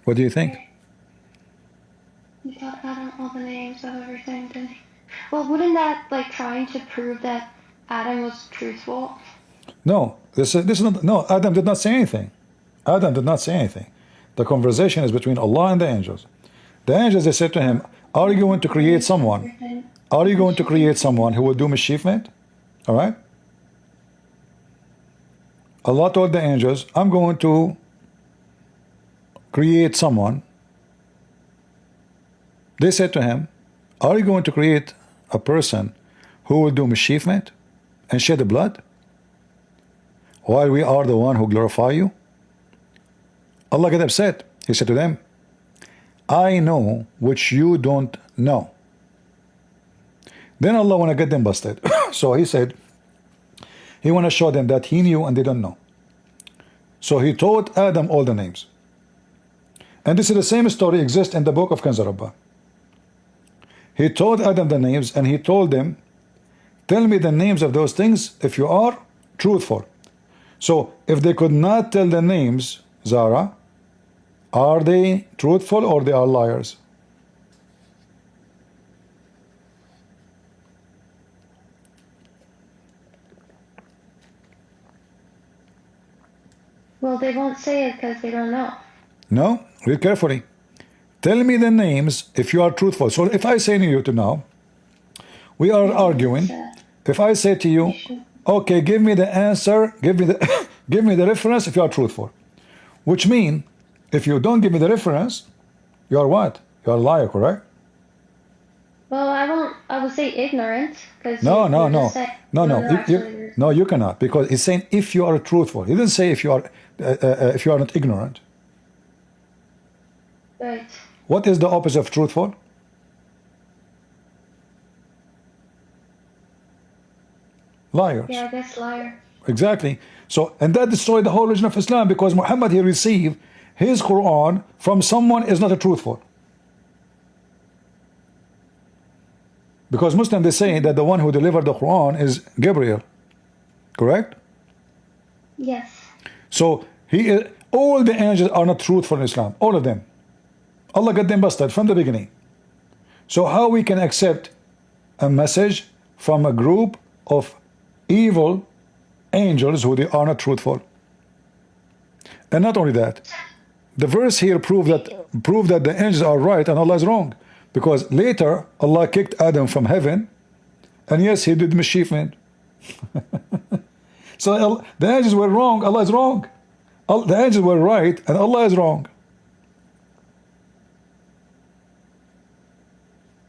What do you think? He taught Adam all the names of everything, didn't he? Well, wouldn't that like trying to prove that Adam was truthful? No, this is not. No, Adam did not say anything. Adam did not say anything. The conversation is between Allah and the angels. The angels, they said to him, are you going to create someone? Are you going to create someone who will do mischievement? All right? Allah told the angels, I'm going to create someone. They said to him, are you going to create a person who will do mischievement and shed blood while we are the one who glorify you? Allah got upset. He said to them, I know which you don't know. Then Allah want to get them busted. So he said, he want to show them that he knew and they don't know. So he taught Adam all the names. And this is the same story exists in the book of Kanzar Rabbah. He taught Adam the names and he told them, tell me the names of those things if you are truthful. So if they could not tell the names, Zara, are they truthful or they are liars? Well, they won't say it because they don't know. No, read carefully. Tell me the names if you are truthful. So if I say to you to now, we are arguing. If I say to you, okay, give me the answer, give me the give me the reference if you are truthful. Which means, if you don't give me the reference, you are what? You are a liar, correct? Well, I would say ignorant. No. No, you cannot, because it's saying if you are truthful. He didn't say if you are not ignorant. Right. What is the opposite of truthful? Liars. Yeah, I guess liar. Exactly. So, and that destroyed the whole religion of Islam, because Muhammad, he received his Quran from someone is not a truthful. Because Muslim, they say that the one who delivered the Quran is Gabriel. Correct? Yes. So all the angels are not truthful in Islam. All of them. Allah got them busted from the beginning. So how we can accept a message from a group of evil angels who they are not truthful? And not only that, the verse here prove that the angels are right and Allah is wrong, because later Allah kicked Adam from heaven, and yes, he did mischievement. So the angels were wrong, Allah is wrong. The angels were right and Allah is wrong.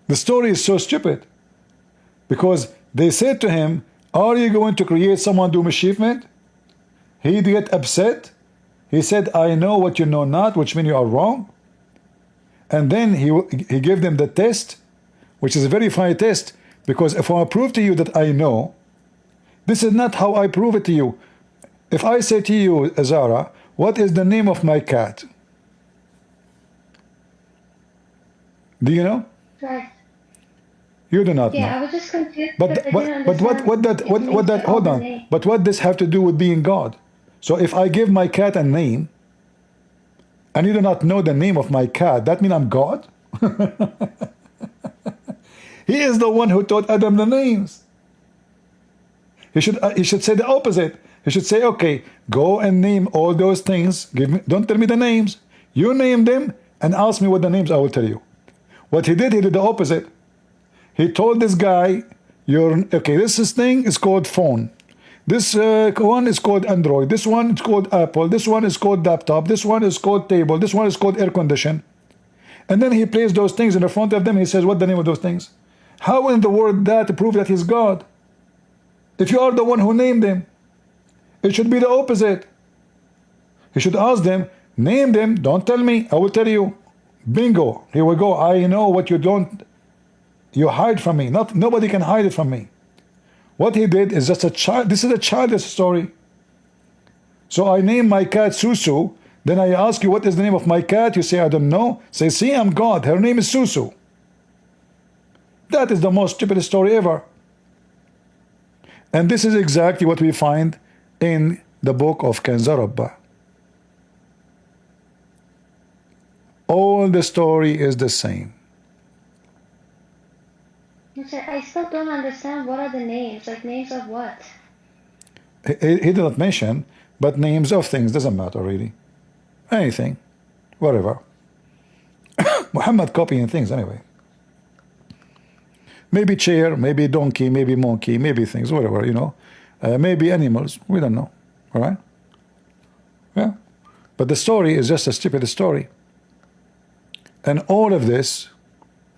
The story is so stupid, because they said to him, are you going to create someone do mischievement? He get upset. He said, I know what you know not, which means you are wrong. And then he gave them the test, which is a very funny test, because if I prove to you that I know, this is not how I prove it to you. If I say to you, Azara, what is the name of my cat? Do you know? Right. You do not know. Yeah, I was just confused. But hold on. But what does have to do with being God? So if I give my cat a name, and you do not know the name of my cat, that means I'm God? He is the one who taught Adam the names. He should say the opposite. He should say, okay, go and name all those things. Don't tell me the names. You name them and ask me what the names, I will tell you. What he did the opposite. He told this guy, this thing is called phone. This one is called Android. This one is called Apple. This one is called laptop. This one is called table. This one is called air condition. And then he placed those things in the front of them. He says, what's the name of those things? How in the world that to prove that he's God? If you are the one who named them, it should be the opposite. You should ask them, name them, don't tell me, I will tell you. Bingo, here we go. I know what you hide from me. Nobody can hide it from me. What he did is just a child. This is a childish story. So I name my cat Susu. Then I ask you, what is the name of my cat? You say, I don't know. Say, see, I'm God. Her name is Susu. That is the most stupid story ever. And this is exactly what we find in the book of Kanzarabba. All the story is the same. I still don't understand. What are the names? Like names of what? He did not mention, but names of things doesn't matter really. Anything, whatever. Muhammad copying things anyway. Maybe chair, maybe donkey, maybe monkey, maybe things, whatever, you know. Maybe animals, we don't know. All right? Yeah. But the story is just a stupid story. And all of this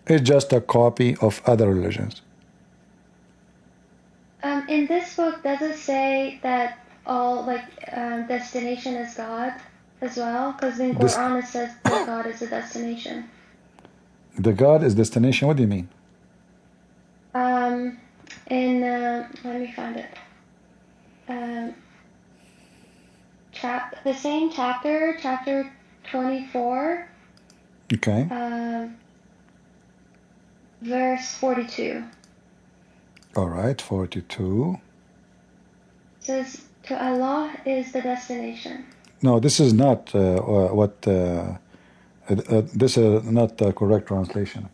is just a copy of other religions. In this book, does it say that all destination is God as well? Because in Quran it says that God is the destination. The God is destination. What do you mean? Let me find it. The same chapter 24. Okay. Verse 42. All right, 42. It says, to Allah is the destination. No, this is not this is not the correct translation.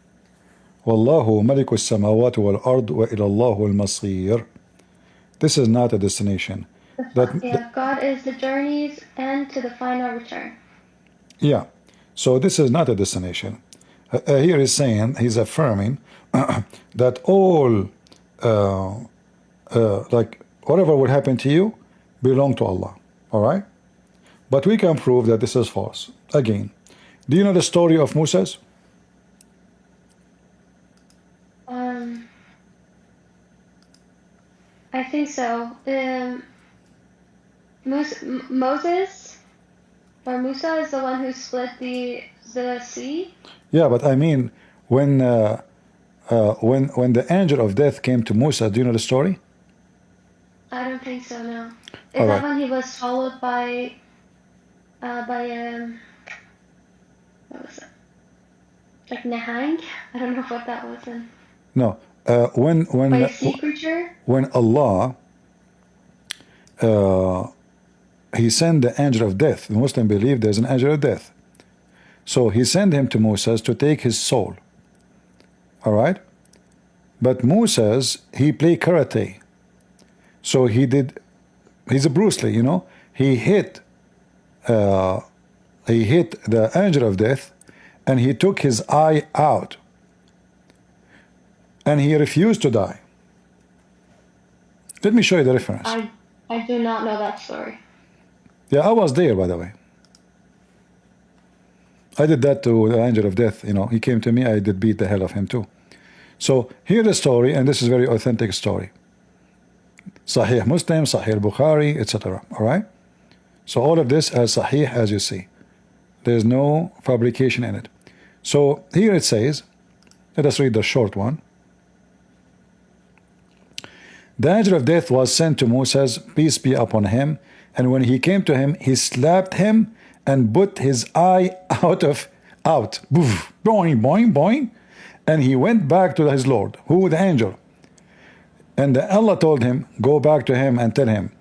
Wallahu maliku samawati wal ard wa ila Allahu al masir. This is not a destination. God is the journeys and to the final return. Yeah. So this is not a destination. Here he's saying, he's affirming that all, like whatever will happen to you, belong to Allah. All right? But we can prove that this is false. Again, do you know the story of Moses? I think so. Moses or Musa is the one who split the sea. Yeah, but I mean, when the angel of death came to Musa, do you know the story? I don't think so. No. Is that when he was followed by what was it? Like Nahang? I don't know what that was in. No. When by a sea creature? When Allah he sent the angel of death. The Muslim believe there's an angel of death. So he sent him to Moses to take his soul. All right? But Moses, he played karate. So he's a Bruce Lee, you know. He hit the angel of death and he took his eye out. And he refused to die. Let me show you the reference. I do not know that story. Yeah, I was there, by the way. I did that to the angel of death. You know, he came to me. I did beat the hell of him too. So here's the story, and this is a very authentic story. Sahih Muslim, Sahih Bukhari, etc. All right. So all of this as Sahih as you see. There's no fabrication in it. So here it says, let us read the short one. The angel of death was sent to Moses, peace be upon him, and when he came to him, he slapped him and put his eye out. Boof, boing, boing, boing. And he went back to his Lord, who the angel. And Allah told him, go back to him and tell him,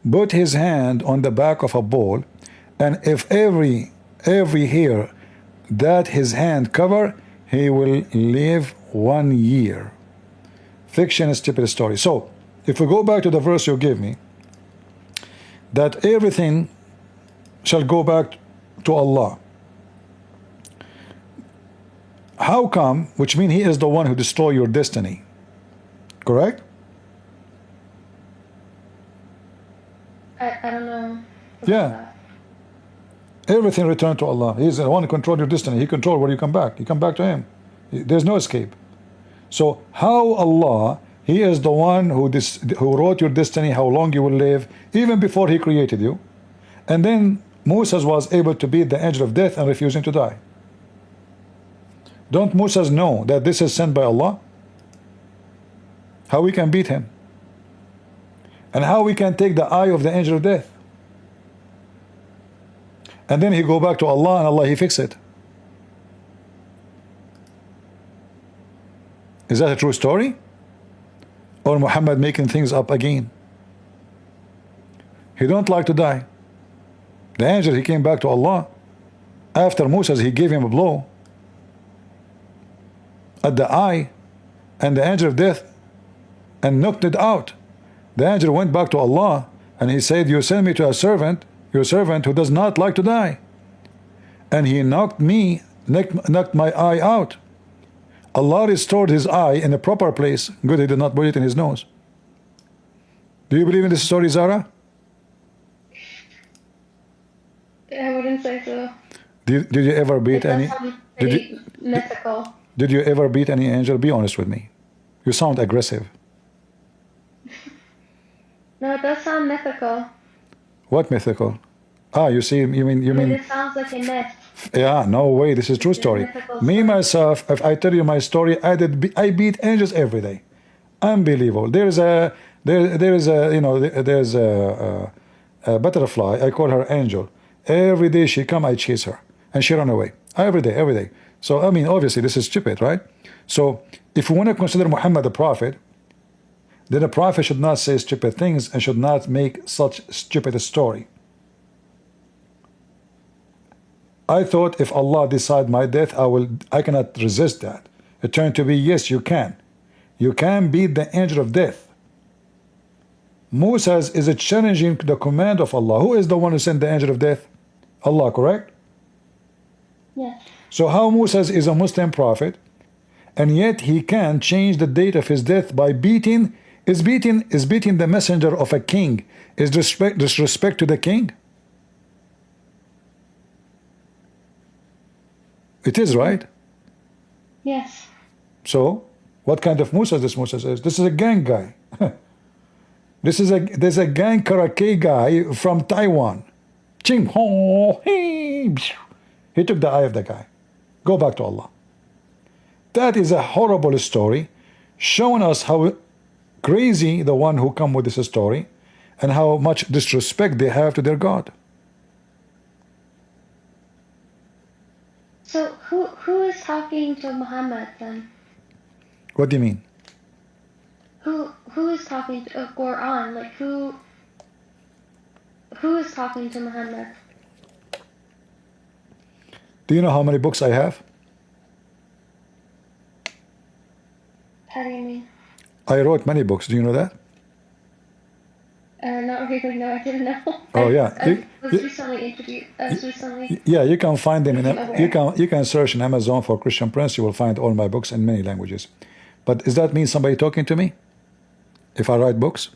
put his hand on the back of a ball, and if every hair that his hand cover, he will live 1 year. Fiction is stupid story. So, if we go back to the verse you gave me, that everything shall go back to Allah. How come? Which means He is the one who destroys your destiny. Correct? I don't know. Yeah. Everything returned to Allah. He's the one who controls your destiny. He controls where you come back. You come back to Him. There's no escape. So how Allah, He is the one who wrote your destiny, how long you will live, even before He created you. And then Moses was able to beat the angel of death and refusing to die. Don't Moses know that this is sent by Allah? How we can beat him? And how we can take the eye of the angel of death? And then he go back to Allah and Allah He fix it. Is that a true story? Or Muhammad making things up again? He don't like to die. The angel, he came back to Allah. After Moses, he gave him a blow at the eye, and the angel of death, and knocked it out. The angel went back to Allah and he said, you send me to a servant, your servant who does not like to die. And he knocked my eye out. Allah restored his eye in a proper place. Good, he did not put it in his nose. Do you believe in this story, Zara? I wouldn't say so. Did you ever beat any? Mythical. Did you ever beat any angel? Be honest with me. You sound aggressive. No, it does sound mythical. What mythical? Ah, you see, you mean. It sounds like a myth. Yeah, no way. This is true story. Me myself, if I tell you my story, I beat angels every day. Unbelievable. There's a butterfly. I call her Angel. Every day she come, I chase her, and she run away. Every day. So I mean, obviously, this is stupid, right? So if we want to consider Muhammad a prophet, then a prophet should not say stupid things and should not make such stupid a story. I thought if Allah decide my death, I cannot resist that. It turned to be, yes, you can. You can beat the angel of death. Moses is challenging the command of Allah. Who is the one who sent the angel of death? Allah, correct? Yes. So how Moses is a Muslim prophet, and yet he can change the date of his death by beating the messenger of a king. Is disrespect to the king? It is, right? Yes. So, what kind of Moses this Moses is? This is a gang guy. There's a gang karate guy from Taiwan. Ching ho, he took the eye of the guy. Go back to Allah. That is a horrible story, showing us how crazy the one who come with this story, and how much disrespect they have to their God. So who is talking to Muhammad then? What do you mean? Who is talking to Quran? Like who is talking to Muhammad? Do you know how many books I have? How do you mean? I wrote many books. Do you know that? Not really. No, I didn't know. Oh yeah. I was recently. Yeah, you can find them you can search in Amazon for Christian Prince. You will find all my books in many languages. But does that mean somebody talking to me? If I write books?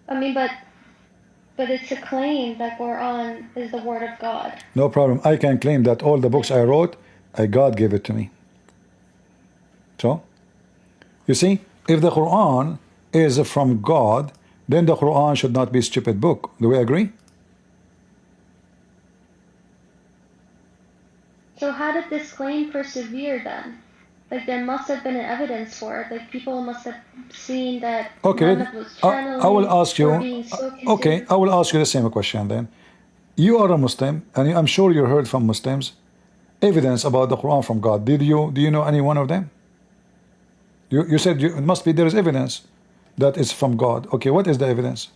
I mean, but it's a claim that Quran is the word of God. No problem. I can claim that all the books I wrote, God gave it to me. So, you see, if the Quran is from God, then the Quran should not be a stupid book. Do we agree? So how did this claim persevere then? Like there must have been an evidence for it. Like people must have seen that Muhammad was channeling. I will ask you. Okay, I will ask you the same question then. You are a Muslim, and I'm sure you heard from Muslims evidence about the Quran from God. Do you know any one of them? You said it must be there is evidence that it's from God. Okay, what is the evidence?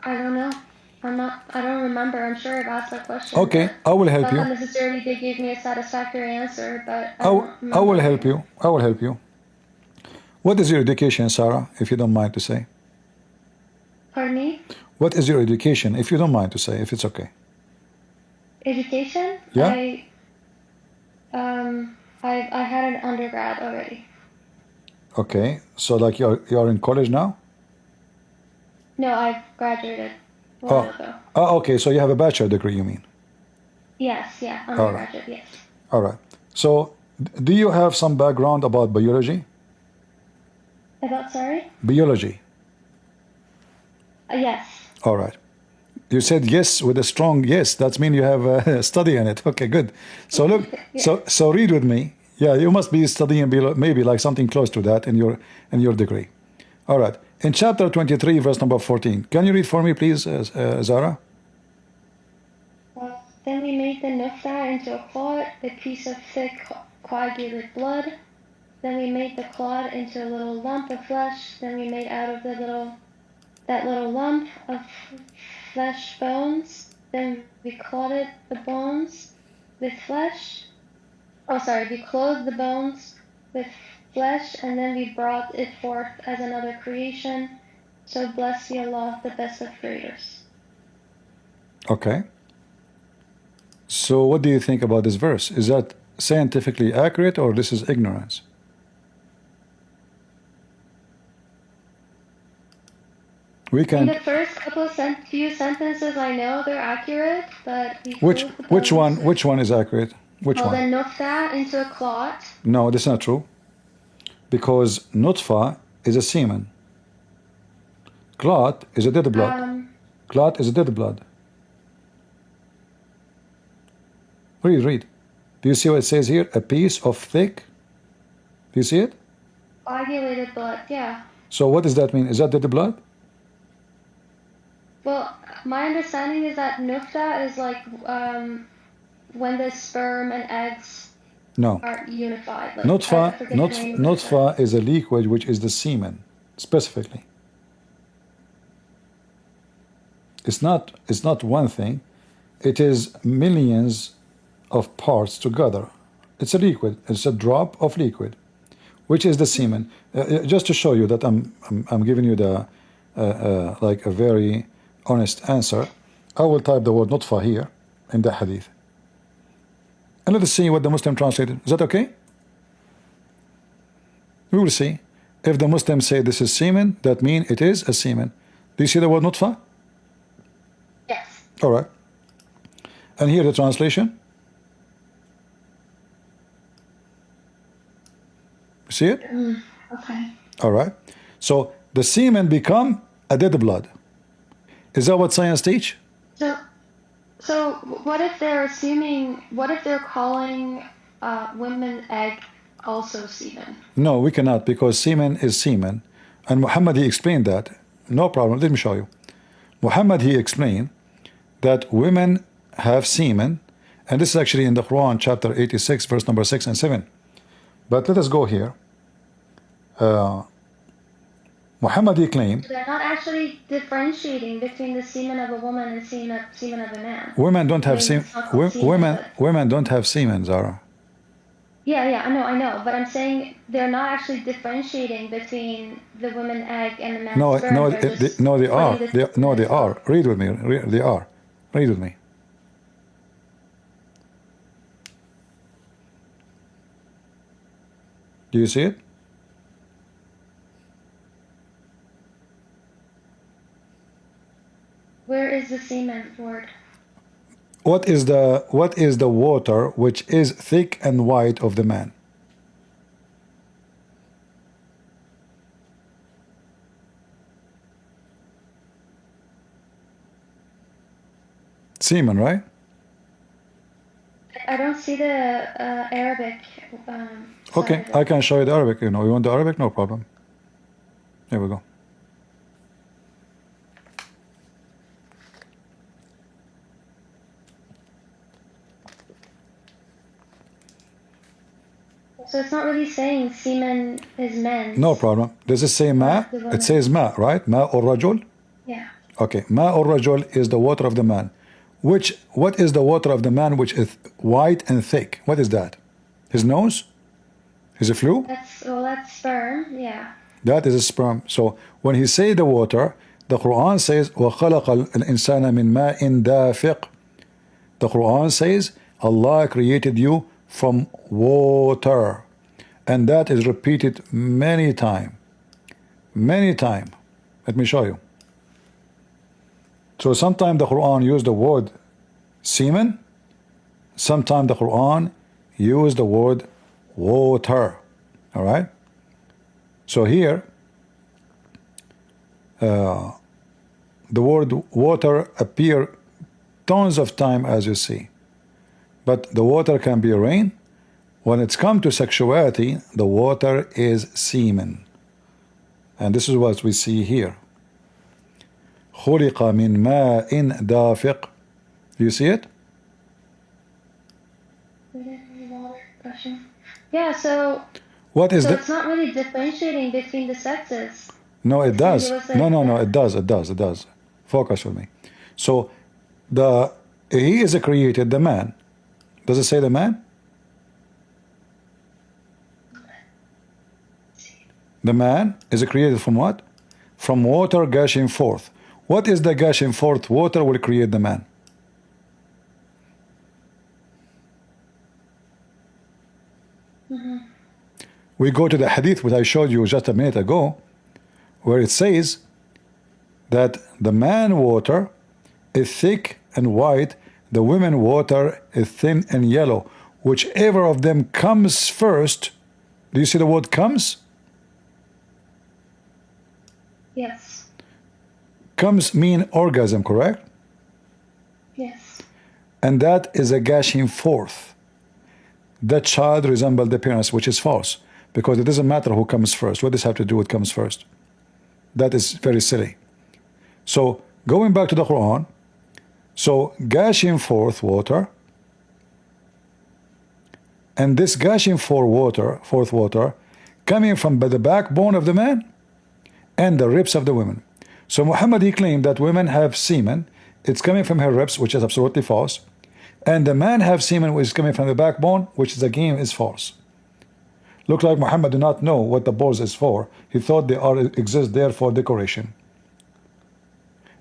I don't know. I don't remember. I'm sure I've asked that question. Okay, I will help you. Not necessarily they gave me a satisfactory answer, but I will help you. I will help you. What is your education, Sarah, if you don't mind to say? Pardon me? What is your education, if you don't mind to say, if it's okay? Education? Yeah. I had an undergrad already. Okay, so like you're in college now? No, I've graduated a while ago. Oh, okay, so you have a bachelor degree, you mean? Yes, yeah, All right. undergraduate, yes. All right. So, do you have some background about biology? About, sorry? Biology. Yes. All right. You said yes with a strong yes. That means you have a study in it. Okay, good. So look, Yeah. so read with me. Yeah, you must be studying maybe like something close to that in your degree. All right. In chapter 23, verse number 14, can you read for me, please, Zara? Then we made the nufta into a clot, a piece of thick coagulated blood. Then we made the clot into a little lump of flesh. Then we made out of that little lump of flesh bones. Then we clotted the bones with flesh. Oh, sorry, we clothed the bones with flesh, and then we brought it forth as another creation. So blessed be Allah, the best of creators. Okay. So what do you think about this verse? Is that scientifically accurate or this is ignorance? We can. In the first couple of few sentences, I know they're accurate, but Which one is accurate? Which one? Then nutfa into a clot. No, that's not true. Because nutfa is a semen. Clot is a dead blood. Clot is a dead blood. Read. Do you see what it says here? A piece of thick. Do you see it? Coagulated blood, yeah. So what does that mean? Is that dead blood? Well, my understanding is that nutfa is like when the sperm and eggs are unified. Like, Nutfa is a liquid which is the semen, specifically. It's not one thing. It is millions of parts together. It's a liquid. It's a drop of liquid, which is the semen. Just to show you that I'm giving you the like a very honest answer, I will type the word nutfa here in the hadith. And let us see what the Muslim translated. Is that okay? We will see. If the Muslims say this is semen, that means it is a semen. Do you see the word nutfa? Yes. All right. And here the translation. See it? Okay. All right. So the semen become a dead blood. Is that what science teach? So what if they're assuming? What if they're calling women egg also semen? No, we cannot, because semen is semen, and Muhammad he explained that. No problem. Let me show you. Muhammad he explained that women have semen, and this is actually in the Quran, chapter 86, verse number 6 and 7. But let us go here. Muhammad he claimed they're not actually differentiating between the semen of a woman and semen of a man. Women don't have semen. Women don't have semen, Zara. Yeah, I know, but I'm saying they're not actually differentiating between the woman egg and the man's sperm. They are. Read with me. They are. Read with me. Do you see it? Where is the semen word? What is the water which is thick and white of the man? Semen, right? I don't see the Arabic. Okay, I can show you the Arabic. You want the Arabic? No problem. Here we go. So it's not really saying semen is men. No problem. Does it say ma? It says ma, right? Ma or rajul? Yeah. Okay, ma or rajul is the water of the man. What is the water of the man which is white and thick? What is that? His nose? His flu? That's sperm, yeah. That is a sperm. So when he say the water, the Quran says وَخَلَقَ الْإِنسَانَ مِنْ مَاءٍ دَافِقٍ. The Quran says Allah created you from water, and that is repeated many times. Many times. Let me show you. So sometimes the Quran used the word semen, sometimes the Quran used the word water. All right. So here, the word water appear tons of time, as you see, but the water can be rain. When it's come to sexuality, the water is semen, and this is what we see here. خُلِقَ مِن مَاءٍ دَافِقٍ. Do you see it? Yeah, so what is it's not really differentiating between the sexes. No, it does. No, it does. Focus with me. So he is created, the man. Does it say the man? The man is created from what? From water gushing forth. What is the gushing forth? Water will create the man. We go to the hadith which I showed you just a minute ago, where it says that the man water is thick and white, the women water is thin and yellow. Whichever of them comes first. Do you see the word comes? Yes. Comes mean orgasm, correct? Yes. And that is a gushing forth. That child resembled the parents, which is false, because it doesn't matter who comes first. What does this have to do with comes first? That is very silly. So going back to the Quran, so gushing forth water, and this gushing forth water coming from the backbone of the man and the ribs of the women. So Muhammad, he claimed that women have semen, it's coming from her ribs, which is absolutely false, and the man have semen, which is coming from the backbone, which is again is false. Look like Muhammad do not know what the balls is for. He thought they exist there for decoration.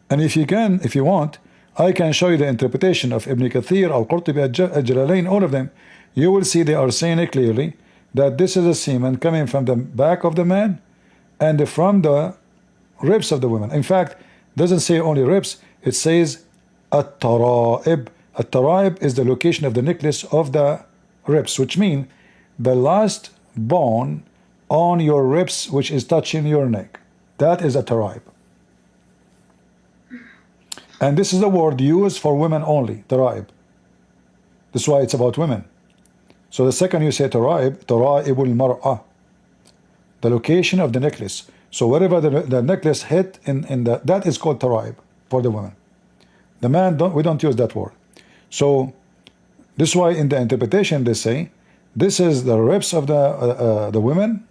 And if you want, I can show you the interpretation of Ibn Kathir, Al-Qurtubi, Al-Jalalain, all of them. You will see they are saying it clearly that this is a semen coming from the back of the man and from the ribs of the woman. In fact, it doesn't say only ribs, it says at-tara'ib. At-tara'ib is the location of the necklace of the ribs, which means the last bone on your ribs which is touching your neck. That is a tara'ib. And this is the word used for women only, tara'ib. That's why it's about women. So the second you say tara'ib, tara'ibul mar'ah, the location of the necklace. So wherever the necklace hit in that is called tara'ib for the woman. The man, we don't use that word. So this is why in the interpretation they say this is the ribs of the women,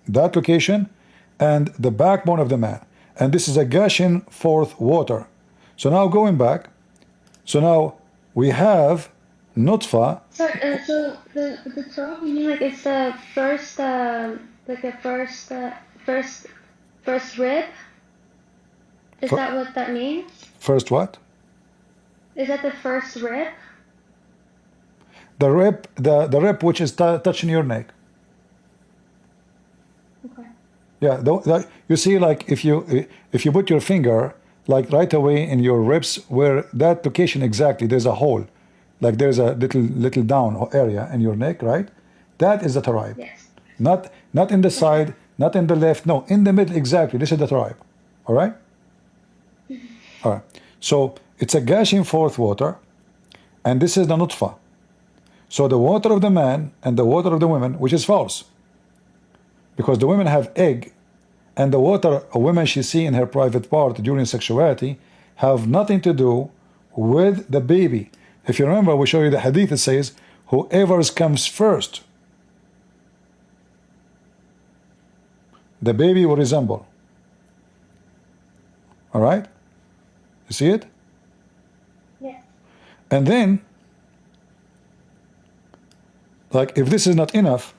that location, and the backbone of the man. And this is a gushing forth water. So now going back, so now we have nutfa. So the Torah, you mean like it's the first, like the first rib? Is that what that means? First what? Is that the first rib? The rib which is touching your neck. Okay. Yeah, you see, like if you put your finger like right away in your ribs, where that location exactly, there's a hole, like there's a little down area in your neck, right? That is the tara'ib. Yes. Not in the side, not in the left, no, in the middle exactly. This is the tara'ib. All right. All right. So it's a gushing forth water, and this is the nutfa. So the water of the man and the water of the women, which is false, because the women have egg, and the water a woman she see in her private part during sexuality have nothing to do with the baby. If you remember, we show you the hadith, it says, whoever comes first, the baby will resemble. All right? You see it? Yes. And then, like, if this is not enough,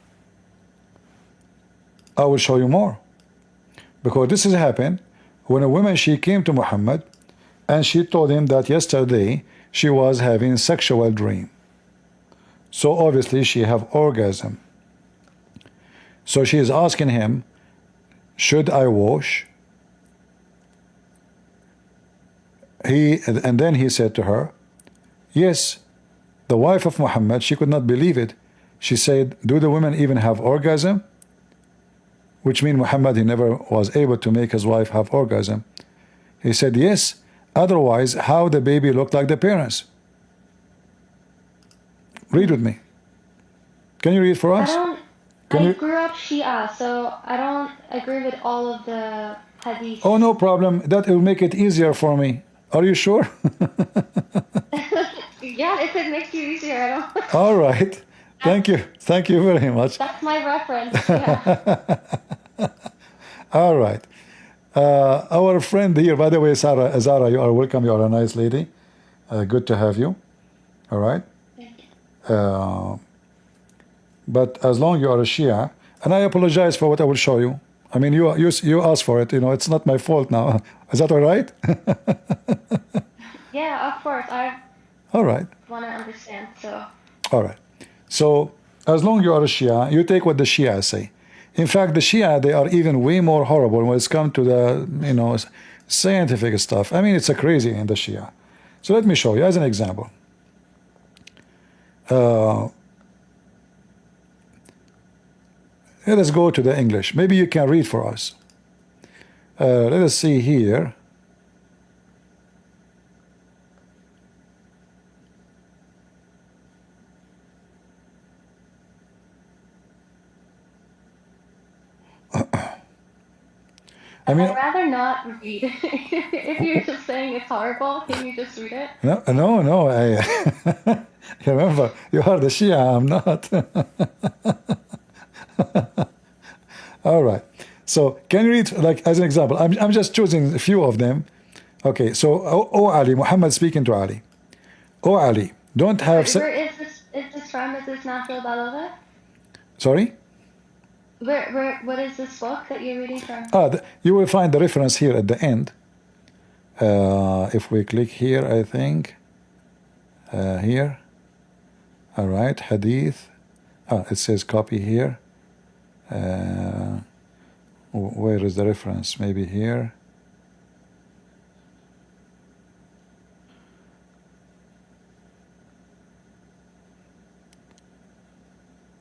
I will show you more. Because this has happened when a woman, she came to Muhammad and she told him that yesterday she was having sexual dream. So obviously she have orgasm. So she is asking him, should I wash? And then he said to her, yes. The wife of Muhammad, she could not believe it. She said, do the women even have orgasm? Which means Muhammad, he never was able to make his wife have orgasm. He said, yes. Otherwise, how the baby looked like the parents? Read with me. Can you read for us? I grew up Shia, so I don't agree with all of the hadith. Oh, no problem. That will make it easier for me. Are you sure? Yeah, if it makes you easier, I don't. All right. Thank you. Thank you very much. That's my reference. Yeah. All right. Our friend here, by the way, Zara, you are welcome. You are a nice lady. Good to have you. All right. But as long you are a Shia, and I apologize for what I will show you. I mean, you asked for it. You know, it's not my fault now. Is that all right? Yeah, of course. All right. Want to understand, so. All right. So as long you are a Shia, you take what the Shia say. In fact, the Shia, they are even way more horrible when it's come to the scientific stuff. I mean, it's a crazy in the Shia. So let me show you as an example. Let us go to the English. Maybe you can read for us. Let us see here. I'd rather not read. If you're just saying it's horrible, can you just read it? No. Remember, you are the Shia, I'm not. All right. So can you read, like, as an example? I'm just choosing a few of them. Okay, so, O Ali, Muhammad speaking to Ali. O Ali, don't have... Where is this from? Is this Nafil Balagha? Sorry? What is this book that you're reading from? You will find the reference here at the end. If we click here, I think. Here. All right, Hadith. It says copy here. Where is the reference? Maybe here.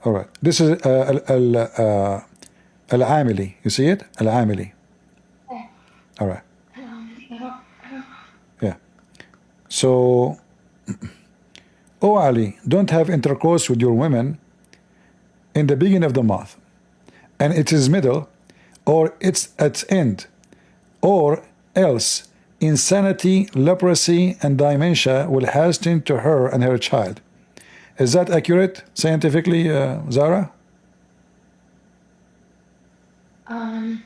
All right. This is Al-Amili. You see it? Al-Amili. All right. Yeah. So, O Ali, don't have intercourse with your women in the beginning of the month, and it is middle, or it's at end, or else insanity, leprosy, and dementia will hasten to her and her child. Is that accurate scientifically, Zara? I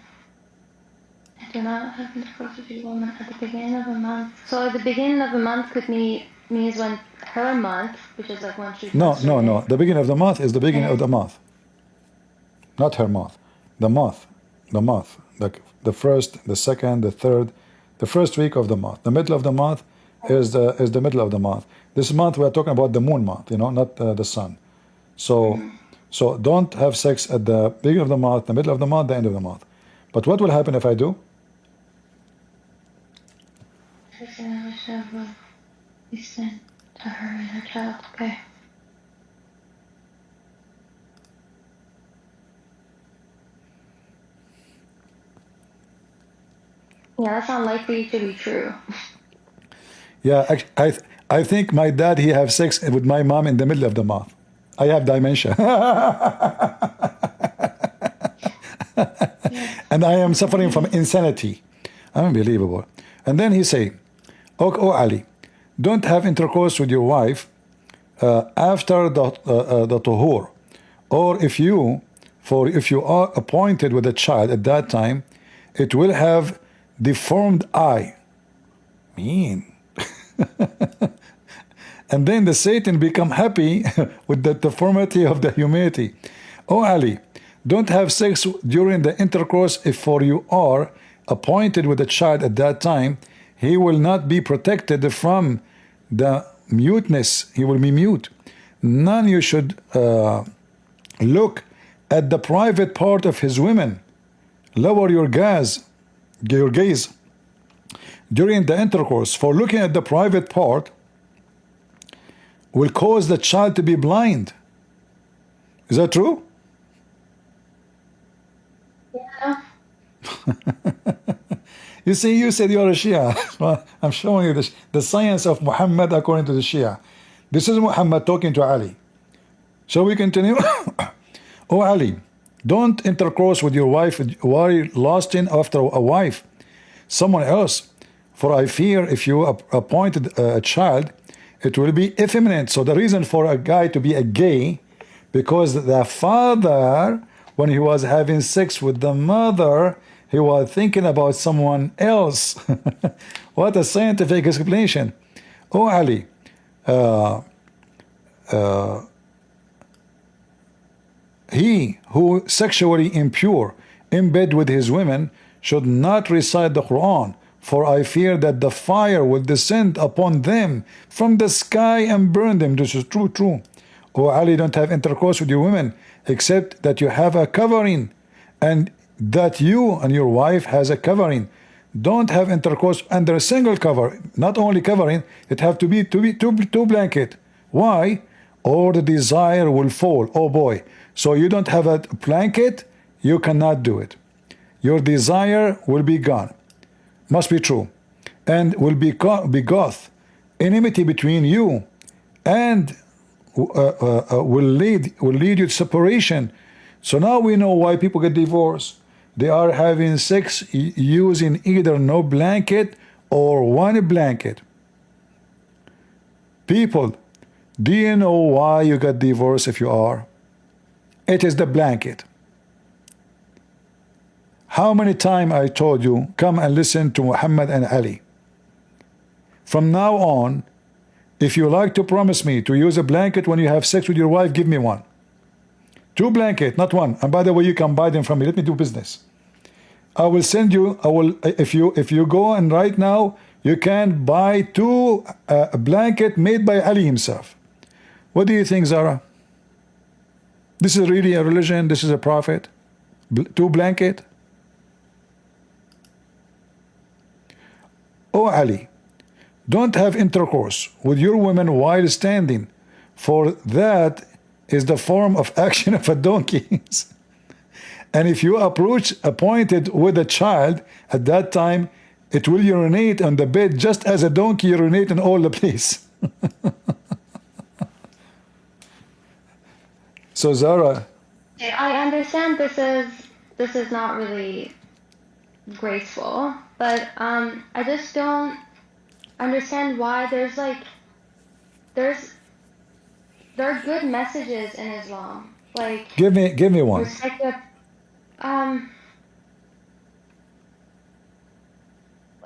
do not have intercourse with a woman at the beginning of a month. So at the beginning of a month could means when her month, which is like when she... No. The beginning of the month is the beginning of the month. Not her month. The month. Like the first, the second, the third, the first week of the month. The middle of the month is the middle of the month. This month we are talking about the moon month, not the sun. So don't have sex at the beginning of the month, the middle of the month, the end of the month. But what will happen if I do? Be sent to her and her child. Okay. Yeah, that's unlikely to be true. Yeah, I think my dad, he have sex with my mom in the middle of the month. I have dementia. And I am suffering from insanity. Unbelievable. And then he say, "O Ali, don't have intercourse with your wife after the tuhur, or if you are appointed with a child at that time, it will have deformed eye." Mean. And then the Satan become happy with the deformity of the humanity. "O Ali, don't have sex during the intercourse if for you are appointed with a child at that time, he will not be protected from the muteness, he will be mute. none you should look at the private part of his women. Lower your gaze during the intercourse, for looking at the private part will cause the child to be blind. Is that true? Yeah. You see, you said you're a Shia. Well, I'm showing you the science of Muhammad according to the Shia. This is Muhammad talking to Ali. Shall we continue? Oh Ali, don't intercourse with your wife while lusting after a wife, someone else. For I fear if you appointed a child, it will be effeminate. So the reason for a guy to be a gay, because the father, when he was having sex with the mother, he was thinking about someone else. What a scientific explanation. Oh Ali, he who sexually impure in bed with his women should not recite the Quran, for I fear that the fire will descend upon them from the sky and burn them. This is true. Oh Ali, don't have intercourse with your women except that you have a covering, and that you and your wife has a covering. Don't have intercourse under a single cover. Not only covering, it have to be two blanket. Why? Or the desire will fall. Oh boy. So you don't have a blanket, you cannot do it. Your desire will be gone. Must be true. And will be goth. Enmity between you and will lead you to separation. So now we know why people get divorced. They are having sex using either no blanket or one blanket. People, do you know why you got divorced if you are? It is the blanket. How many times I told you, come and listen to Muhammad and Ali. From now on, if you like to promise me to use a blanket when you have sex with your wife, give me one. Two blankets, not one. And by the way, you can buy them from me. Let me do business. I will send you, if you go and right now, you can buy two blanket made by Ali himself. What do you think, Zara? This is really a religion? This is a prophet? Two blanket? Oh Ali, don't have intercourse with your women while standing, for that is the form of action of a donkey. And if you approach appointed with a child, at that time it will urinate on the bed just as a donkey urinate in all the place. So Zara, I understand this is not really graceful, but I just don't understand why there are good messages in Islam. Like give me one. Respect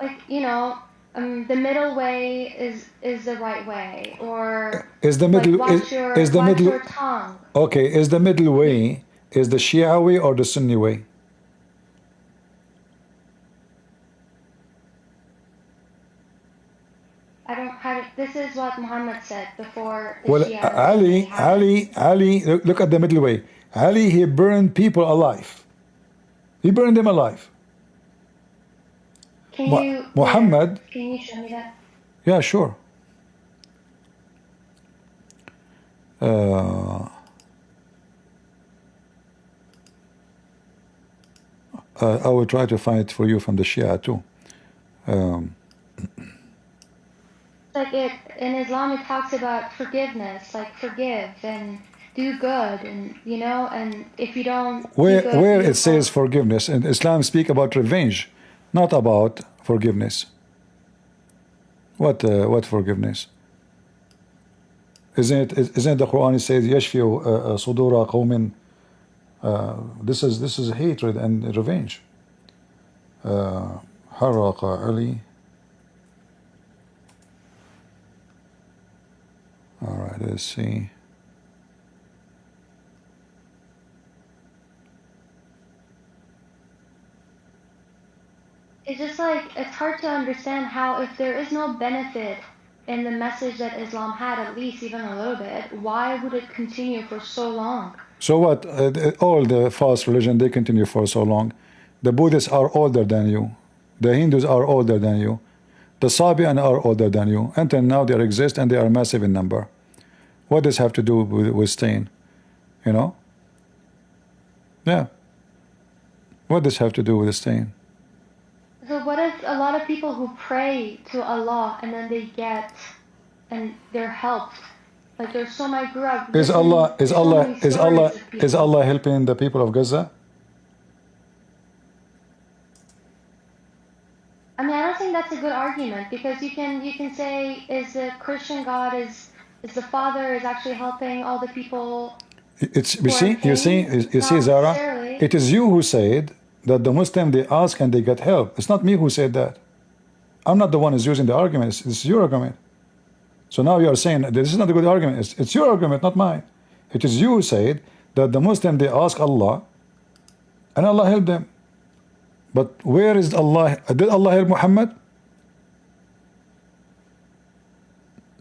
like, you know, the middle way is the right way, or is the middle like, is the middle your tongue. Okay, is the middle way is the Shia way or the Sunni way? I don't have. This is what Muhammad said before. Well, Ali, look at the middle way. Ali, he burned people alive. He burned them alive. Muhammad. Can you show me that? Yeah, sure. I will try to find it for you from the Shia too. Like in Islam, it talks about forgiveness, like forgive and do good, and you know, and if you don't. Where it says forgiveness, and Islam speak about revenge, not about forgiveness. What forgiveness? Isn't the Quran? It says yashfi sudura qawmin. This is hatred and revenge. Haraqa Ali. All right, let's see. It's just like, it's hard to understand how, if there is no benefit in the message that Islam had, at least even a little bit, why would it continue for so long? So what? All the false religion, they continue for so long. The Buddhists are older than you. The Hindus are older than you. The Sabian are older than you. Until now they exist and they are massive in number. What does have to do with staying? You know? Yeah. What does have to do with staying? So what if a lot of people who pray to Allah and then they get and they're helped? Like there's so I grew up. Is Allah helping the people of Gaza? I mean, I don't think that's a good argument because you can say is the Christian God is the Father is actually helping all the people. It's you see Zara. It is you who said that the Muslim they ask and they get help. It's not me who said that. I'm not the one who's using the argument. It's your argument. So now you are saying this is not a good argument. It's your argument, not mine. It is you who said that the Muslim they ask Allah, and Allah help them. But where is Allah? Did Allah help Muhammad?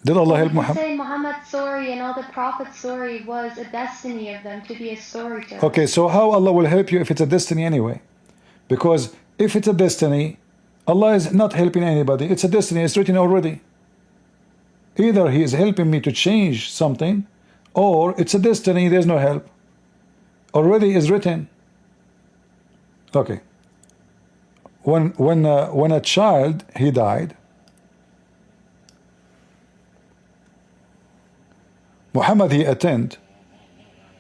Did Allah help Muhammad? Say Muhammad's story and all the prophets' story was a destiny of them to be a storyteller. Okay, so how Allah will help you if it's a destiny anyway? Because if it's a destiny, Allah is not helping anybody. It's a destiny. It's written already. Either He is helping me to change something, or it's a destiny. There's no help. Already is written. Okay. When a child he died, Muhammad he attend,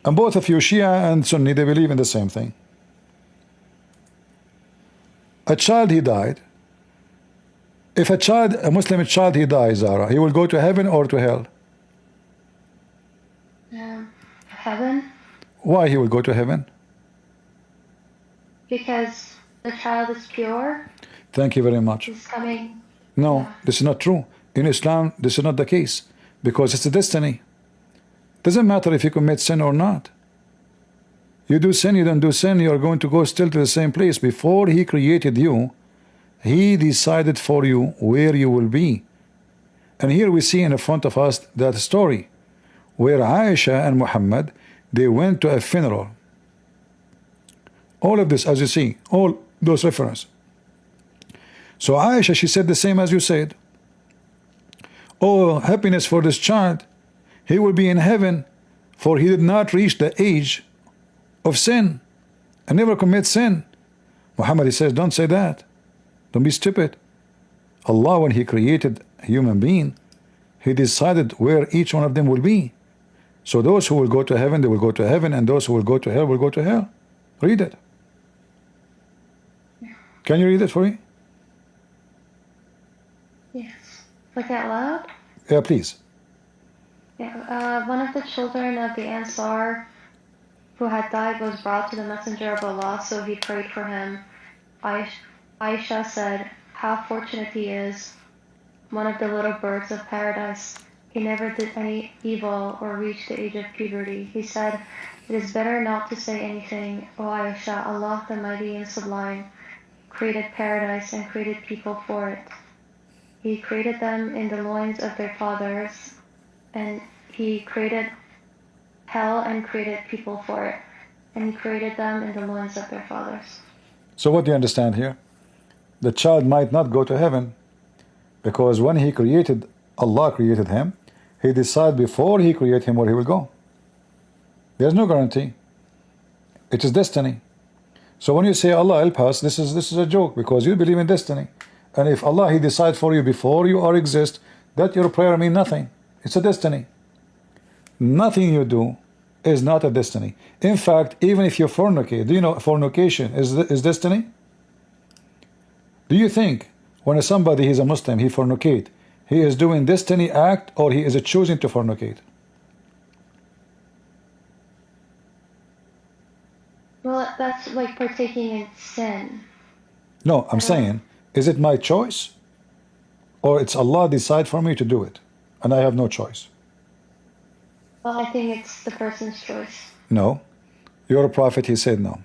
and both of you Shia and Sunni they believe in the same thing. A child he died. If a Muslim child he dies, Zara, he will go to heaven or to hell? Heaven. Why he will go to heaven? Because the child is pure. Thank you very much. He's coming. No, this is not true. In Islam, this is not the case. Because it's a destiny. Doesn't matter if you commit sin or not. You do sin, you don't do sin, you are going to go still to the same place. Before He created you, He decided for you where you will be. And here we see in front of us that story where Aisha and Muhammad, they went to a funeral. All of this, as you see, all those references. So Aisha, she said the same as you said. Oh, happiness for this child. He will be in heaven, for he did not reach the age of sin and never commit sin. Muhammad, he says, don't say that. Don't be stupid. Allah, when He created a human being, He decided where each one of them will be. So those who will go to heaven, they will go to heaven, and those who will go to hell will go to hell. Read it. Can you read it for me? Yes. Like out loud? Yeah, please. Yeah. One of the children of the Ansar who had died was brought to the Messenger of Allah, so he prayed for him. Aisha said, how fortunate he is, one of the little birds of paradise. He never did any evil or reached the age of puberty. He said, it is better not to say anything, O Aisha. Allah the Mighty and Sublime created paradise and created people for it. He created them in the loins of their fathers, and He created hell and created people for it, and He created them in the loins of their fathers. So what do you understand here? The child might not go to heaven, because when He created, Allah created him, He decided before He created him where he will go. There's no guarantee. It is destiny. So when you say Allah help us, this is a joke, because you believe in destiny. And if Allah He decides for you before you are exist, that your prayer means nothing. It's a destiny. Nothing you do is not a destiny. In fact, even if you fornicate, do you know fornication is destiny? Do you think when somebody is a Muslim, he fornicate, he is doing destiny act, or he is choosing to fornicate? Well, that's like partaking in sin. No, I'm saying, is it my choice, or it's Allah decide for me to do it, and I have no choice? Well, I think it's the person's choice. No. Your prophet, he said no.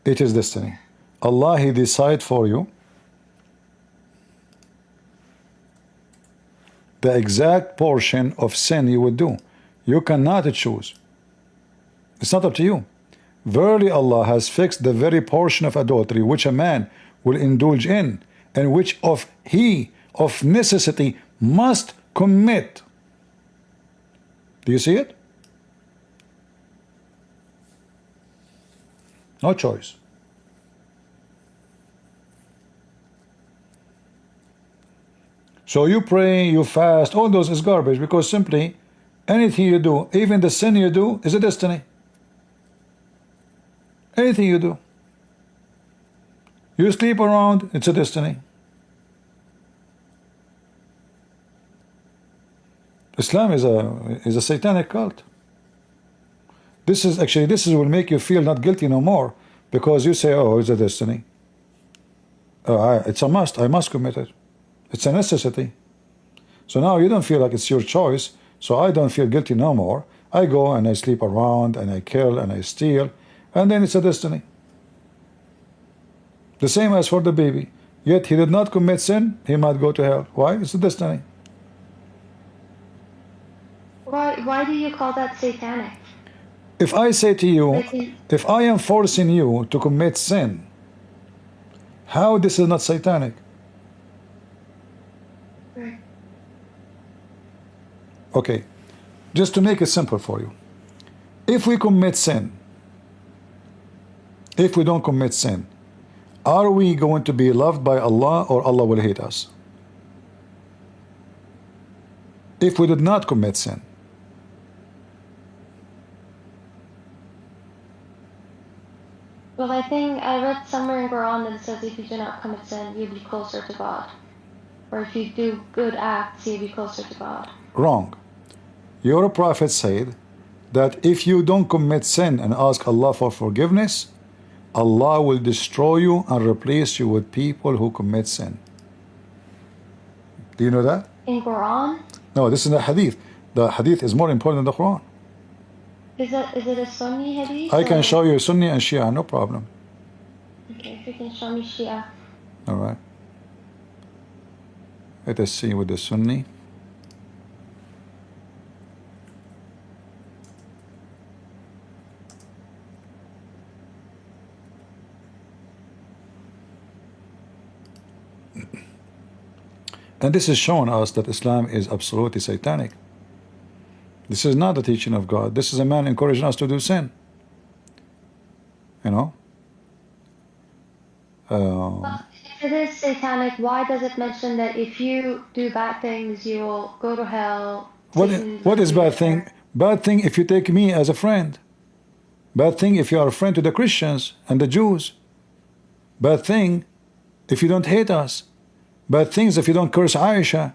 It is destiny. Allah, He decide for you. the exact portion of sin you would do. You cannot choose. It's not up to you. Verily Allah has fixed the very portion of adultery which a man will indulge in, and which he of necessity must commit. Do you see it? No choice. So you pray, you fast, all those is garbage, because simply anything you do, even the sin you do, is a destiny. Anything you do. You sleep around, it's a destiny. Islam is a satanic cult. This is will make you feel not guilty no more, because you say, oh, it's a destiny. It's a must. I must commit it. It's a necessity. So now you don't feel like it's your choice, so I don't feel guilty no more. I go and I sleep around and I kill and I steal, and then it's a destiny. The same as for the baby. Yet he did not commit sin, he might go to hell. Why? It's a destiny. Why do you call that satanic? If I say to you, if I am forcing you to commit sin, how this is not satanic? Okay, just to make it simple for you. If we commit sin, if we don't commit sin, are we going to be loved by Allah, or Allah will hate us? If we did not commit sin. Well, I think I read somewhere in Quran that it says if you do not commit sin, you'll be closer to God. Or if you do good acts, you'll be closer to God. Wrong. Your prophet said that if you don't commit sin and ask Allah for forgiveness, Allah will destroy you and replace you with people who commit sin. Do you know that? In Quran? No, this is the hadith. The hadith is more important than the Quran. Is it a Sunni hadith? I can show you Sunni and Shia, no problem. Okay, if you can show me Shia. All right. Let us see with the Sunni. And this is showing us that Islam is absolutely satanic. This is not the teaching of God. This is a man encouraging us to do sin. You know? If it is satanic, why does it mention that if you do bad things, you will go to hell? What is bad thing? Bad thing if you take me as a friend. Bad thing if you are a friend to the Christians and the Jews. Bad thing if you don't hate us. Bad things if you don't curse Aisha.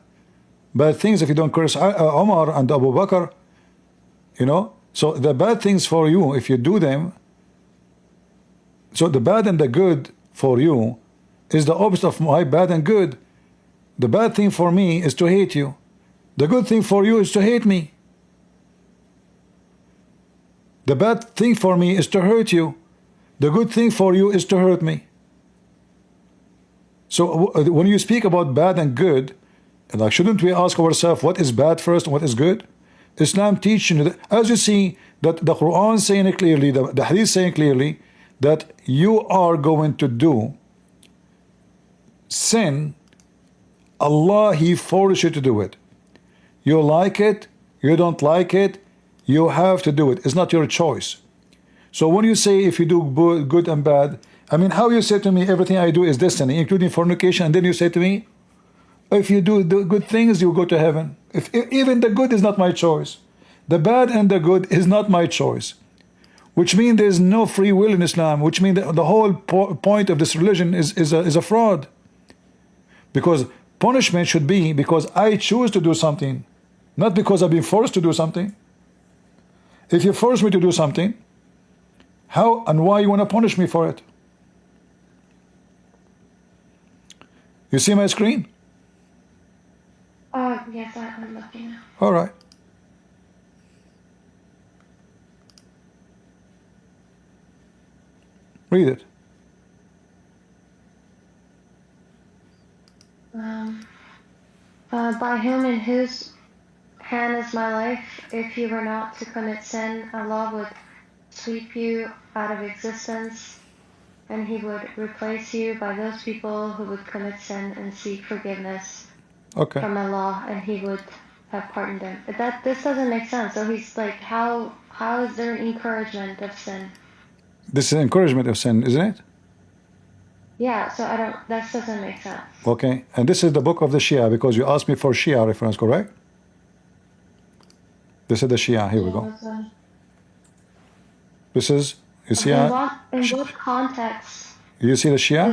Bad things if you don't curse Omar and Abu Bakr. You know? So the bad things for you, if you do them, so the bad and the good for you is the opposite of my bad and good. The bad thing for me is to hate you. The good thing for you is to hate me. The bad thing for me is to hurt you. The good thing for you is to hurt me. So when you speak about bad and good, like, shouldn't we ask ourselves what is bad first and what is good? Islam teaching that, as you see, that the Quran saying it clearly, the Hadith saying clearly, that you are going to do sin. Allah, He forced you to do it. You like it, you don't like it, you have to do it. It's not your choice. So when you say if you do good and bad, I mean, how you say to me everything I do is destiny, including fornication, and then you say to me, if you do the good things, you go to heaven. If even the good is not my choice, the bad and the good is not my choice, which means there is no free will in Islam, which means that the whole point of this religion is a fraud. Because punishment should be because I choose to do something, not because I've been forced to do something. If you force me to do something, how and why you want to punish me for it? You see my screen? Yes, I'm looking now. All right. Read it. By whom and whose hand is my life? If you were not to commit sin, Allah would sweep you out of existence, and He would replace you by those people who would commit sin and seek forgiveness from Allah, and He would have pardoned them. But this doesn't make sense. So he's like, how is there an encouragement of sin? This is an encouragement of sin, isn't it? Yeah, so that doesn't make sense. Okay, and this is the book of the Shia, because you asked me for Shia reference, correct? This is the Shia, here we go. This is, you see, in what context? You see the Shia?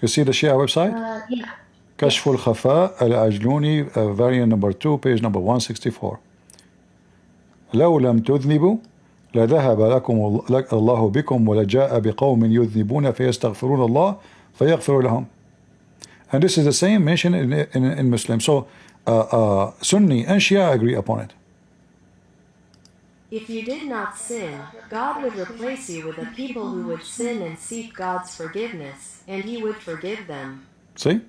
You see the Shia website? Yeah. كشف الخفاء العجلوني, variant number 2, page number 164. لو لم تذنبوا لذهب لكم الله بكم ولجاء بقوم يذنبون فيستغفرون الله فيغفر لهم. And this is the same mentioned in Muslim. So Sunni and Shia agree upon it. If you did not sin, God would replace you with a people who would sin and seek God's forgiveness, and He would forgive them. See?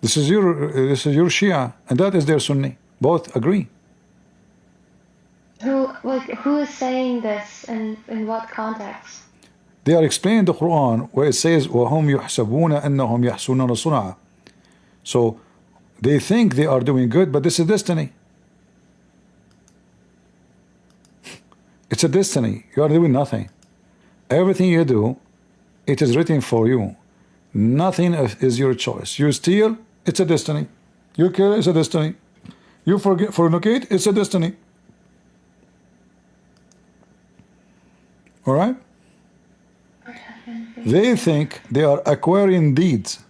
This is your Shia, and that is their Sunni. Both agree. Who is saying this, and in what context? They are explaining the Quran where it says وَهُمْ يُحْسَبُونَ أَنَّهُمْ يَحْسُنَّ صُنْعًا. So they think they are doing good, but this is destiny. It's a destiny. You are doing nothing. Everything you do, it is written for you. Nothing is your choice. You steal, it's a destiny. You kill, it's a destiny. You fornicate, it's a destiny. All right? They think they are acquiring deeds.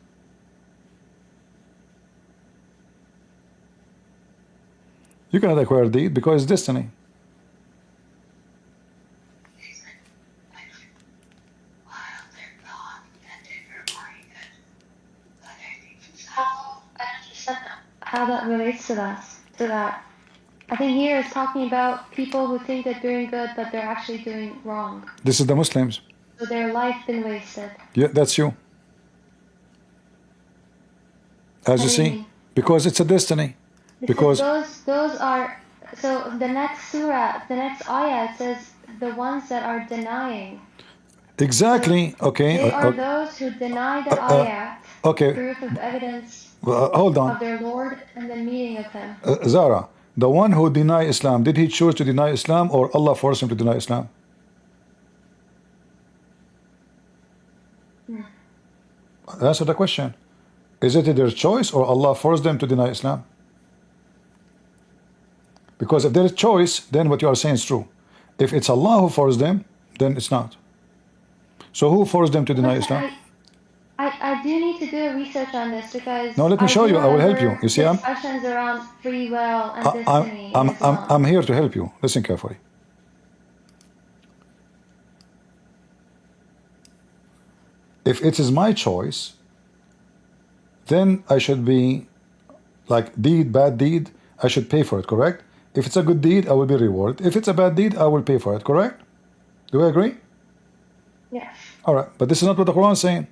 You cannot acquire deed because it's destiny. How that relates to that. I think here it's talking about people who think they're doing good, but they're actually doing wrong. This is the Muslims. So their life been wasted. Yeah, that's you. As you see, because it's a destiny. Because those are, so the next surah, the next ayah, it says the ones that are denying. Exactly. Okay. They are those who deny the ayah. Okay. Proof of evidence. Hold on. Of their Lord and the meaning of Him. Zara, the one who denied Islam, did he choose to deny Islam or Allah forced him to deny Islam? Answer the question. Is it their choice or Allah forced them to deny Islam? Because if there is choice, then what you are saying is true. If it's Allah who forced them, then it's not. So who forced them to deny Islam? I do need to do research on this because no, let me show you. I will help you. You see, discussions around free will and destiny. I'm here to help you. Listen carefully. If it is my choice, then I should be like bad deed, I should pay for it, correct? If it's a good deed, I will be rewarded. If it's a bad deed, I will pay for it, correct? Do we agree? Yes. All right, but this is not what the Quran is saying.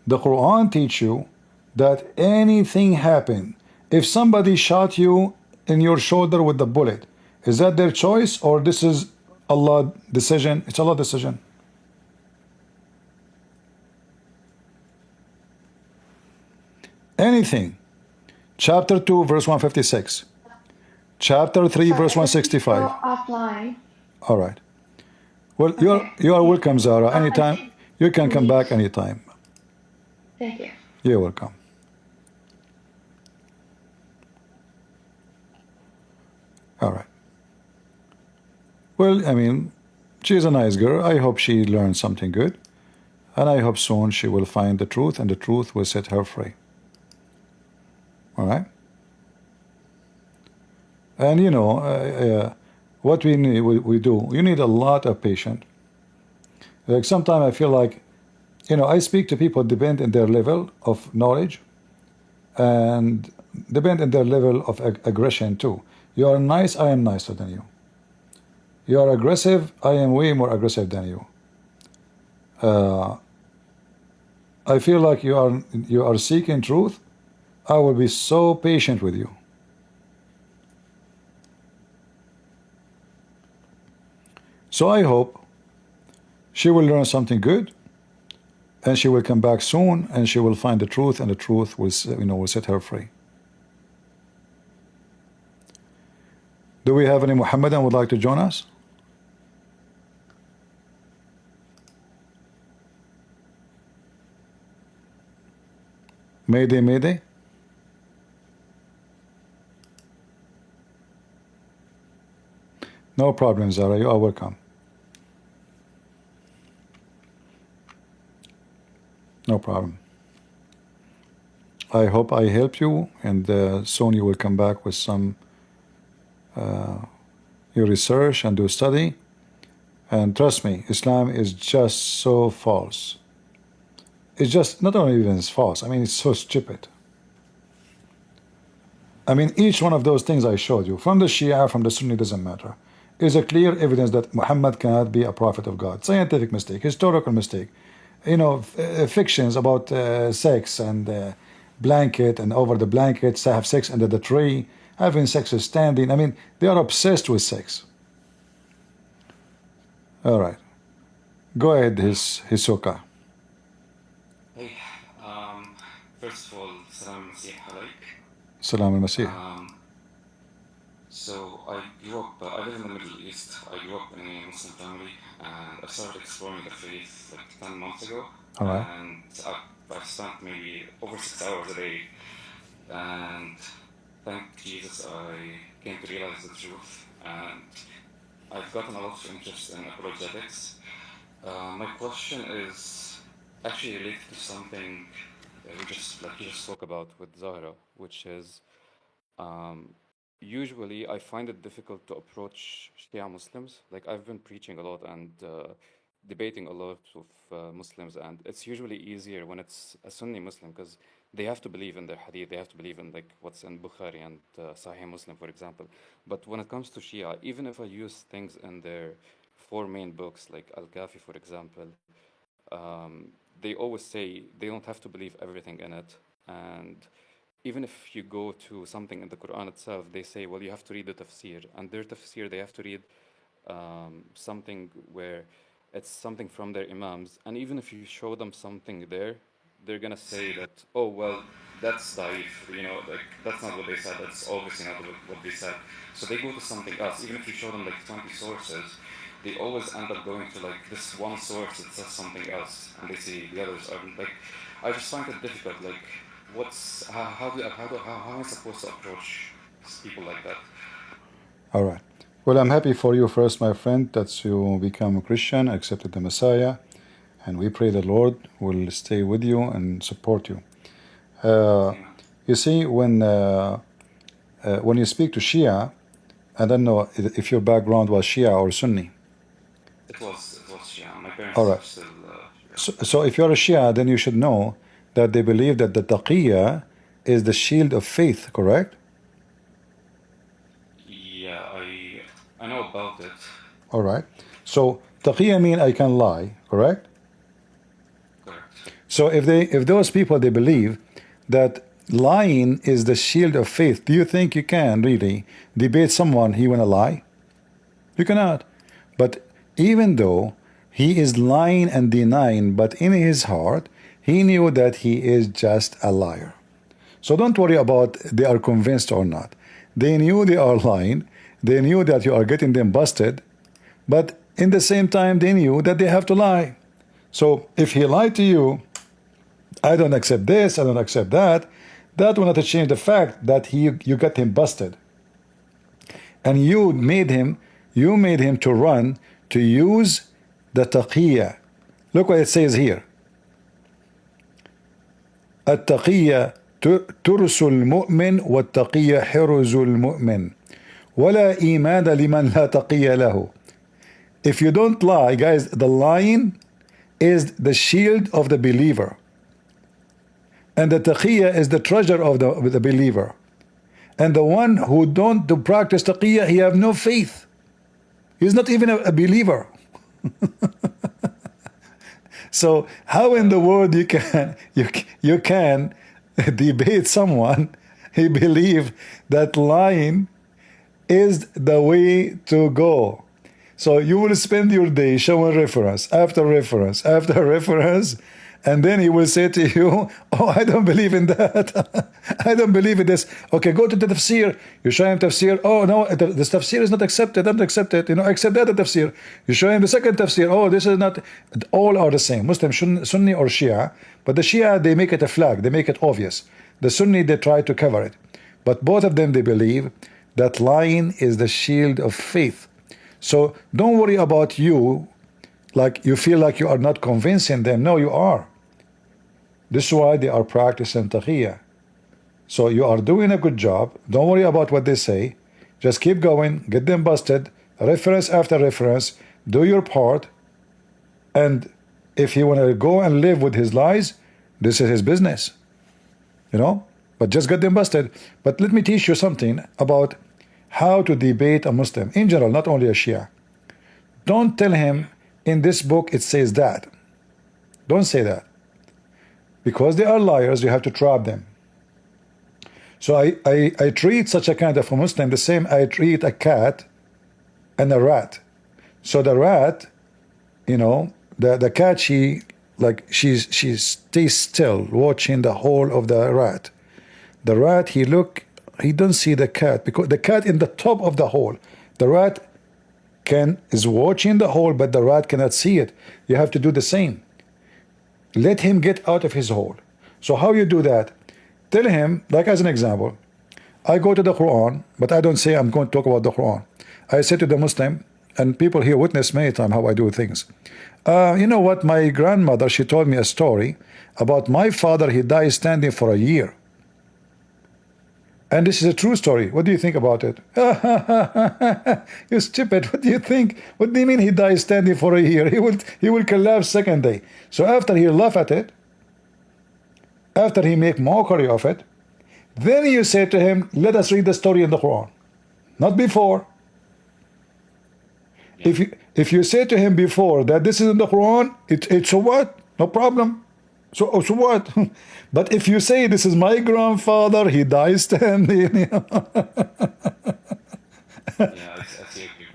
The Quran teaches you that anything happen. If somebody shot you in your shoulder with the bullet, is that their choice or this is Allah's decision? It's Allah's decision. Anything. Chapter 2, verse 156. Chapter 3, verse 165. Offline. All right. Well, you are welcome, Zara. Anytime. You can come back anytime. Thank you. You're welcome. All right. Well, I mean, she's a nice girl. I hope she learned something good. And I hope soon she will find the truth and the truth will set her free. All right? And you know, what we need, we do, you need a lot of patience. Like sometimes I feel like, you know, I speak to people depend on their level of knowledge and depend on their level of aggression too. You are nice, I am nicer than you. You are aggressive, I am way more aggressive than you. I feel like you are seeking truth. I will be so patient with you. So I hope she will learn something good, and she will come back soon, and she will find the truth, and the truth will, will set her free. Do we have any Muhammadan would like to join us? Mayday, Mayday. No problem, Zara. You are welcome. No problem. I hope I help you, and soon you will come back with some your research and do study. And trust me, Islam is just so false. It's just not only even false. I mean, it's so stupid. I mean, each one of those things I showed you, from the Shia, from the Sunni, doesn't matter, is a clear evidence that Muhammad cannot be a prophet of God. Scientific mistake, historical mistake, fictions about sex and blanket, and over the blankets have sex under the tree, having sex is standing. I mean, they are obsessed with sex. All right, go ahead, Hisoka. Hey, first of all, Salam Masih Alaik. Salam al-Masih. So I grew up, I live in the Middle East. I grew up in a Muslim family, and I started exploring the faith like 10 months ago. All right. And I've spent maybe over 6 hours a day. And thank Jesus, I came to realize the truth. And I've gotten a lot of interest in apologetics. My question is actually related to something you just spoke about with Zahra, which is usually I find it difficult to approach Shia Muslims. Like I've been preaching a lot and debating a lot with Muslims, and it's usually easier when it's a Sunni Muslim because they have to believe in their hadith, they have to believe in like what's in Bukhari and Sahih Muslim, for example. But when it comes to Shia, even if I use things in their four main books, like Al-Kafi, for example, they always say they don't have to believe everything in it. And even if you go to something in the Quran itself, they say, well, you have to read the tafsir. And their tafsir, they have to read something where it's something from their imams. And even if you show them something there, they're going to say that, oh, well, that's daif, like, that's not what they said. That's obviously not what they said. So they go to something else. Even if you show them like 20 sources, they always end up going to like this one source that says something else, and they say the others aren't. Like, I just find it difficult. Like, how am I supposed to approach people like that? All right. Well, I'm happy for you first, my friend, that you become a Christian, accepted the Messiah, and we pray the Lord will stay with you and support you. You see, when you speak to Shia, I don't know if your background was Shia or Sunni. It was Shia. My parents All right. are still So if you're a Shia, then you should know that they believe that the taqiyya is the shield of faith, correct? Yeah, I know about it. All right. So taqiyya mean I can lie, correct? Correct. So if those people, they believe that lying is the shield of faith, do you think you can really debate someone he wanna lie? You cannot. But even though he is lying and denying, but in his heart he knew that he is just a liar. So don't worry about they are convinced or not. They knew they are lying. They knew that you are getting them busted, but in the same time they knew that they have to lie. So if he lied to you, I don't accept this, I don't accept that, that will not change the fact that you got him busted. And you made him to run, to use the taqiyya. Look what it says here. التقية ترس المؤمن والتقية حرز المؤمن ولا إيمان لمن لا تقية له. If you don't lie, guys, the lying is the shield of the believer, and the taqiyya is the treasure of the believer. And the one who don't do practice taqiyya, he have no faith. He's not even a believer. So how in the world you can debate someone he believe that lying is the way to go? So you will spend your day showing reference after reference after reference, and then he will say to you, oh, I don't believe in that. I don't believe in this. Okay, go to the tafsir. You show him tafsir. Oh, no, this tafsir is not accepted. Don't accept it. Accept that tafsir. You show him the second tafsir. Oh, this is not. All are the same. Muslim, Sunni or Shia. But the Shia, they make it a flag. They make it obvious. The Sunni, they try to cover it. But both of them, they believe that lying is the shield of faith. So don't worry about you, like you feel like you are not convincing them. No, you are. This is why they are practicing taqiyya. So you are doing a good job. Don't worry about what they say. Just keep going, get them busted, reference after reference, do your part. And if you want to go and live with his lies, this is his business. But just get them busted. But let me teach you something about how to debate a Muslim in general, not only a Shia. Don't tell him in this book it says that. Don't say that. Because they are liars, you have to trap them. So I treat such a kind of a Muslim the same I treat a cat and a rat. So the rat, the cat, she stays still watching the hole of the rat. The rat, he don't see the cat because the cat in the top of the hole. The rat is watching the hole, but the rat cannot see it. You have to do the same. Let him get out of his hole. So how you do that? Tell him, like as an example, I go to the Quran, but I don't say I'm going to talk about the Quran. I say to the Muslim, and people here witness many times how I do things. You know what? My grandmother, she told me a story about my father. He died standing for a year. And this is a true story. What do you think about it? You're stupid. What do you think? What do you mean he died standing for a year? He will collapse second day. So after he laugh at it, after he make mockery of it, then you say to him, let us read the story in the Quran. Not before. Yeah. If you say to him before that this is in the Quran, it's so what? No problem. So what? But if you say this is my grandfather, he dies standing.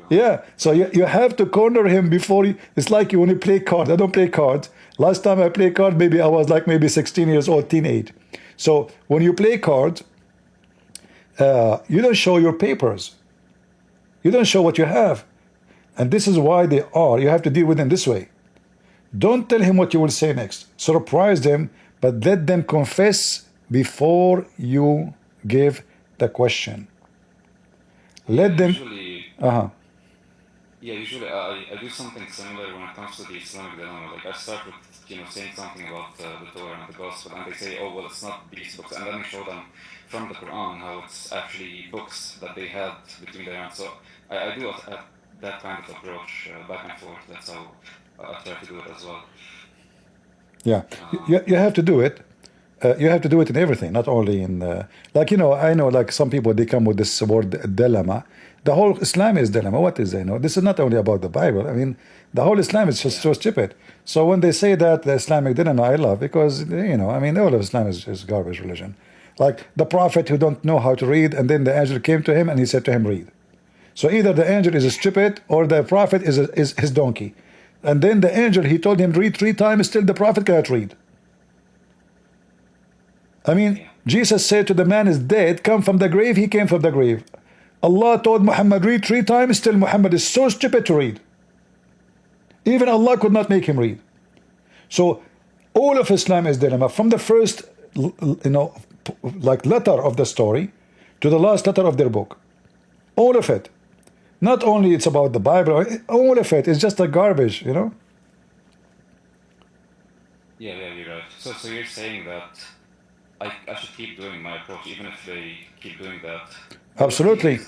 Yeah, so you have to corner him before it's like you when you play cards. I don't play cards. Last time I played cards, maybe I was like maybe 16 years old, teenage. So when you play cards, you don't show your papers. You don't show what you have. And this is why they are. You have to deal with them this way. Don't tell him what you will say next. Surprise them, but let them confess before you give the question. Let them... Yeah, usually I do something similar when it comes to the Islamic dilemma. Like I start with saying something about the Torah and the Gospel, and they say, oh well, it's not these books, and then I show them from the Quran how it's actually books that they had between their hands. So I do that kind of approach back and forth. That's how I try to do it as well. Yeah, you have to do it. You have to do it in everything, not only in I know like some people they come with this word dilemma. The whole Islam is dilemma. What is it? This is not only about the Bible. I mean, the whole Islam is just so stupid. So when they say that the Islamic dilemma, I love because I mean all of Islam is garbage religion. Like the prophet who don't know how to read, and then the angel came to him and he said to him, read. So either the angel is stupid or the prophet is his donkey. And then the angel, he told him read 3 times, still the prophet cannot read. I mean, Jesus said to the man is dead, come from the grave, he came from the grave. Allah told Muhammad read 3 times, still Muhammad is so stupid to read. Even Allah could not make him read. So all of Islam is dilemma, from the first like letter of the story to the last letter of their book. All of it. Not only it's about the Bible, all of it is just a garbage, Yeah, you're right. So you're saying that I should keep doing my approach even if they keep doing that? Absolutely.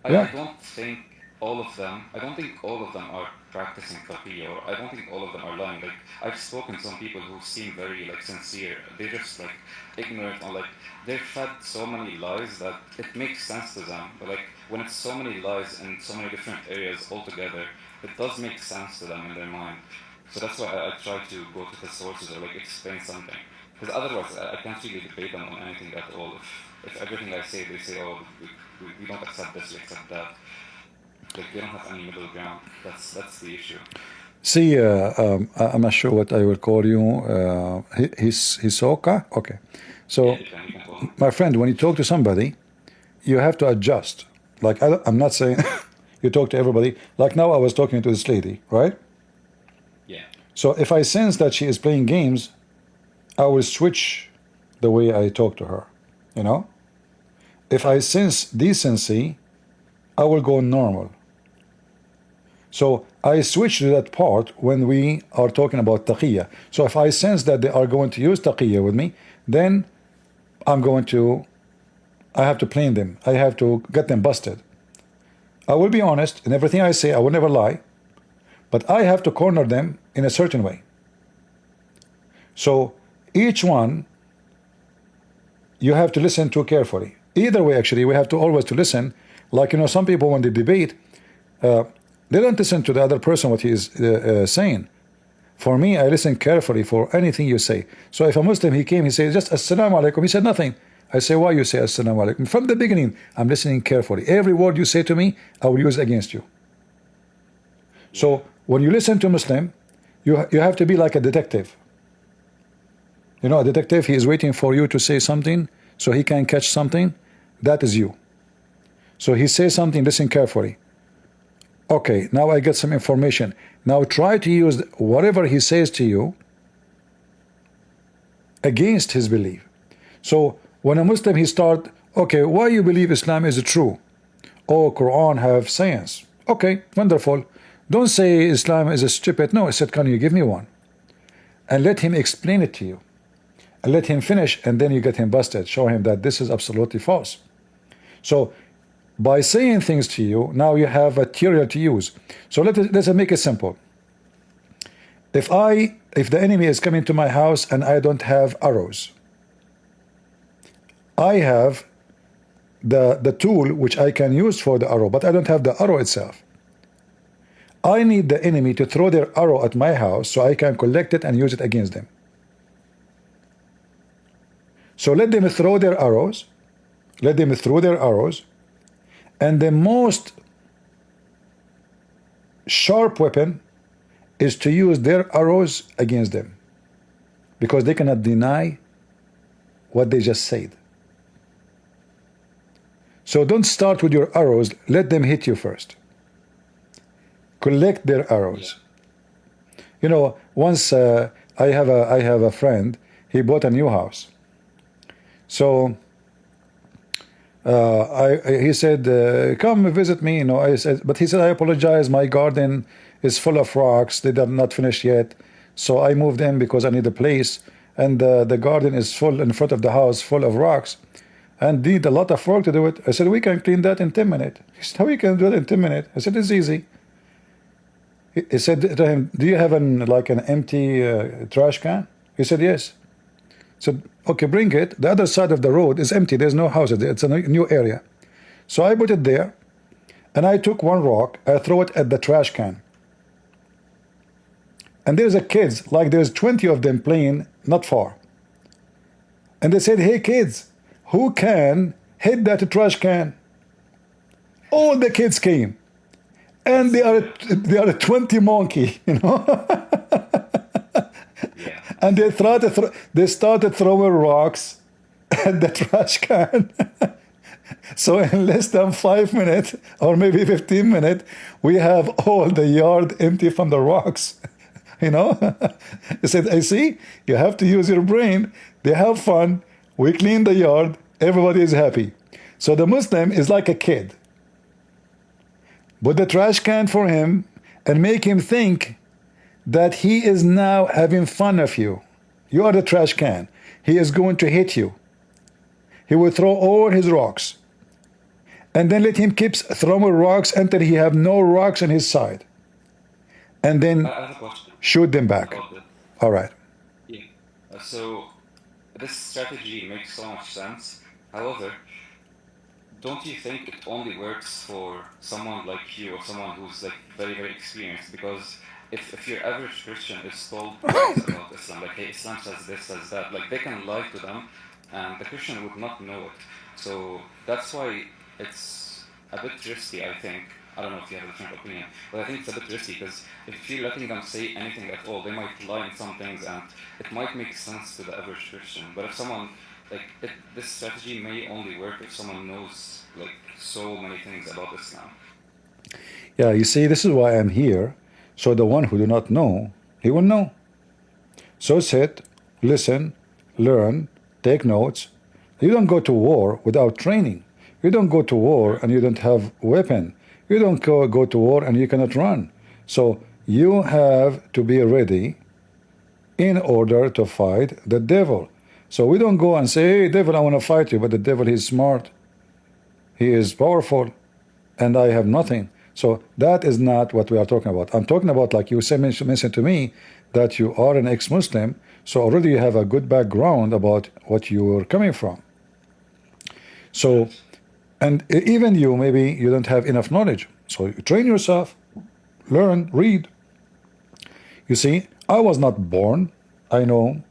I don't think all of them are practicing taqiyya, or I don't think all of them are lying. Like I've spoken to some people who seem very sincere. They're just ignorant, or they're fed so many lies that it makes sense to them. But when it's so many lies in so many different areas altogether, it does make sense to them in their mind. So that's why I try to go to the sources or like explain something. Because otherwise, I can't really debate them on anything at all. If everything I say, they say, oh, we don't accept this, we accept that. Like they don't have any middle ground. That's the issue. See, I'm not sure what I will call you. Hisoka? Okay. So, Yeah, you can call me. my friend, when you talk to somebody, you have to adjust. Like, I'm not saying you talk to everybody. Like now I was talking to this lady, right? Yeah. So if I sense that she is playing games, I will switch the way I talk to her, you know? If I sense decency, I will go normal. So I switch to that part when we are talking about taqiyya. So if I sense that they are going to use taqiyya with me, then I have to plane them. I have to get them busted. I will be honest in everything I say. I will never lie. But I have to corner them in a certain way. So each one, you have to listen to carefully. Either way, actually, we have to always to listen. Like, you know, some people when they debate, they don't listen to the other person what he is saying. For me, I listen carefully for anything you say. So if a Muslim, he came, he said, just Assalamu alaikum. He said nothing. I say, why you say Assalamu alaikum? From the beginning, I'm listening carefully. Every word you say to me, I will use against you. So when you listen to a Muslim, you have to be like a detective. You know, a detective, he is waiting for you to say something so he can catch something. That is you. So he says something, listen carefully. Okay, now I get some information. Now try to use whatever he says to you against his belief. So when a Muslim, he start, okay, why you believe Islam is true? Oh, Quran have science. Okay, wonderful. Don't say Islam is a stupid. No, I said, can you give me one? And let him explain it to you. And let him finish, and then you get him busted. Show him that this is absolutely false. So by saying things to you, now you have material to use. So let's make it simple. If the enemy is coming to my house and I don't have arrows, I have the tool which I can use for the arrow, but I don't have the arrow itself. I need the enemy to throw their arrow at my house so I can collect it and use it against them. So let them throw their arrows. Let them throw their arrows. And the most sharp weapon is to use their arrows against them, because they cannot deny what they just said. So don't start with your arrows. Let them hit you first. Collect their arrows. You know, once I have a friend. He bought a new house. So he said, come visit me. You know, I said, but he said, I apologize. My garden is full of rocks. They are not finished yet. So I moved in because I need a place. And the garden is full in front of the house, full of rocks, and need a lot of work to do it. I said, we can clean that in 10 minutes. He said, how you can do it in 10 minutes? I said, it's easy. He said to him, do you have an empty trash can? He said, yes. I said, okay, bring it. The other side of the road is empty. There's no houses. It's a new area. So I put it there, and I took one rock. I throw it at the trash can. And there's a kids, like there's 20 of them playing not far. And they said, hey kids, who can hit that trash can? All the kids came. And they are a 20 monkey, you know. Yeah. And they started throwing rocks at the trash can. So in less than 5 minutes, or maybe 15 minutes, we have all the yard empty from the rocks. You know, he said, I see, you have to use your brain. They have fun. We clean the yard. Everybody is happy. So the Muslim is like a kid. Put the trash can for him and make him think that he is now having fun of you. You are the trash can. He is going to hit you. He will throw all his rocks. And then let him keep throwing rocks until he have no rocks on his side. And then I have a question. Shoot them back. About this. All right. Yeah. So this strategy makes so much sense. However, don't you think it only works for someone like you or someone who's like very, very experienced? Because if your average Christian is told things about Islam, like, hey, Islam says this, says that, like, they can lie to them, and the Christian would not know it. So that's why it's a bit risky, I think. I don't know if you have a different opinion, but I think it's a bit risky, because if you're letting them say anything at all, they might lie in some things, and it might make sense to the average Christian. But if someone, like, this strategy may only work if someone knows, like, so many things about Islam. Yeah, you see, this is why I'm here. So the one who do not know, he will know. So sit, listen, learn, take notes. You don't go to war without training. You don't go to war and you don't have weapon. You don't go to war and you cannot run. So you have to be ready in order to fight the devil. So we don't go and say, hey, devil, I want to fight you. But the devil, he's smart. He is powerful. And I have nothing. So that is not what we are talking about. I'm talking about, like you mentioned to me, that you are an ex-Muslim. So already you have a good background about what you're coming from. So, and even you, maybe you don't have enough knowledge. So you train yourself, learn, read. You see, I was not born. I know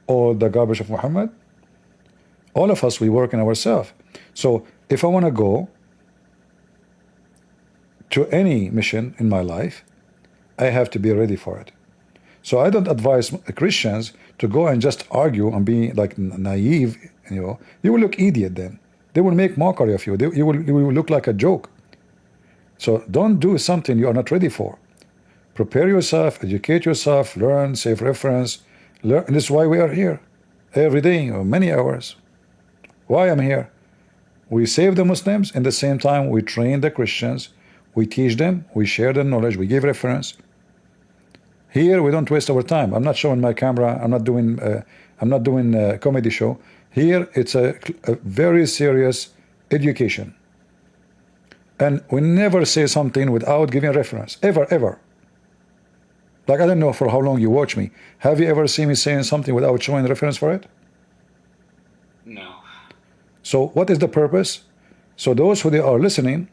all the garbage of Muhammad. All of us, we work in ourselves. So if I want to go to any mission in my life, I have to be ready for it. So I don't advise Christians to go and just argue and be like naive. You will look idiot then. They will make mockery of you. You will look like a joke. So don't do something you are not ready for. Prepare yourself, educate yourself, learn, save reference. Learn. And this is why we are here every day, or many hours. Why I'm here? We save the Muslims, and at the same time we train the Christians. We teach them, we share the knowledge, we give reference. Here we don't waste our time. I'm not showing my camera. I'm not doing a comedy show. Here it's a very serious education. And we never say something without giving reference. Ever, ever. Like, I don't know for how long you watch me. Have you ever seen me saying something without showing reference for it? No. So what is the purpose? So those who they are listening,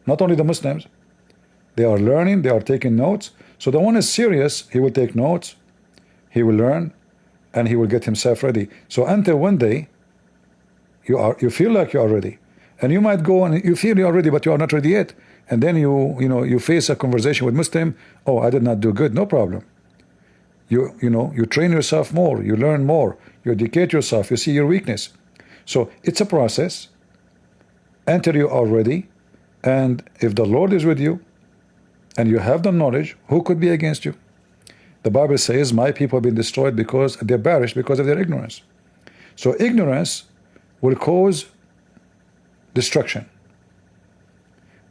not only the Muslims, they are learning, they are taking notes. So the one is serious, he will take notes, he will learn, and he will get himself ready. So until one day, you feel like you are ready. And you might go and you feel you are ready, but you are not ready yet. And then you face a conversation with Muslim, oh, I did not do good, no problem. You train yourself more, you learn more, you educate yourself, you see your weakness. So it's a process until you are ready. And if the Lord is with you and you have the knowledge, who could be against you? The Bible says, my people have been destroyed because they perished because of their ignorance. So ignorance will cause destruction.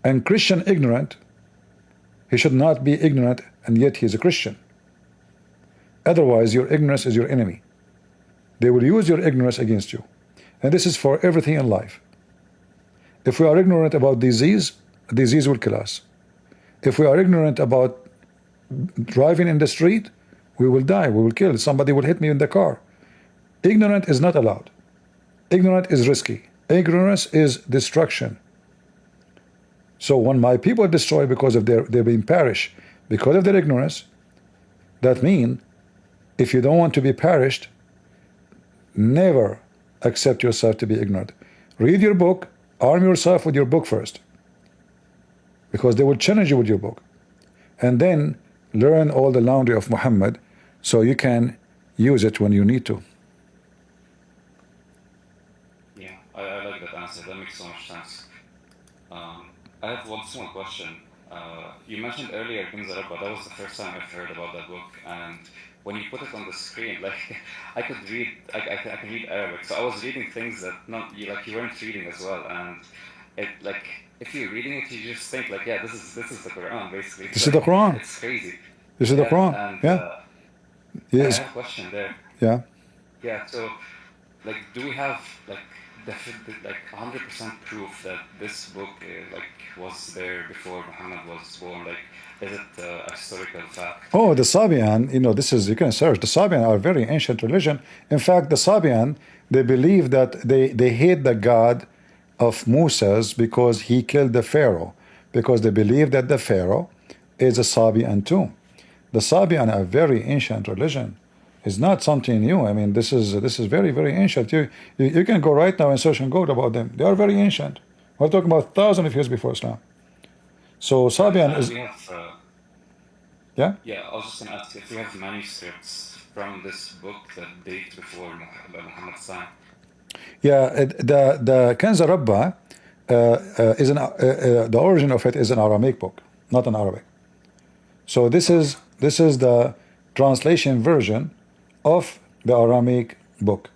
And Christian ignorant, he should not be ignorant, and yet he is a Christian. Otherwise, your ignorance is your enemy. They will use your ignorance against you. And this is for everything in life. If we are ignorant about disease, disease will kill us. If we are ignorant about driving in the street, we will die, we will kill. Somebody will hit me in the car. Ignorant is not allowed. Ignorant is risky. Ignorance is destruction. So when my people are destroyed because of they're being perished because of their ignorance, that means if you don't want to be perished, never accept yourself to be ignorant. Read your book, arm yourself with your book first, because they will challenge you with your book, and then learn all the laundry of Muhammad so you can use it when you need to. Yeah, I like that answer. That makes so much sense. I have one small question. You mentioned earlier Kinza Rabba. That was the first time I've heard about that book, and when you put it on the screen, like I could read, I can read Arabic, so I was reading things that you weren't reading as well, and it like if you're reading it, you just think like, yeah, this is the Quran basically. This is the Quran. It's crazy. This is the Quran. And, yeah. Yes. I have a question there. Yeah. Yeah. So, like, do we have like 100% proof that this book was there before Muhammad was born? Like, is it a historical fact? Oh, the Sabian, you can search. The Sabian are a very ancient religion. In fact, the Sabian, they believe that they hate the God of Moses because he killed the Pharaoh, because they believe that the Pharaoh is a Sabian too. The Sabian, a very ancient religion, is not something new. I mean, this is very, very ancient. You can go right now and search and go about them. They are very ancient. We're talking about thousands of years before Islam. So Sabian is. Yeah? Yeah, I was just going to ask if you have manuscripts from this book that date before Muhammad's time. Yeah, the Kanza Rabba is the origin of it is an Aramaic book, not an Arabic. So this is the translation version of the Aramaic book,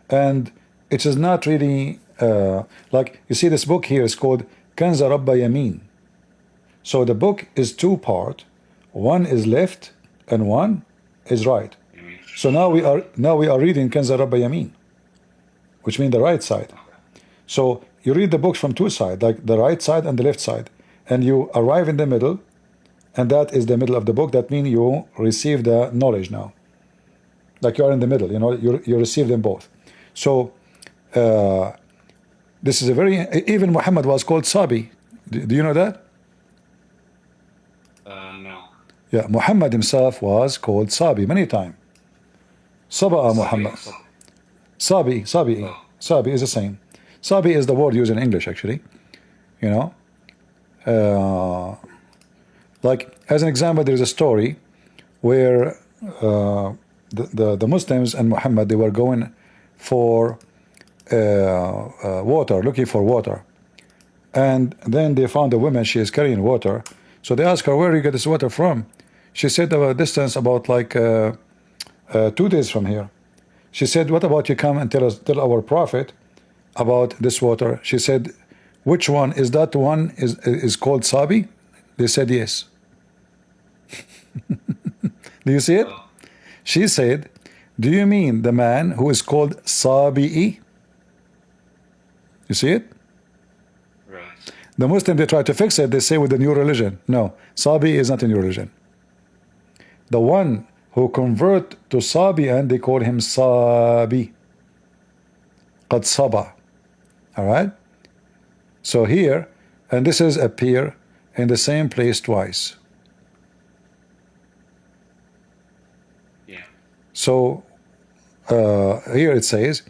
and it is not really like you see this book here is called Kanza Rabba Yamin. So the book is two part. One is left and one is right. So now we are reading Kanza Rabba Yamin, which means the right side. So you read the books from two sides, like the right side and the left side, and you arrive in the middle, and that is the middle of the book. That means you receive the knowledge now. Like you are in the middle, you receive them both. So this is a very, even Muhammad was called Sabi. Do you know that? No. Yeah, Muhammad himself was called Sabi many times. Saba'a Muhammad. Sabi is the same. Sabi is the word used in English, actually. Like as an example, there is a story where the Muslims and Muhammad, they were going for water, looking for water, and then they found a woman. She is carrying water, so they asked her, "Where do you get this water from?" She said, "A distance about like 2 days from here." She said, "What about you come and tell our prophet about this water?" She said, "Which one is that one is called Sabi?" They said, "Yes." Do you see it? She said, "Do you mean the man who is called Sabi'i?" You see it? Right. The Muslim, they try to fix it. They say with the new religion. No, Sabi is not a new religion. The one who convert to Sabi'an, they call him Sabi. Qad Saba. All right? So here, and this is appear in the same place twice. Yeah. So here it says,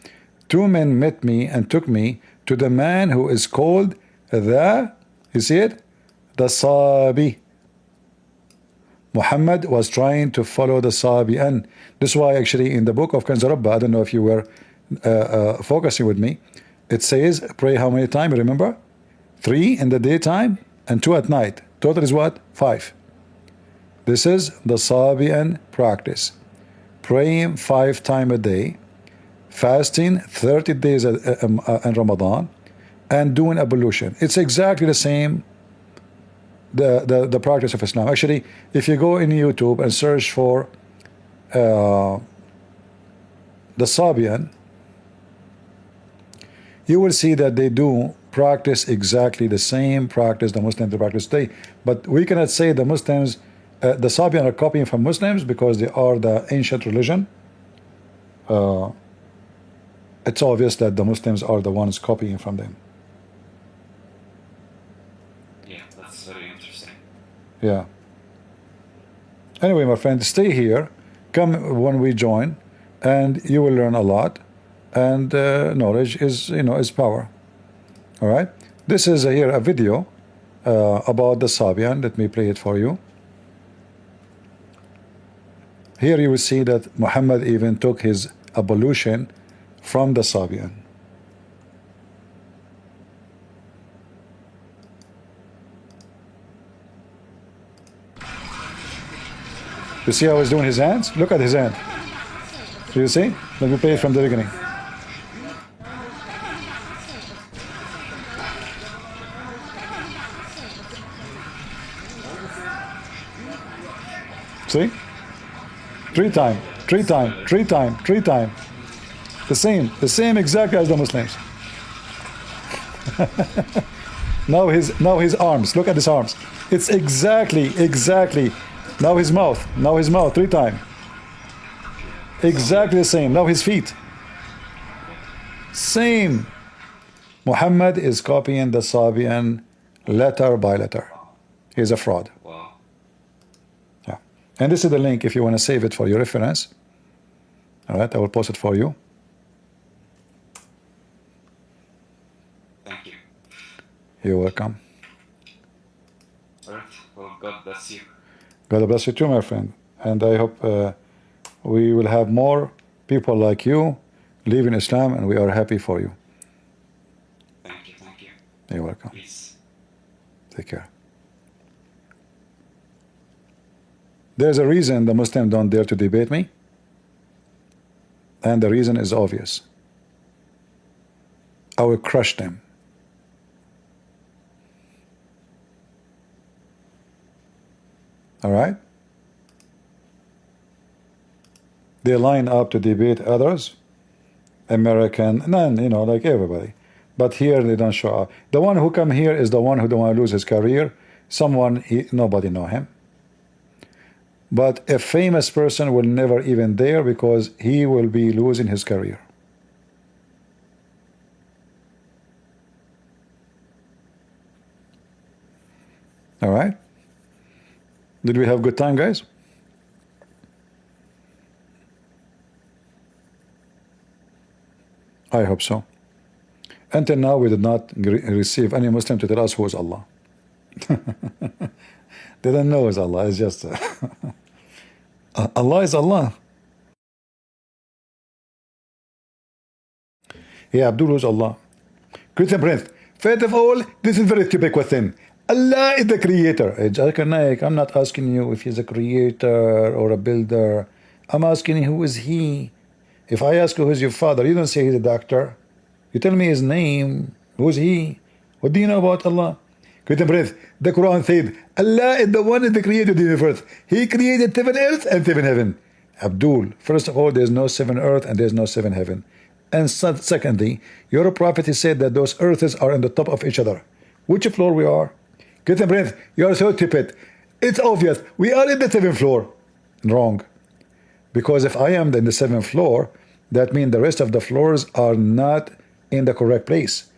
2 men met me and took me to the man who is called you see it? The Sabi. Muhammad was trying to follow the Sabi'an. This is why actually in the book of Kanza Rabba, I don't know if you were focusing with me, it says pray how many times, remember? 3 in the daytime and 2 at night. Total is what? 5. This is the Sabi'an practice. Praying 5 times a day, fasting 30 days in Ramadan, and doing ablution. It's exactly the same the practice of Islam. Actually, if you go in YouTube and search for the Sabian, you will see that they do practice exactly the same practice the Muslims practice today. But we cannot say the Muslims, the Sabian are copying from Muslims because they are the ancient religion. It's obvious that the Muslims are the ones copying from them. Yeah, that's very interesting. Yeah. Anyway, my friend, stay here. Come when we join, and you will learn a lot. And knowledge is, is power. All right. This is here a video about the Sabian. Let me play it for you. Here you will see that Muhammad even took his ablution from the Sabian. You see how he's doing his hands? Look at his hand. Do you see? Let me play it from the beginning. See? 3 times, 3 times, 3 times, 3 times. The same exactly as the Muslims. now his arms. Look at his arms. It's exactly. Now his mouth. 3 times. Exactly the same. Now his feet. Same. Muhammad is copying the Sabian letter by letter. He's a fraud. Wow. Yeah. And this is the link if you want to save it for your reference. All right, I will post it for you. Thank you. You're welcome. All right. Well, God bless you. God bless you too, my friend. And I hope we will have more people like you live in Islam, and we are happy for you. Thank you. Thank you. You're welcome. Peace. Take care. There's a reason the Muslims don't dare to debate me. And the reason is obvious. I will crush them. All right? They line up to debate others, American, none, you know, like everybody. But here they don't show up. The one who come here is the one who don't want to lose his career. Someone, nobody know him. But a famous person will never even dare because he will be losing his career. All right? Did we have a good time, guys? I hope so. Until now, we did not receive any Muslim to tell us who is Allah. They don't know who is Allah. It's just Allah is Allah. Yeah, Abdul is Allah. Christian Prince, first of all, this is very stupid question. Allah is the creator. I'm not asking you if he's a creator or a builder. I'm asking you who is he. If I ask you who is your father, you don't say he's a doctor. You tell me his name. Who is he? What do you know about Allah? Christian Prince, the Quran said, Allah is the one that created the universe. He created 7 earth and 7 heaven. Abdul, first of all, there's no 7 earth and there's no 7 heaven. And secondly, your prophet said that those earths are on the top of each other. Which floor we are? Christian Prince, you are so stupid. It's obvious. We are in the 7th floor. Wrong. Because if I am in the 7th floor, that means the rest of the floors are not in the correct place.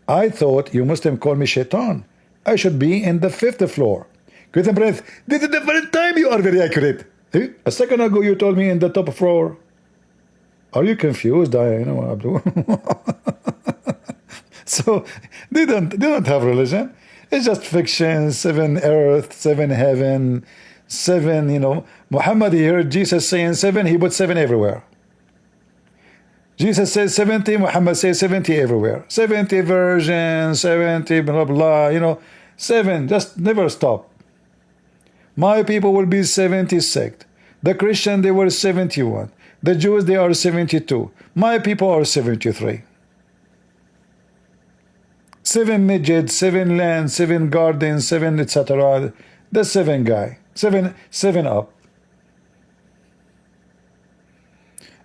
I thought you Muslim call me shaitan. I should be in the 5th floor. Christian Prince, this is the first time you are very accurate. A second ago you told me in the top floor. Are you confused? I know, Abdul. So they don't have religion. It's just fiction. 7 earth, 7 heaven, 7. You know, Muhammad, he heard Jesus saying 7. He put 7 everywhere. Jesus says 70, Muhammad says 70 everywhere. 70 virgins, 70 blah blah, you know, 7, just never stop. My people will be 70 sect. The Christian, they were 71. The Jews, they are 72. My people are 73. 7 midgets, 7 lands, 7 gardens, 7 etc. The 7 guy. 7 up.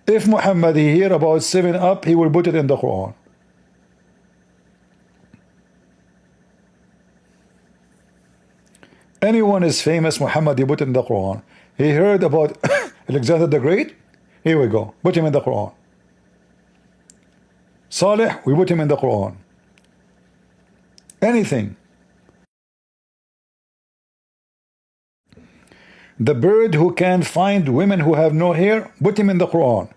If Muhammad he hear about 7 up, he will put it in the Quran. Anyone is famous, Muhammad, he put it in the Quran. He heard about Alexander the Great, here we go, put him in the Quran. Saleh, we put him in the Quran. Anything. The bird who can find women who have no hair, put him in the Quran.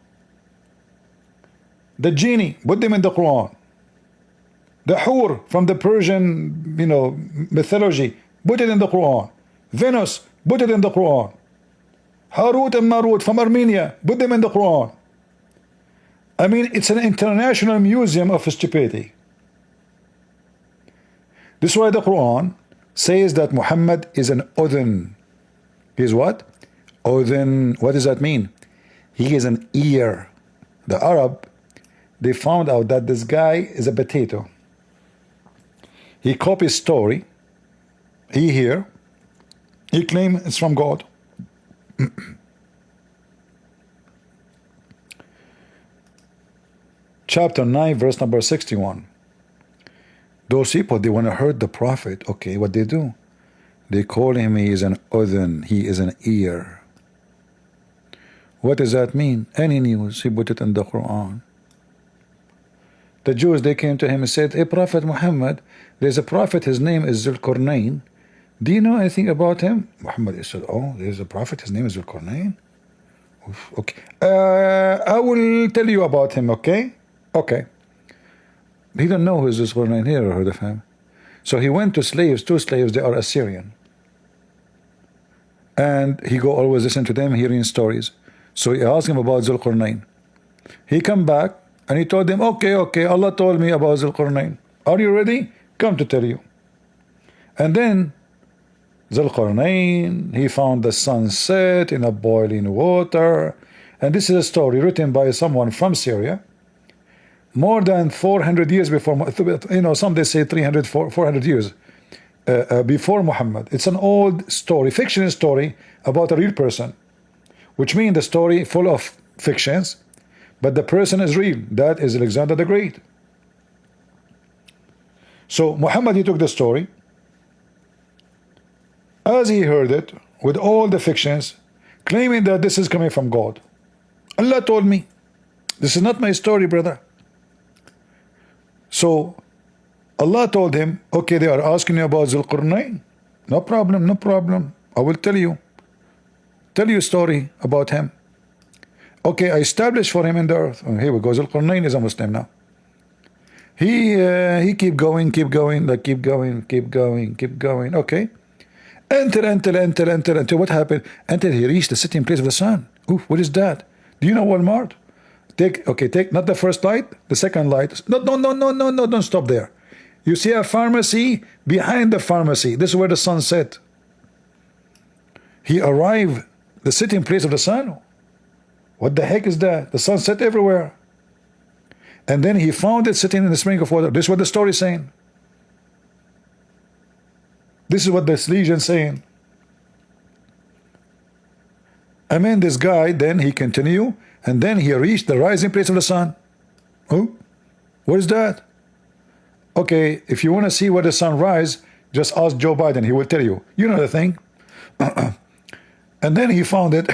The genie, put them in the Quran. The Hur from the Persian, you know, mythology, put it in the Quran. Venus, put it in the Quran. Harut and Marut from Armenia, put them in the Quran. I mean, it's an international museum of stupidity. This is why the Quran says that Muhammad is an udhun. He is what? Udhun. What does that mean? He is an ear. The Arab, they found out that this guy is a potato. He copies story. He here. He claims it's from God. Chapter 9, verse number 61. Those people, they want to hurt the Prophet. Okay, what they do? They call him, he is an udhun. He is an ear. What does that mean? Any news, he put it in the Quran. The Jews, they came to him and said, hey, Prophet Muhammad, there's a prophet, his name is Zulqarnain. Do you know anything about him? Muhammad said, oh, there's a prophet, his name is Zulqarnain. Okay. I will tell you about him, okay? Okay. He don't know who is Zulqarnain, he never heard of him. So he went to slaves, two slaves, they are Assyrian. And he go always listen to them, hearing stories. So he asked him about Zulqarnain. He come back and he told them, okay, Allah told me about Zulqarnain. Are you ready? Come to tell you. And then Zulqarnain, he found the sunset in a boiling water. And this is a story written by someone from Syria. More than 400 years before, some they say 300, 400 years before Muhammad. It's an old story, fictional story about a real person, which means the story full of fictions, but the person is real. That is Alexander the Great. So Muhammad, he took the story, as he heard it, with all the fictions, claiming that this is coming from God. Allah told me. This is not my story, brother. So Allah told him, okay, they are asking you about Zulqarnain. No problem, no problem. I will tell you a story about him. Okay, I established for him in the earth. Oh, here we go. Zulqarnain is a Muslim now. He keep going, keep going. Okay. Until what happened? Until he reached the sitting place of the sun. Ooh, what is that? Do you know Walmart? Take not the first light, the second light. No, don't stop there. You see a pharmacy, behind the pharmacy, this is where the sun set. He arrived the sitting place of the sun. What the heck is that? The sun set everywhere. And then he found it sitting in the spring of water. This is what the story is saying. This is what this legion is saying. I mean, this guy, then he continued, and then he reached the rising place of the sun. Oh, what is that? Okay, if you want to see where the sun rises, just ask Joe Biden. He will tell you. You know the thing. And then he found it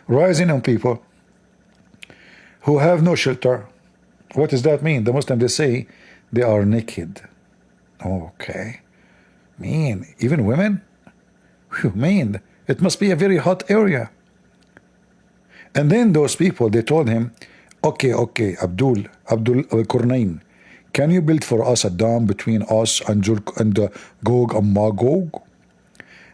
rising on people who have no shelter. What does that mean? The Muslims, they say they are naked. Okay. Man, even women? Whew, man, it must be a very hot area. And then those people, they told him, okay, Abdul Qurnain, can you build for us a dam between us and Gog and Magog?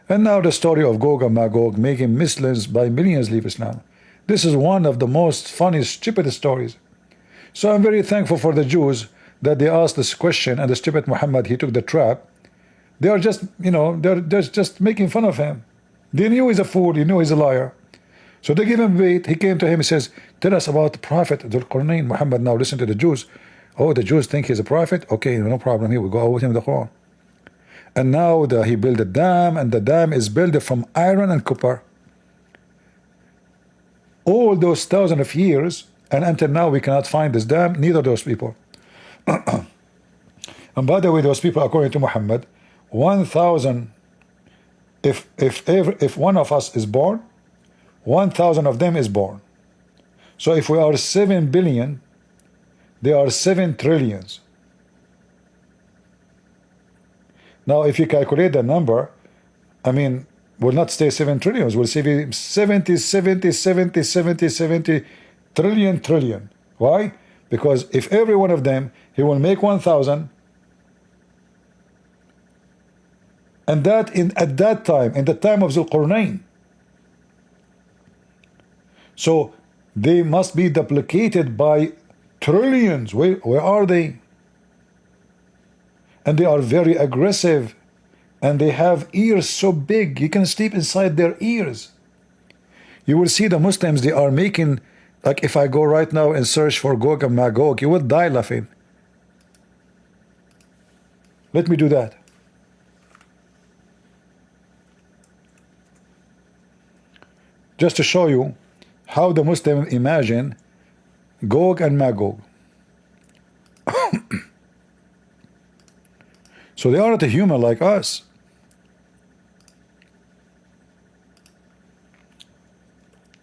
And now the story of Gog and Magog making Muslims by millions leave Islam. This is one of the most funny, stupid stories. So I'm very thankful for the Jews that they asked this question, and the stupid Muhammad, he took the trap. They are just, they're just making fun of him. They knew he's a fool, they knew he's a liar. So they gave him bait. He came to him, he says, tell us about the prophet, Dhul Qurnain. Muhammad now listen to the Jews. Oh, the Jews think he's a prophet? Okay, no problem, here we go with him the Quran. And now he built a dam, and the dam is built from iron and copper. All those thousands of years, and until now we cannot find this dam, neither those people. And by the way, those people, according to Muhammad, 1,000, if one of us is born, 1,000 of them is born. So if we are 7 billion, there are 7 trillions. Now, if you calculate the number, I mean, we'll not stay 7 trillions. We'll say 70 trillion. Why? Because if every one of them, he will make 1,000, and that at that time, in the time of Zulqarnain. So they must be duplicated by trillions. Where are they? And they are very aggressive, and they have ears so big you can sleep inside their ears. You will see the Muslims, they are making, like if I go right now and search for Gog and Magog, you will die laughing. Let me do that. Just to show you how the Muslims imagine Gog and Magog. So they are not a human like us.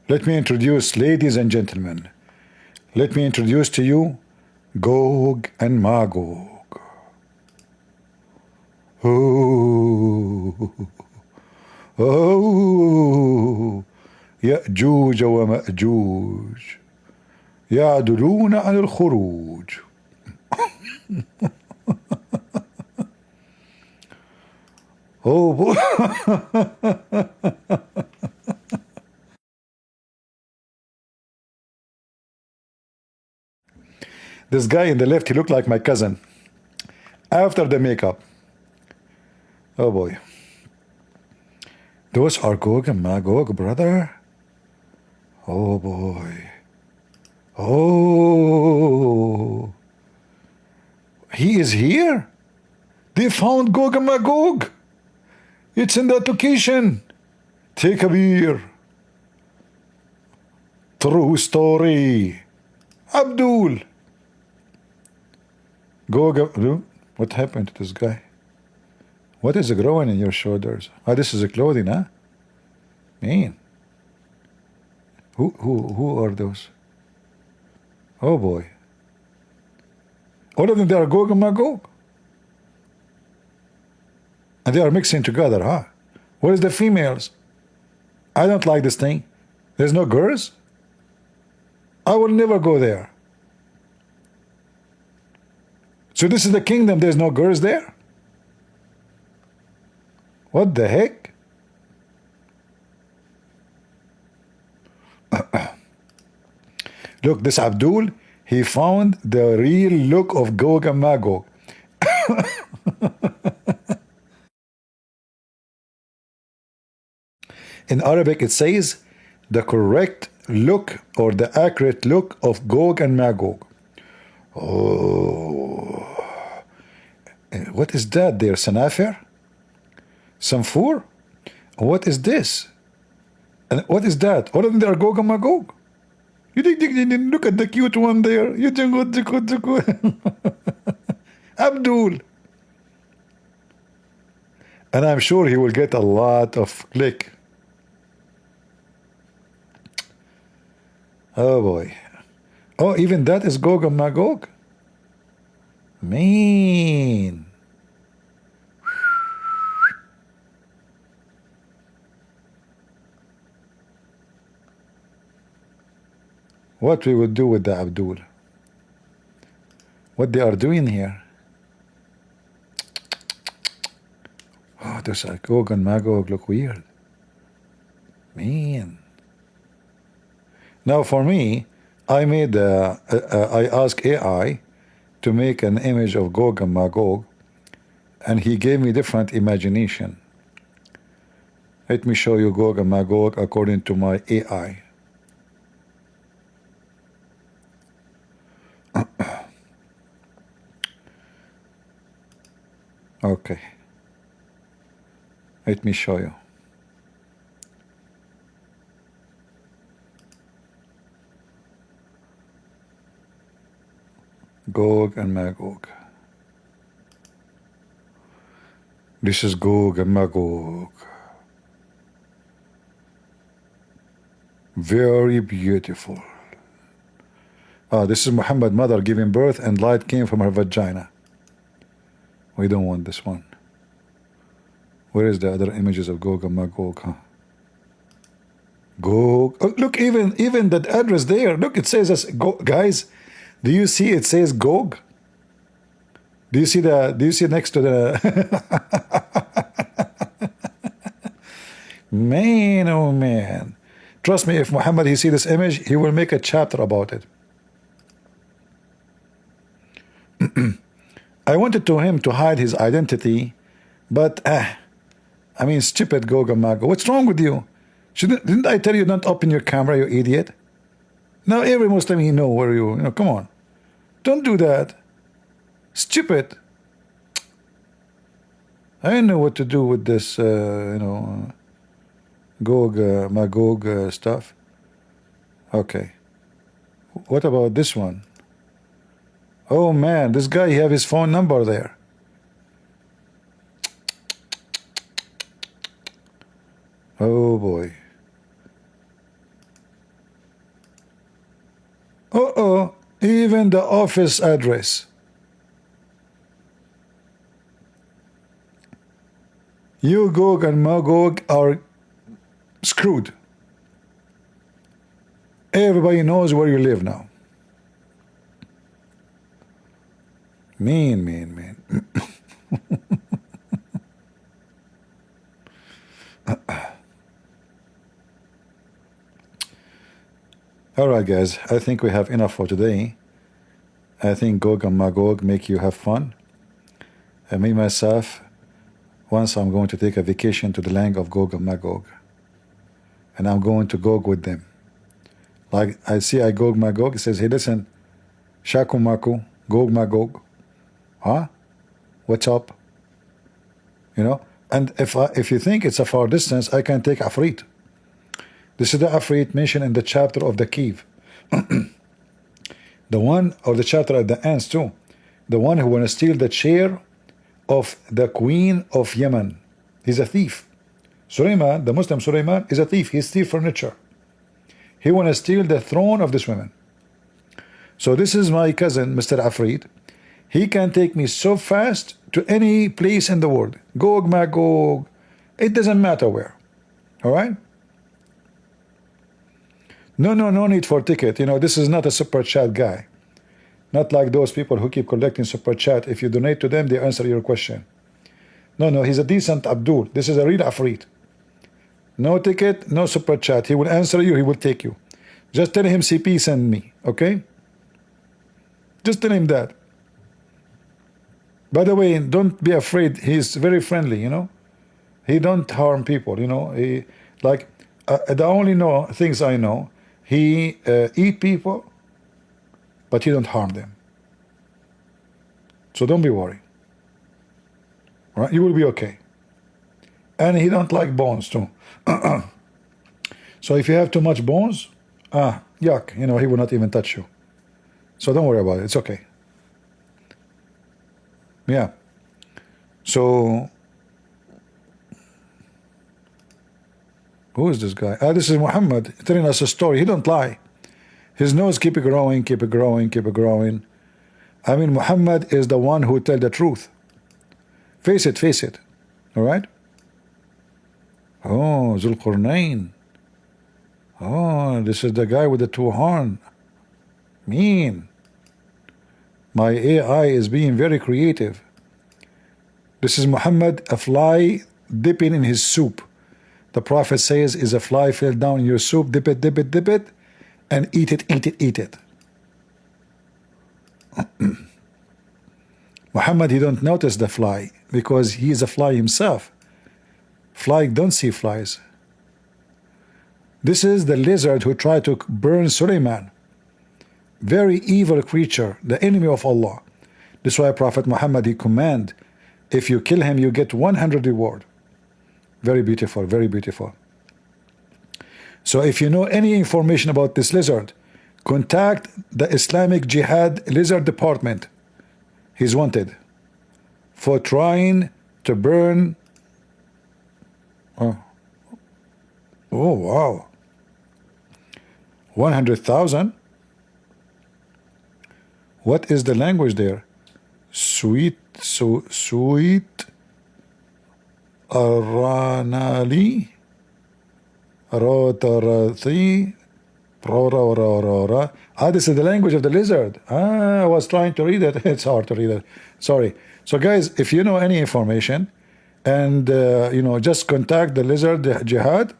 Let me introduce, ladies and gentlemen, let me introduce to you Gog and Magog. Ooh. Oh, يأجوج ومأجوج يعدلون عن الخروج. Oh boy. This guy in the left, he looked like my cousin after the makeup. Oh boy. Those are Gog and Magog, brother. Oh boy. Oh. He is here? They found Gog and Magog. It's in that location. Take a beer. True story. Abdul. Gog. What happened to this guy? What is growing in your shoulders? Oh, this is a clothing, huh? Man. Who are those? Oh boy. All of them, they are Gog and Magog. And they are mixing together, huh? Where's the females? I don't like this thing. There's no girls? I will never go there. So this is the kingdom, there's no girls there? What the heck? Look, this Abdul, he found the real look of Gog and Magog. In Arabic, it says the correct look or the accurate look of Gog and Magog. Oh, what is that there? Sanafir? Samfur? What is this? And what is that? All of them are Gog and Magog. You look at the cute one there. You Abdul. And I'm sure he will get a lot of click. Oh boy. Oh, even that is Gog and Magog? Man. What we would do with the Abdul? What they are doing here? Oh, those are Gog and Magog look weird. Man. Now for me, I made I asked AI to make an image of Gog and Magog, and he gave me different imagination. Let me show you Gog and Magog according to my AI. Okay. Let me show you. Gog and Magog. This is Gog and Magog. Very beautiful. Ah, this is Muhammad's mother giving birth and light came from her vagina. We don't want this one. Where is the other images of Gog and Magog, huh? Gog. Oh, look, even that address there. Look, it says us. Guys, do you see it says Gog? Do you see next to the man, oh man. Trust me, if Muhammad he see this image, he will make a chapter about it. I wanted him to hide his identity, but I mean, stupid Gog and Magog. What's wrong with you? Didn't I tell you not open your camera, you idiot? Now every Muslim he know where you know. Come on, don't do that. Stupid. I don't know what to do with this, Gog Magog stuff. Okay. What about this one? Oh man, this guy he have his phone number there. Oh boy. Uh-oh, even the office address. You, Gog and Magog, are screwed. Everybody knows where you live now. Mean, mean, mean. Alright guys, I think we have enough for today. I think Gog and Magog make you have fun. And me myself, once I'm going to take a vacation to the land of Gog and Magog. And I'm going to Gog with them. Like I see I Gog Magog, it says, hey listen, Shaku Maku, Gog Magog. Huh? What's up? You know? And if you think it's a far distance, I can take Afrit. This is the Afrit mentioned in the chapter of the Kiev. The one, or the chapter at the ends too. The one who want to steal the chair of the queen of Yemen. He's a thief. Sulaiman, the Muslim Sulaiman, is a thief. He steals furniture. He want to steal the throne of this woman. So this is my cousin, Mr. Afrit. He can take me so fast to any place in the world. Gog, Magog. It doesn't matter where. Alright? No need for ticket. You know, this is not a super chat guy. Not like those people who keep collecting super chat. If you donate to them, they answer your question. No, he's a decent Abdul. This is a real Afrit. No ticket, no super chat. He will answer you, he will take you. Just tell him CP send me, okay? Just tell him that. By the way, don't be afraid. He's very friendly, you know? He don't harm people, you know? He, like, the only things I know, he eat people, but he don't harm them. So don't be worried. Right? You will be okay. And he don't like bones too. So if you have too much bones, yuck, you know, he will not even touch you. So don't worry about it. It's okay. Yeah. So who is this guy? This is Muhammad telling us a story. He don't lie. His nose keep growing, keep growing, keep growing. I mean, Muhammad is the one who tell the truth. Face it, face it. All right? Oh, Zulqarnain. Oh, this is the guy with the two horn. Mean. My AI is being very creative. This is Muhammad, a fly dipping in his soup. The Prophet says, is a fly fell down in your soup, dip it, dip it, dip it, and eat it, eat it, eat it. Muhammad, he don't notice the fly because he is a fly himself. Fly don't see flies. This is the lizard who tried to burn Sulaiman. Very evil creature, the enemy of Allah. This is why Prophet Muhammad, he command, if you kill him, you get 100 reward. Very beautiful, very beautiful. So if you know any information about this lizard, contact the Islamic Jihad Lizard Department. He's wanted for trying to burn. Oh wow. 100,000. What is the language there? Sweet Aranali Rotarathi Prora. This is the language of the lizard. I was trying to read it. It's hard to read it. Sorry. So guys, if you know any information, and you know, just contact the lizard jihad.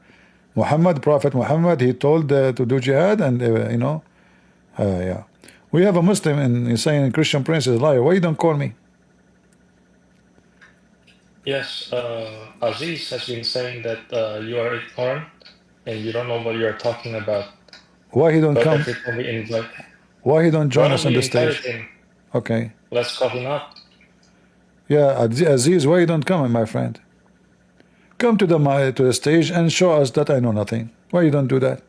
Prophet Muhammad, he told to do jihad, and you know, yeah. We have a Muslim and saying Christian Prince is a liar. Why you don't call me? Yes, Aziz has been saying that you are ignorant and you don't know what you are talking about. Why he don't come? Why he don't join us on the stage? Okay. Let's call him up. Yeah, Aziz, why you don't come, my friend? Come to the stage and show us that I know nothing. Why you don't do that?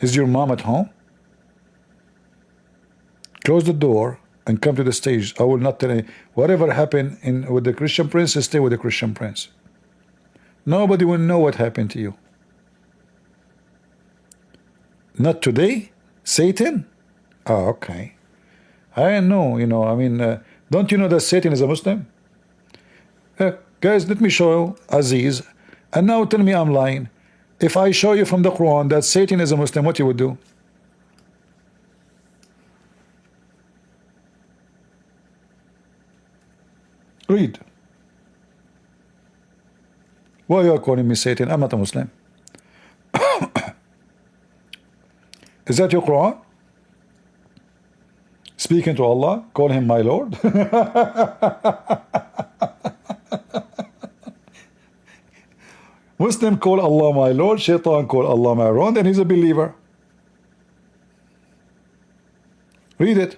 Is your mom at home? Close the door and come to the stage. I will not tell any. Whatever happened with the Christian Prince, stay with the Christian Prince. Nobody will know what happened to you. Not today? Satan? Oh, okay. I know, you know, I mean, Don't you know that Satan is a Muslim? Guys, let me show you Aziz, and now tell me I'm lying. If I show you from the Quran that Satan is a Muslim, what you would do? Read. Why you are calling me Satan? I'm not a Muslim. Is that your Quran? Speaking to Allah, call him my Lord? Muslim call Allah my Lord, Shaitan call Allah my Lord, and he's a believer. Read it.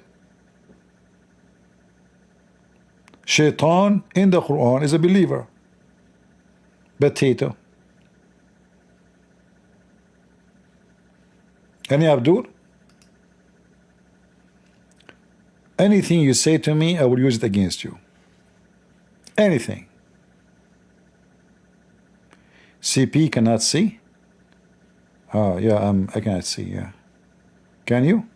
Shaitan in the Quran is a believer. Potato. Any Abdul? Anything you say to me, I will use it against you. Anything. CP cannot see? Oh, yeah, I cannot see, yeah. Can you?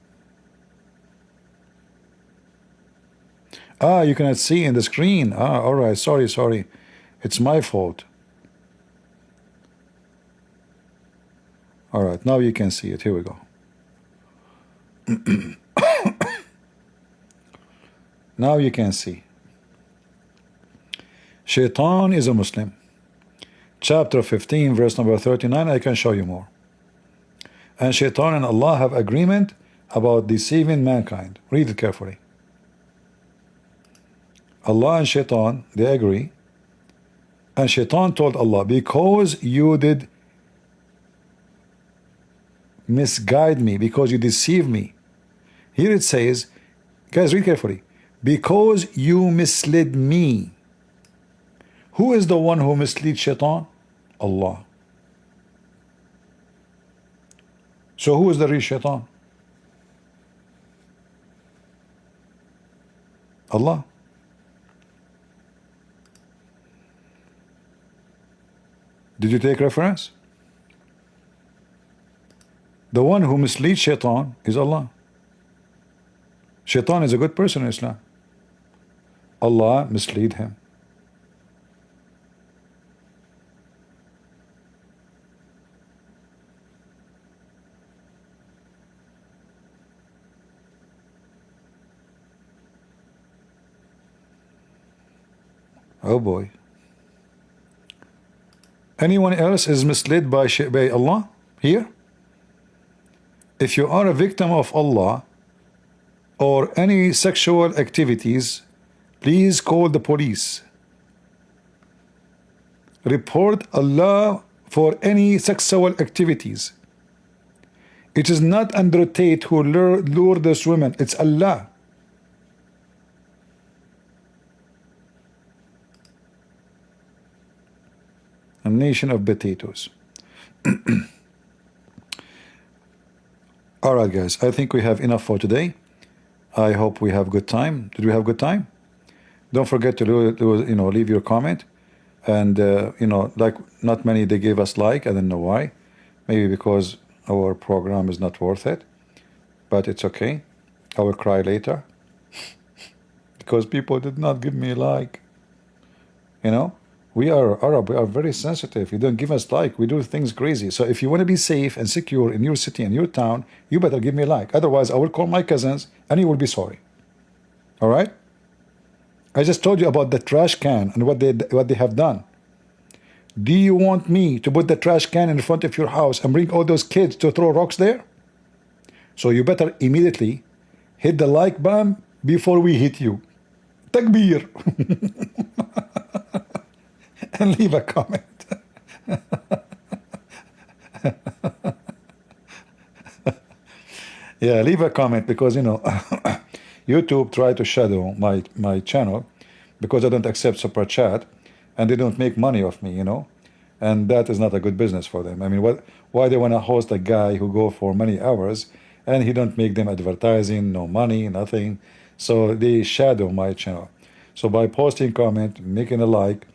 Ah, you cannot see in the screen. Ah, all right, sorry. It's my fault. All right, now you can see it. Here we go. Now you can see. Shaitan is a Muslim. Chapter 15, verse number 39, I can show you more. And Shaitan and Allah have agreement about deceiving mankind. Read it carefully. Allah and Shaitan, they agree. And Shaitan told Allah, because you did misguide me, because you deceived me. Here it says, guys, read carefully. Because you misled me. Who is the one who misleads Shaitan? Allah. So who is the real Shaitan? Allah. Did you take reference? The one who misleads Shaitan is Allah. Shaitan is a good person in Islam. Allah mislead him. Oh boy. Anyone else is misled by Allah here? If you are a victim of Allah or any sexual activities, please call the police. Report Allah for any sexual activities. It is not Andrew Tate who lured this woman, it's Allah. A nation of potatoes. All right, guys, I think we have enough for today. I hope we have good time. Did we have good time? Don't forget to leave your comment. And like not many they gave us like. I don't know why. Maybe because our program is not worth it. But it's okay. I will cry later. Because people did not give me a like. We are Arab, we are very sensitive. You don't give us like, we do things crazy. So if you want to be safe and secure in your city and your town, you better give me a like. Otherwise, I will call my cousins and you will be sorry. All right? I just told you about the trash can and what they have done. Do you want me to put the trash can in front of your house and bring all those kids to throw rocks there? So you better immediately hit the like button before we hit you. Takbir. And leave a comment. Yeah, leave a comment because YouTube tried to shadow my channel because I don't accept super chat and they don't make money off me, and that is not a good business for them. I mean, why they want to host a guy who go for many hours and he don't make them advertising, no money, nothing. So they shadow my channel. So by posting comment, making a like,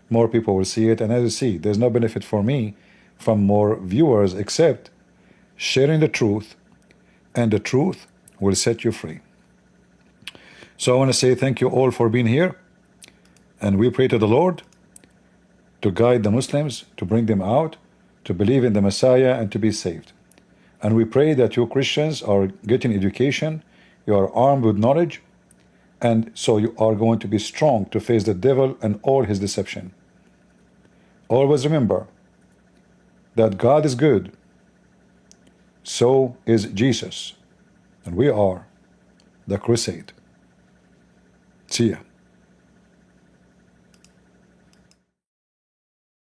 more people will see it. And as you see, there's no benefit for me from more viewers except sharing the truth, and the truth will set you free. So I want to say thank you all for being here, and we pray to the Lord to guide the Muslims, to bring them out, to believe in the Messiah, and to be saved. And we pray that you Christians are getting education, you are armed with knowledge, and so you are going to be strong to face the devil and all his deception. Always remember that God is good, so is Jesus, and we are the crusade. See ya.